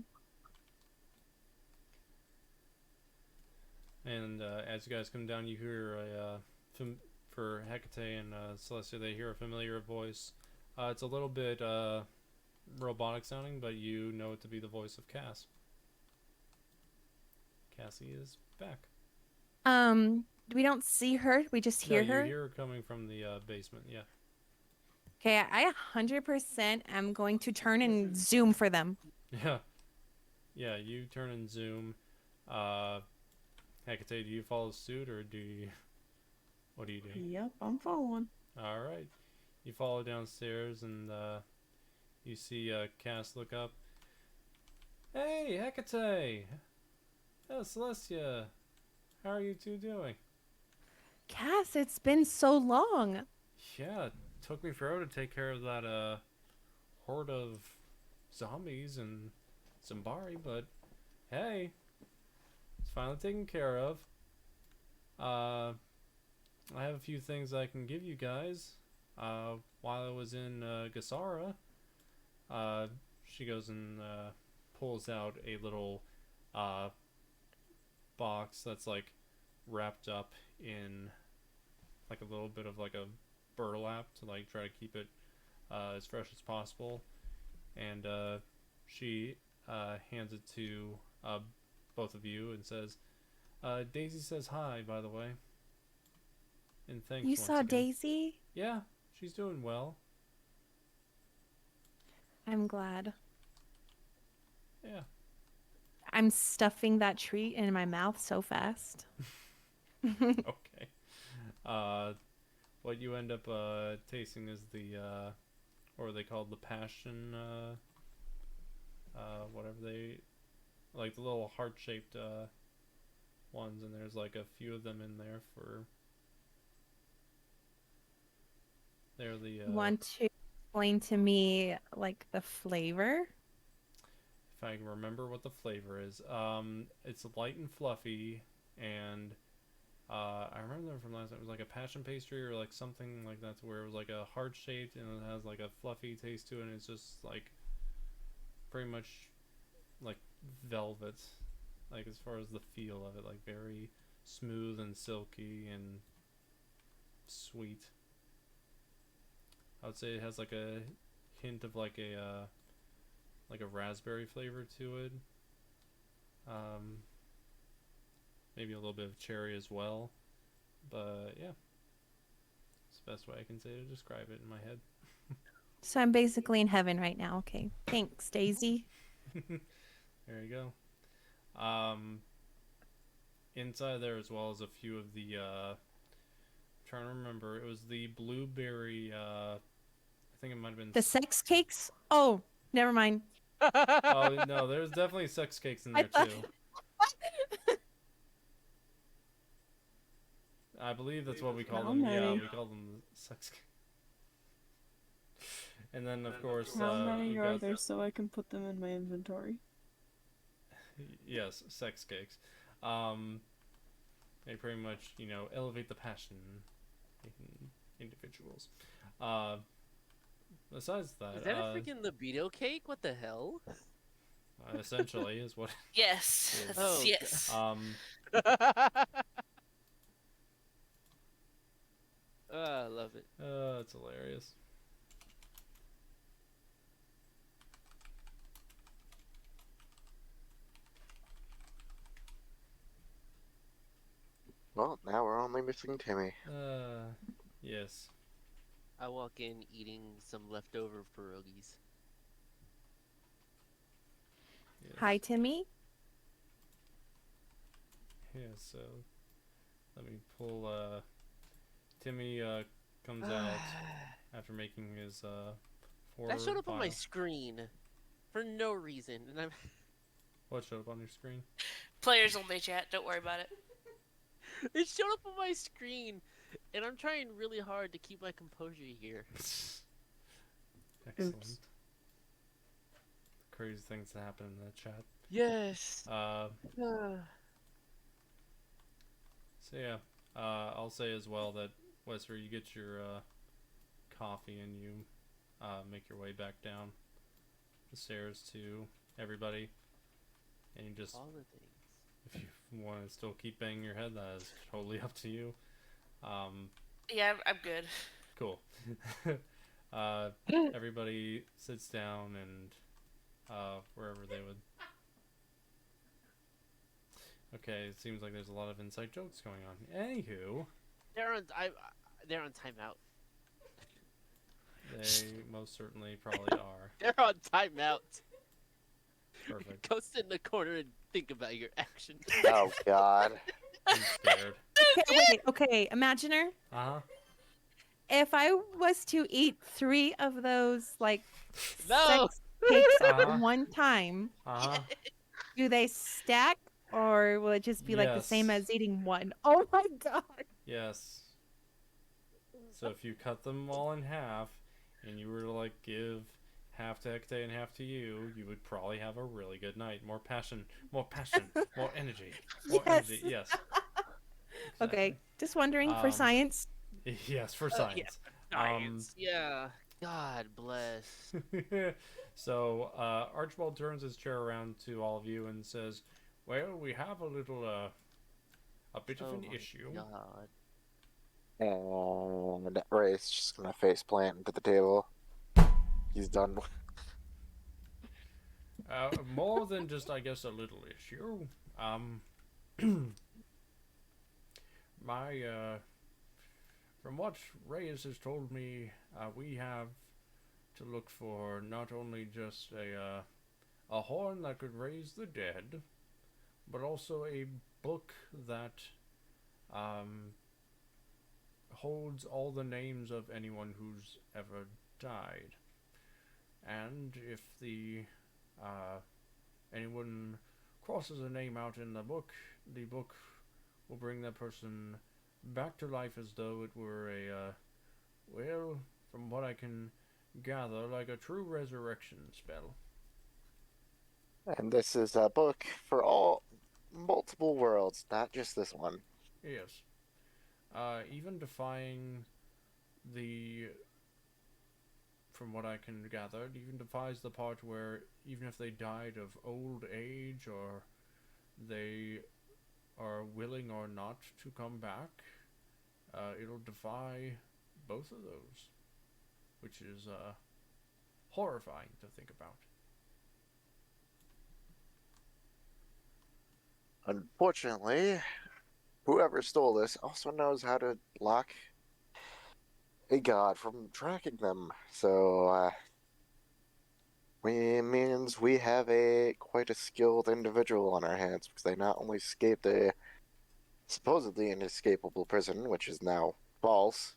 And as you guys come down, you hear for Hekatae and Celestia, they hear a familiar voice. It's a little bit robotic sounding, but you know it to be the voice of Cass. Cassie is back. We don't see her. We just hear No, her. you hear her coming from the basement. Yeah. Okay, I 100% am going to turn and zoom for them. Yeah. Yeah, you turn and zoom. Hekatae, do you follow suit or do you... What do you do? Yep, I'm following. Alright. You follow downstairs and you see Cass look up. Hey, Hekatae! Oh, Celestia! How are you two doing? Cass, it's been so long. Yeah, it took me forever to take care of that horde of zombies and Zimbari, but hey, it's finally taken care of. I have a few things I can give you guys. While I was in Gasara, she goes and pulls out a little box that's like wrapped up in like a little bit of like a burlap to like try to keep it as fresh as possible, and she hands it to both of you and says, Daisy says hi, by the way, and thanks You once saw again. Daisy? Yeah, she's doing well. I'm glad. Yeah. I'm stuffing that treat in my mouth so fast. Okay. What you end up tasting is the what are they called, the passion whatever they, like the little heart-shaped ones, and there's like a few of them in there for, they're the Want to explain to me, like, the flavor? if I can remember what the flavor is. It's light and fluffy, and I remember them from last time. It was like a passion pastry or like something like that, to where it was like a heart shaped and it has like a fluffy taste to it, and it's just like pretty much like velvet, like as far as the feel of it, like very smooth and silky and sweet. I would say it has like a hint of like a raspberry flavor to it. Maybe a little bit of cherry as well. But yeah, it's the best way I can say to describe it in my head. So I'm basically in heaven right now. Okay. Thanks, Daisy. There you go. Inside there, as well as a few of the trying to remember, it was the blueberry I think it might have been The sex cakes? Oh, never mind. oh no, there's definitely sex cakes in I there thought... too. I believe that's what we call How them. Yeah, many? we call them sex cakes. And then of course How many we've are got, there so I can put them in my inventory? yes, sex cakes. They pretty much, you know, elevate the passion in individuals. Besides that, Is that a freaking libido cake? What the hell? essentially is what. Yes. Yes. Oh, Yes. I love it. It's hilarious. Well, now we're only missing Timmy. Yes. I walk in eating some leftover pierogies. Yes. Hi, Timmy. Yeah, so let me pull Timmy comes out after making his That showed up on my vial. screen for no reason, and I'm. What showed up on your screen? Players only chat. Don't worry about it. It showed up on my screen, and I'm trying really hard to keep my composure here. Excellent. Oops. Crazy things that happen in that chat. Yes. So yeah, I'll say as well that Wesvyre, you get your coffee and you make your way back down. the stairs to everybody, and you just, All the things. if you want to still keep banging your head, that is totally up to you. Yeah, I'm good. Cool. Everybody sits down and wherever they would. Okay, it seems like there's a lot of inside jokes going on. Anywho, They're on timeout. they most certainly probably are. They're on timeout. Perfect. Go sit in the corner and think about your actions. Oh God. I'm scared. Okay, wait. Okay, Imaginer. Uh-huh. If I was to eat 3 of those, like, No! sex cakes Uh-huh. at one time, Uh-huh. do they stack, or will it just be like the same Yes. as eating one? Oh my god! Yes. So if you cut them all in half, and you were to, like, give half to Hekatae and half to you, you would probably have a really good night. More passion, more energy, more Yes. energy. Yes. Okay, just wondering for Um, science. Yes, for Yeah. science. Science. Yeah. God bless. So Archibald turns his chair around to all of you and says, "Well, we have a little, a bit of Oh an my issue." God. And Ray's just gonna face plant into the table. He's done. More than just, I guess, a little issue. My, from what Rayas has told me, we have to look for not only just a horn that could raise the dead, but also a book that holds all the names of anyone who's ever died. And if the anyone crosses a name out in the book will bring that person back to life as though it were a, well, from what I can gather, like a true resurrection spell. And this is a book for all multiple worlds, not just this one. Yes. Even defying the, from what I can gather, it even defies the part where even if they died of old age or they are willing or not to come back, it'll defy both of those, which is horrifying to think about. Unfortunately, whoever stole this also knows how to block a god from tracking them. So, means we have quite a skilled individual on our hands, because they not only escaped a supposedly inescapable prison, which is now false,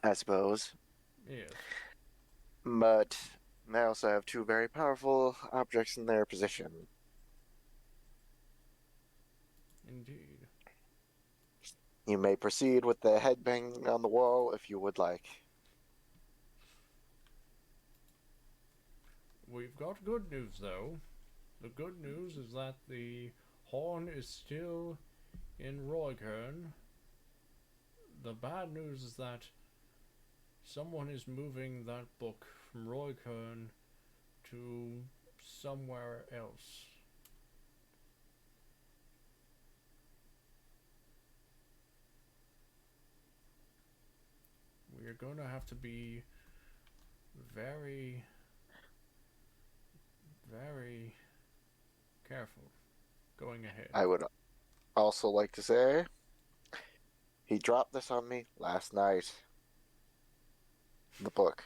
I suppose, Yes. but they also have 2 very powerful objects in their possession. Indeed. You may proceed with the head banging on the wall if you would like. We've got good news, though. The good news is that the horn is still in Roighurn. The bad news is that someone is moving that book from Roighurn to somewhere else. We're going to have to be very, very careful going ahead. I would also like to say, he dropped this on me last night. The book.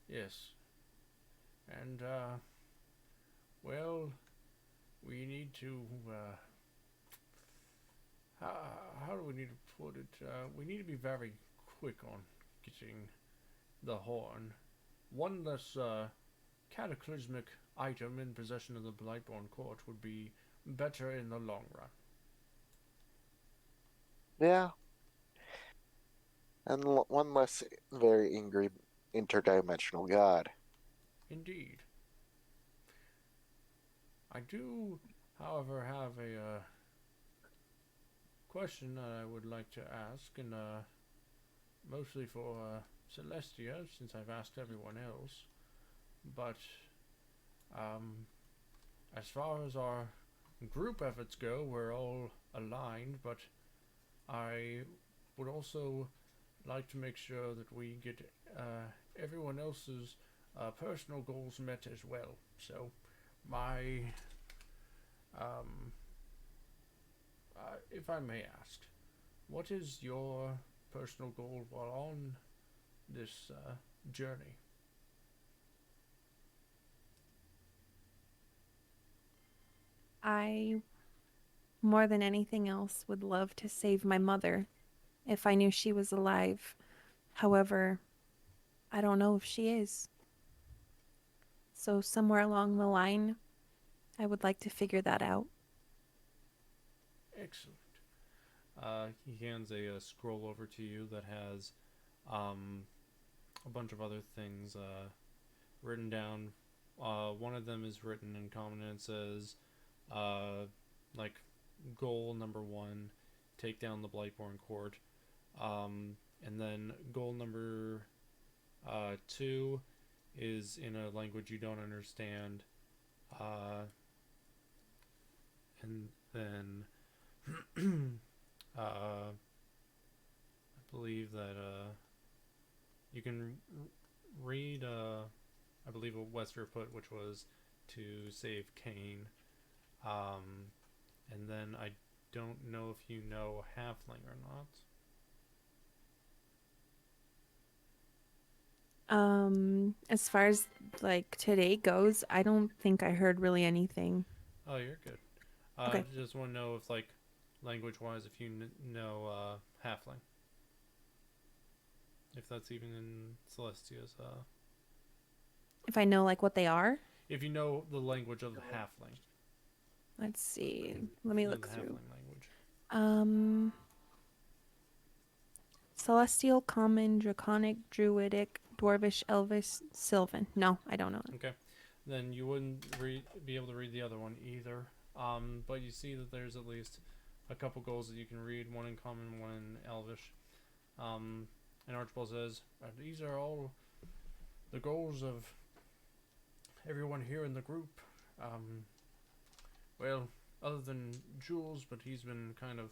Yes. And, well, we need to, how do we need to put it? We need to be very quick on getting the horn. One less, cataclysmic item in possession of the Blightborn Court would be better in the long run. Yeah. And one less very angry interdimensional god. Indeed. I do, however, have a question that I would like to ask, and mostly for Celestia, since I've asked everyone else. But, as far as our group efforts go, we're all aligned, but I would also like to make sure that we get everyone else's personal goals met as well. So, my, if I may ask, what is your personal goal while on this journey? I, more than anything else, would love to save my mother if I knew she was alive. However, I don't know if she is. So, somewhere along the line, I would like to figure that out. Excellent. He hands a scroll over to you that has a bunch of other things written down. One of them is written in common and it says, like, goal number 1, take down the Blightborn Court. And then goal number 2 is in a language you don't understand. And then I believe that you can read, I believe what Wesvyre put, which was to save Cain. And then I don't know if you know Halfling or not. As far as like today goes, I don't think I heard really anything. Oh, you're good. Okay. I just want to know if, like, language-wise, if you know Halfling. If that's even in Celestia's. If I know like what they are, If you know the language of the Halfling. let's see. Let me The look through. Halfling language. Celestial, Common, Draconic, Druidic, Dwarvish, Elvish, Sylvan. No, I don't know. Okay. Then you wouldn't be able to read the other one either. But you see that there's at least a couple goals that you can read, one in Common, one in Elvish. And Archibald says, these are all the goals of everyone here in the group. Well, other than Jules, but he's been kind of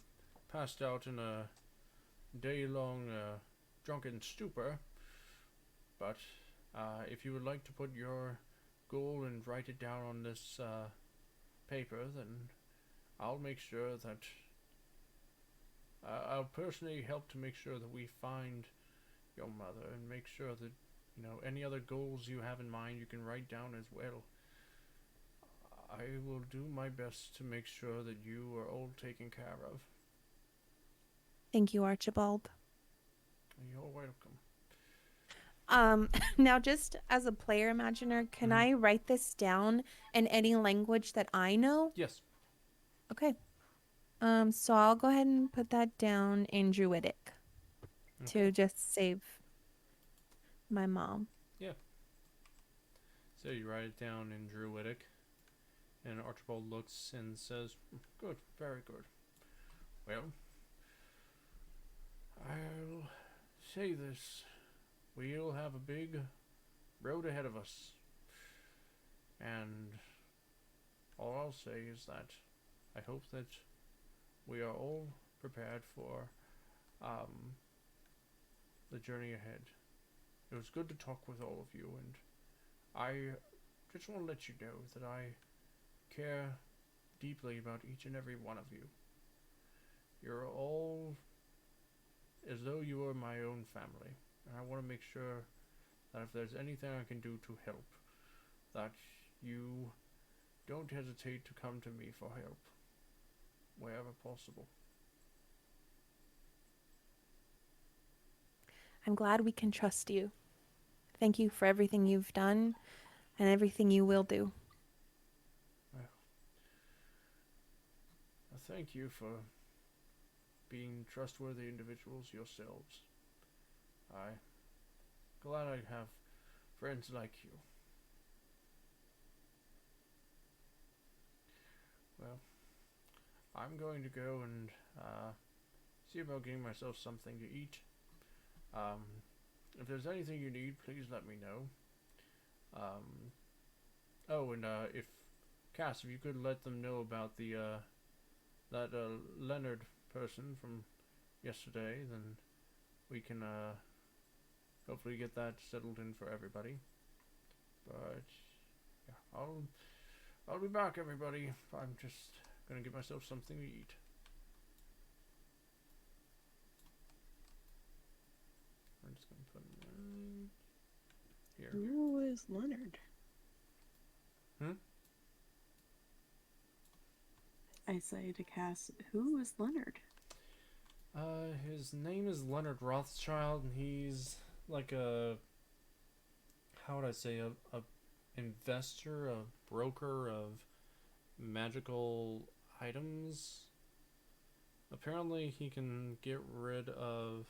passed out in a day-long drunken stupor. But if you would like to put your goal and write it down on this paper, then I'll make sure that I'll personally help to make sure that we find your mother and make sure that, you know, any other goals you have in mind you can write down as well. I will do my best to make sure that you are all taken care of. Thank you, Archibald. You're welcome. Now just as a player imaginer, can I write this down in any language that I know? Yes. Okay. So I'll go ahead and put that down in Druidic to just save my mom. Yeah. So you write it down in Druidic, and Archibald looks and says, "Good, very good. Well, I'll say this. We'll have a big road ahead of us. And all I'll say is that I hope that we are all prepared for the journey ahead. It was good to talk with all of you, and I just want to let you know that I care deeply about each and every one of you. You're all as though you were my own family, and I want to make sure that if there's anything I can do to help, that you don't hesitate to come to me for help, wherever possible." I'm glad we can trust you. Thank you for everything you've done and everything you will do. Well, thank you for being trustworthy individuals yourselves. I'm glad I have friends like you. Well, I'm going to go and see about getting myself something to eat. if there's anything you need, please let me know. Oh, and if Cass, if you could let them know about the that Leonard person from yesterday, then we can hopefully get that settled in for everybody. But yeah, I'll be back, everybody. I'm just gonna get myself something to eat. I'm just gonna put him right here. Who is Leonard? Hmm? I say to Cass, who is Leonard? His name is Leonard Rothschild, and he's like a, how would I say, a investor, a broker of magical items. Apparently, he can get rid of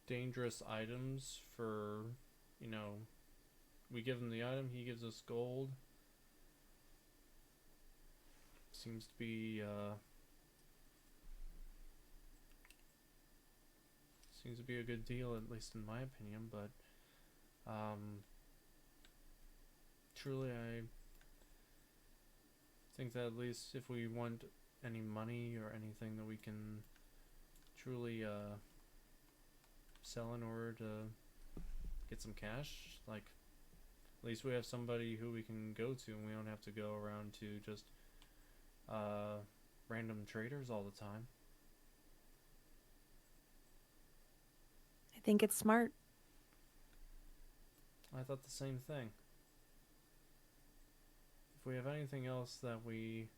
dangerous items for, you know, we give him the item, he gives us gold. Seems to be, a good deal, at least in my opinion, but, truly, I think that at least if we want any money or anything that we can truly, sell in order to get some cash, like, at least we have somebody who we can go to and we don't have to go around to just random traders all the time. I think it's smart. I thought the same thing. If we have anything else that we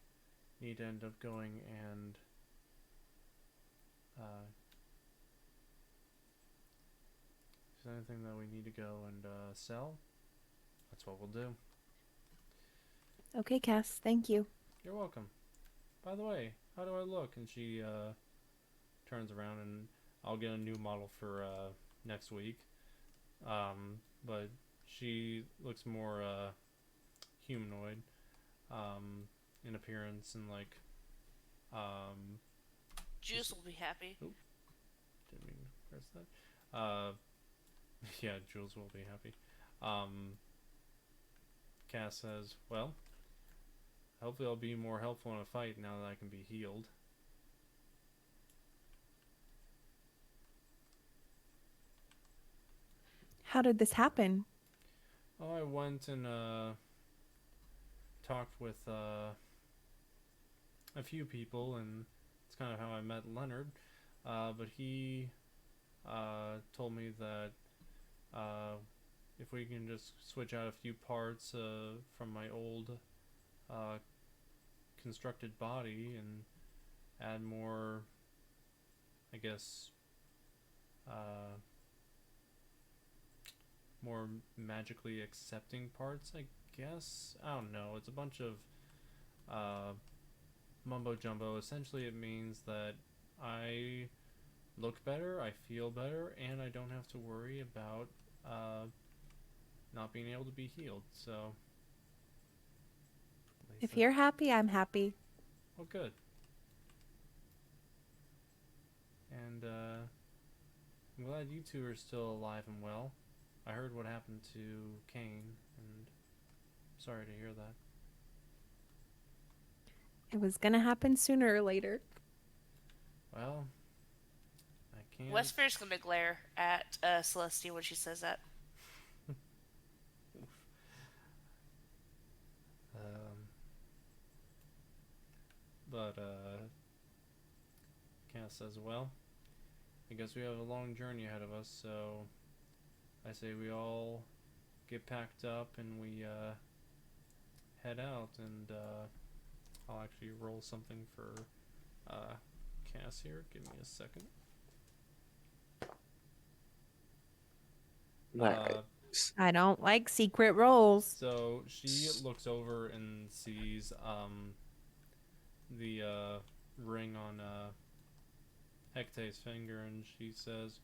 need to end up going and if there's anything that we need to go and sell, that's what we'll do. Okay, Cass, thank you. You're welcome. By the way, how do I look? And she turns around, and I'll get a new model for next week. But she looks more humanoid in appearance, and like Juice will be happy. didn't mean to press that. Yeah, Jules will be happy. Cass says, well, hopefully I'll be more helpful in a fight now that I can be healed. How did this happen? Oh, I went and talked with a few people, and it's kind of how I met Leonard. But he told me that if we can just switch out a few parts from my old constructed body and add more, I guess, more magically accepting parts, I guess. I don't know. It's a bunch of mumbo jumbo. Essentially, it means that I look better, I feel better, and I don't have to worry about not being able to be healed. So, If you're happy, I'm happy. well, good. And I'm glad you two are still alive and well. I heard what happened to Kane, and sorry to hear that. It was gonna happen sooner or later. Well, I can't. Wesvyre's gonna glare at Celestia when she says that. But Cass says, well, I guess we have a long journey ahead of us, so I say we all get packed up and we head out, and I'll actually roll something for Cass here. Give me a second. I don't like secret rolls. So she looks over and sees the ring on Hekatae's finger, and she says,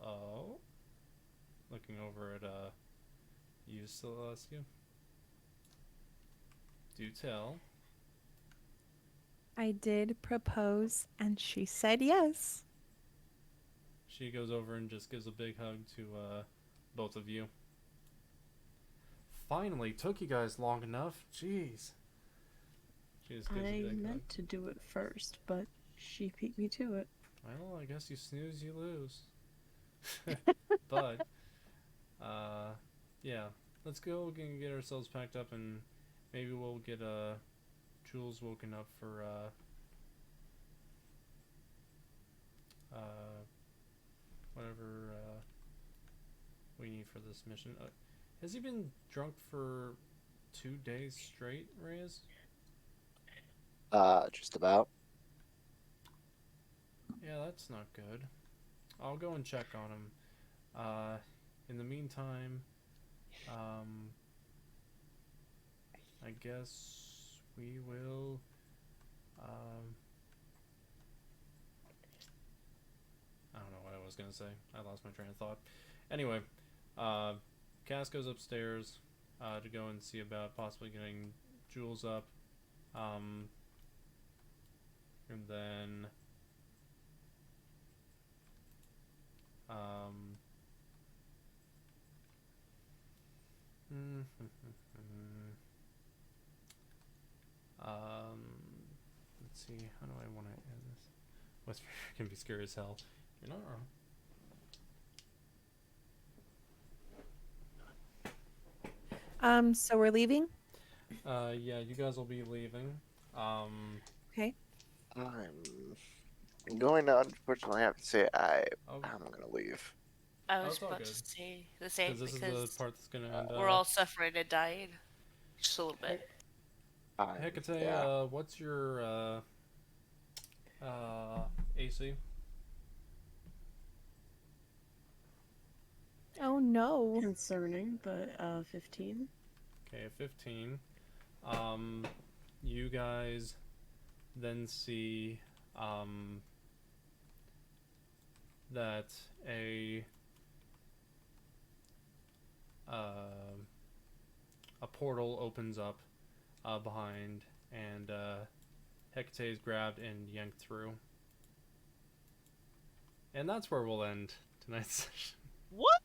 oh, looking over at you, Celestia. Do tell. I did propose, and she said yes. she goes over and just gives a big hug to both of you. Finally, took you guys long enough. Jeez. She just gives a I big hug. meant to do it first, but she beat me to it. Well, I guess you snooze, you lose. But, yeah. Let's go and get ourselves packed up, and maybe we'll get Jules woken up for whatever we need for this mission. Has he been drunk for 2 days straight, Reyes? Just about. Yeah, that's not good. I'll go and check on him. In the meantime, I guess we will, I don't know what I was gonna say. I lost my train of thought. Anyway, Cass goes upstairs, to go and see about possibly getting Jules up. And then, let's see, how do I want to end this? Wesvyre can be scary as hell. You're not wrong. So we're leaving? Yeah, you guys will be leaving. Okay. I'm going to unfortunately have to say Oh, I'm gonna leave. I Oh, was it's all about good. to say the same because this is because the part that's gonna end. we're all suffering and dying. Just a little bit. Hekatae, Yeah. what's your AC? Oh no. Concerning, but 15. Okay, 15. You guys then see that a portal opens up behind, and Hekatae is grabbed and yanked through. And that's where we'll end tonight's session. What?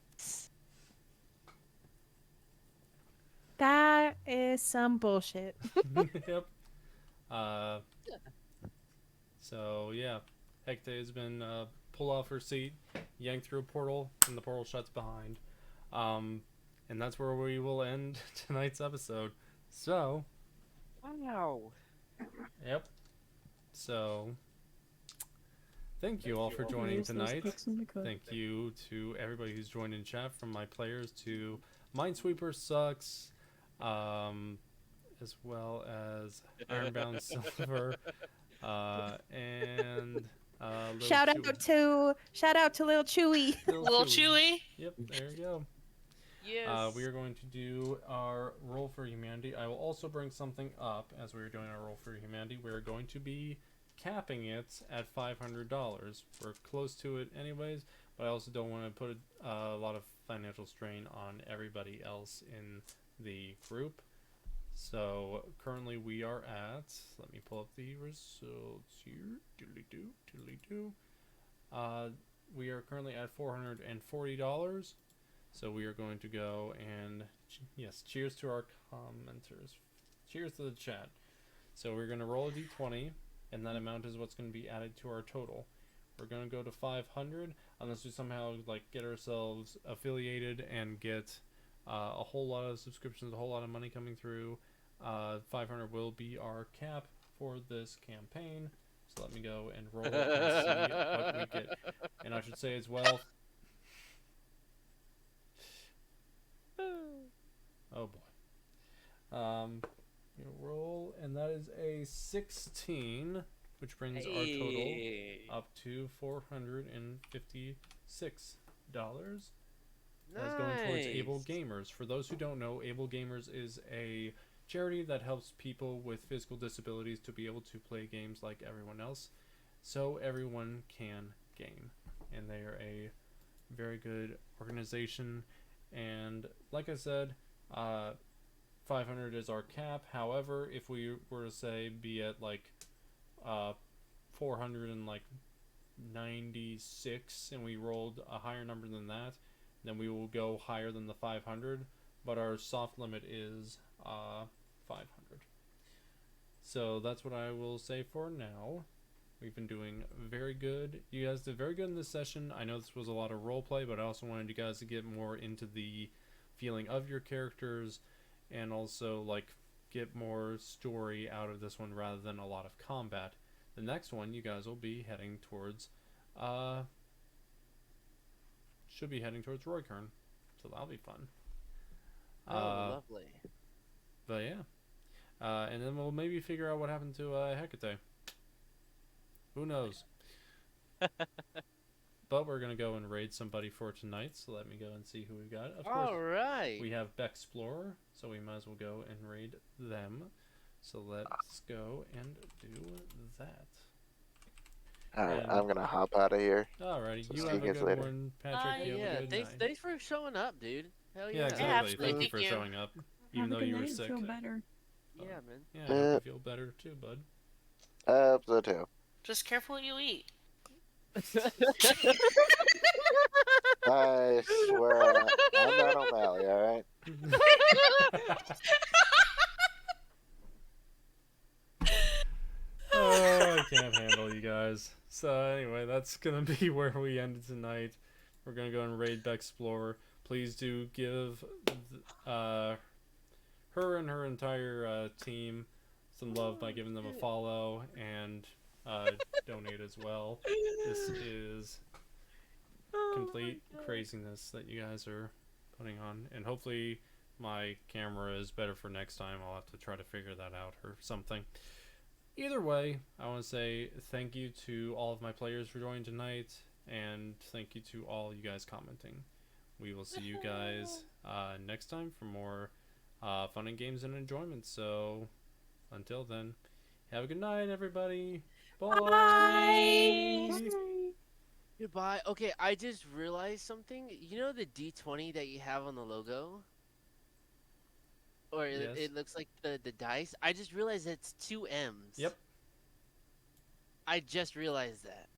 That is some bullshit. Yep. So yeah, Hekatae has been pulled off her seat, yanked through a portal, and the portal shuts behind. And that's where we will end tonight's episode. So, Wow. yep. So, thank you all for joining Raise those tonight. books in the cup. Thank you to everybody who's joined in chat, from my players to Minesweeper Sucks, as well as Ironbound Silver, and Lil Shout Chewy. out to Lil Chewy. Little Chewy. Yep, there you go. Yes. We are going to do our Roll for Humanity. I will also bring something up as we are doing our Roll for Humanity. We are going to be capping it at $500. We're close to it anyways, but I also don't want to put a lot of financial strain on everybody else in the group. So currently we are at, let me pull up the results here. Diddly-doo. We are currently at $440. So we are going to go and, yes, cheers to our commenters. Cheers to the chat. So we're going to roll a d20, and that amount is what's going to be added to our total. We're going to go to 500, unless we somehow get ourselves affiliated and get a whole lot of subscriptions, a whole lot of money coming through. 500 will be our cap for this campaign. So let me go and roll and see what we get. And I should say as well, oh boy. Roll, and that is a 16, which brings our total up to $456. That's going towards Able Gamers. For those who don't know, Able Gamers is a charity that helps people with physical disabilities to be able to play games like everyone else, so everyone can game. And they are a very good organization. And like I said, 500 is our cap. However, if we were to say be at 400 and 96 and we rolled a higher number than that, then we will go higher than the 500. But our soft limit is 500. So that's what I will say for now. We've been doing very good. You guys did very good in this session. I know this was a lot of roleplay, but I also wanted you guys to get more into the feeling of your characters and also like get more story out of this one rather than a lot of combat. The next one you guys will be heading towards should be heading towards Roighurn. So that'll be fun. Lovely. But yeah. And then we'll maybe figure out what happened to Hekatae. Who knows? But we're going to go and raid somebody for tonight, so let me go and see who we've got. Of course, Alright. we have Bexplorer, so we might as well go and raid them. So let's go and do that. Alright, And- I'm gonna hop out of here. Alrighty, So you see have you a guys good later. one, Patrick. Bye. You have a Yeah, good thanks, night. thanks for showing up, dude. Hell Yeah, yeah. exactly. absolutely. Thank you Thank for you. showing up, even Have a though good you were night. sick. Feel better. Yeah, man. Yeah, I hope you feel better too, bud. So too. Just careful what you eat. I swear, I'm not O'Malley, alright? Oh, I can't handle you guys. So anyway, that's gonna be where we ended tonight. We're gonna go and raid Bexplorer. Please do give her and her entire team some love by giving them a follow and donate as well. This is complete craziness that you guys are putting on, and hopefully my camera is better for next time. I'll have to try to figure that out or something. Either way, I want to say thank you to all of my players for joining tonight, and thank you to all you guys commenting. We will see you guys next time for more fun and games and enjoyment. So until then, have a good night, everybody. Bye. Goodbye. Okay, I just realized something. You know the D20 that you have on the logo? Or Yes. it looks like the dice? I just realized it's 2 M's. Yep. I just realized that.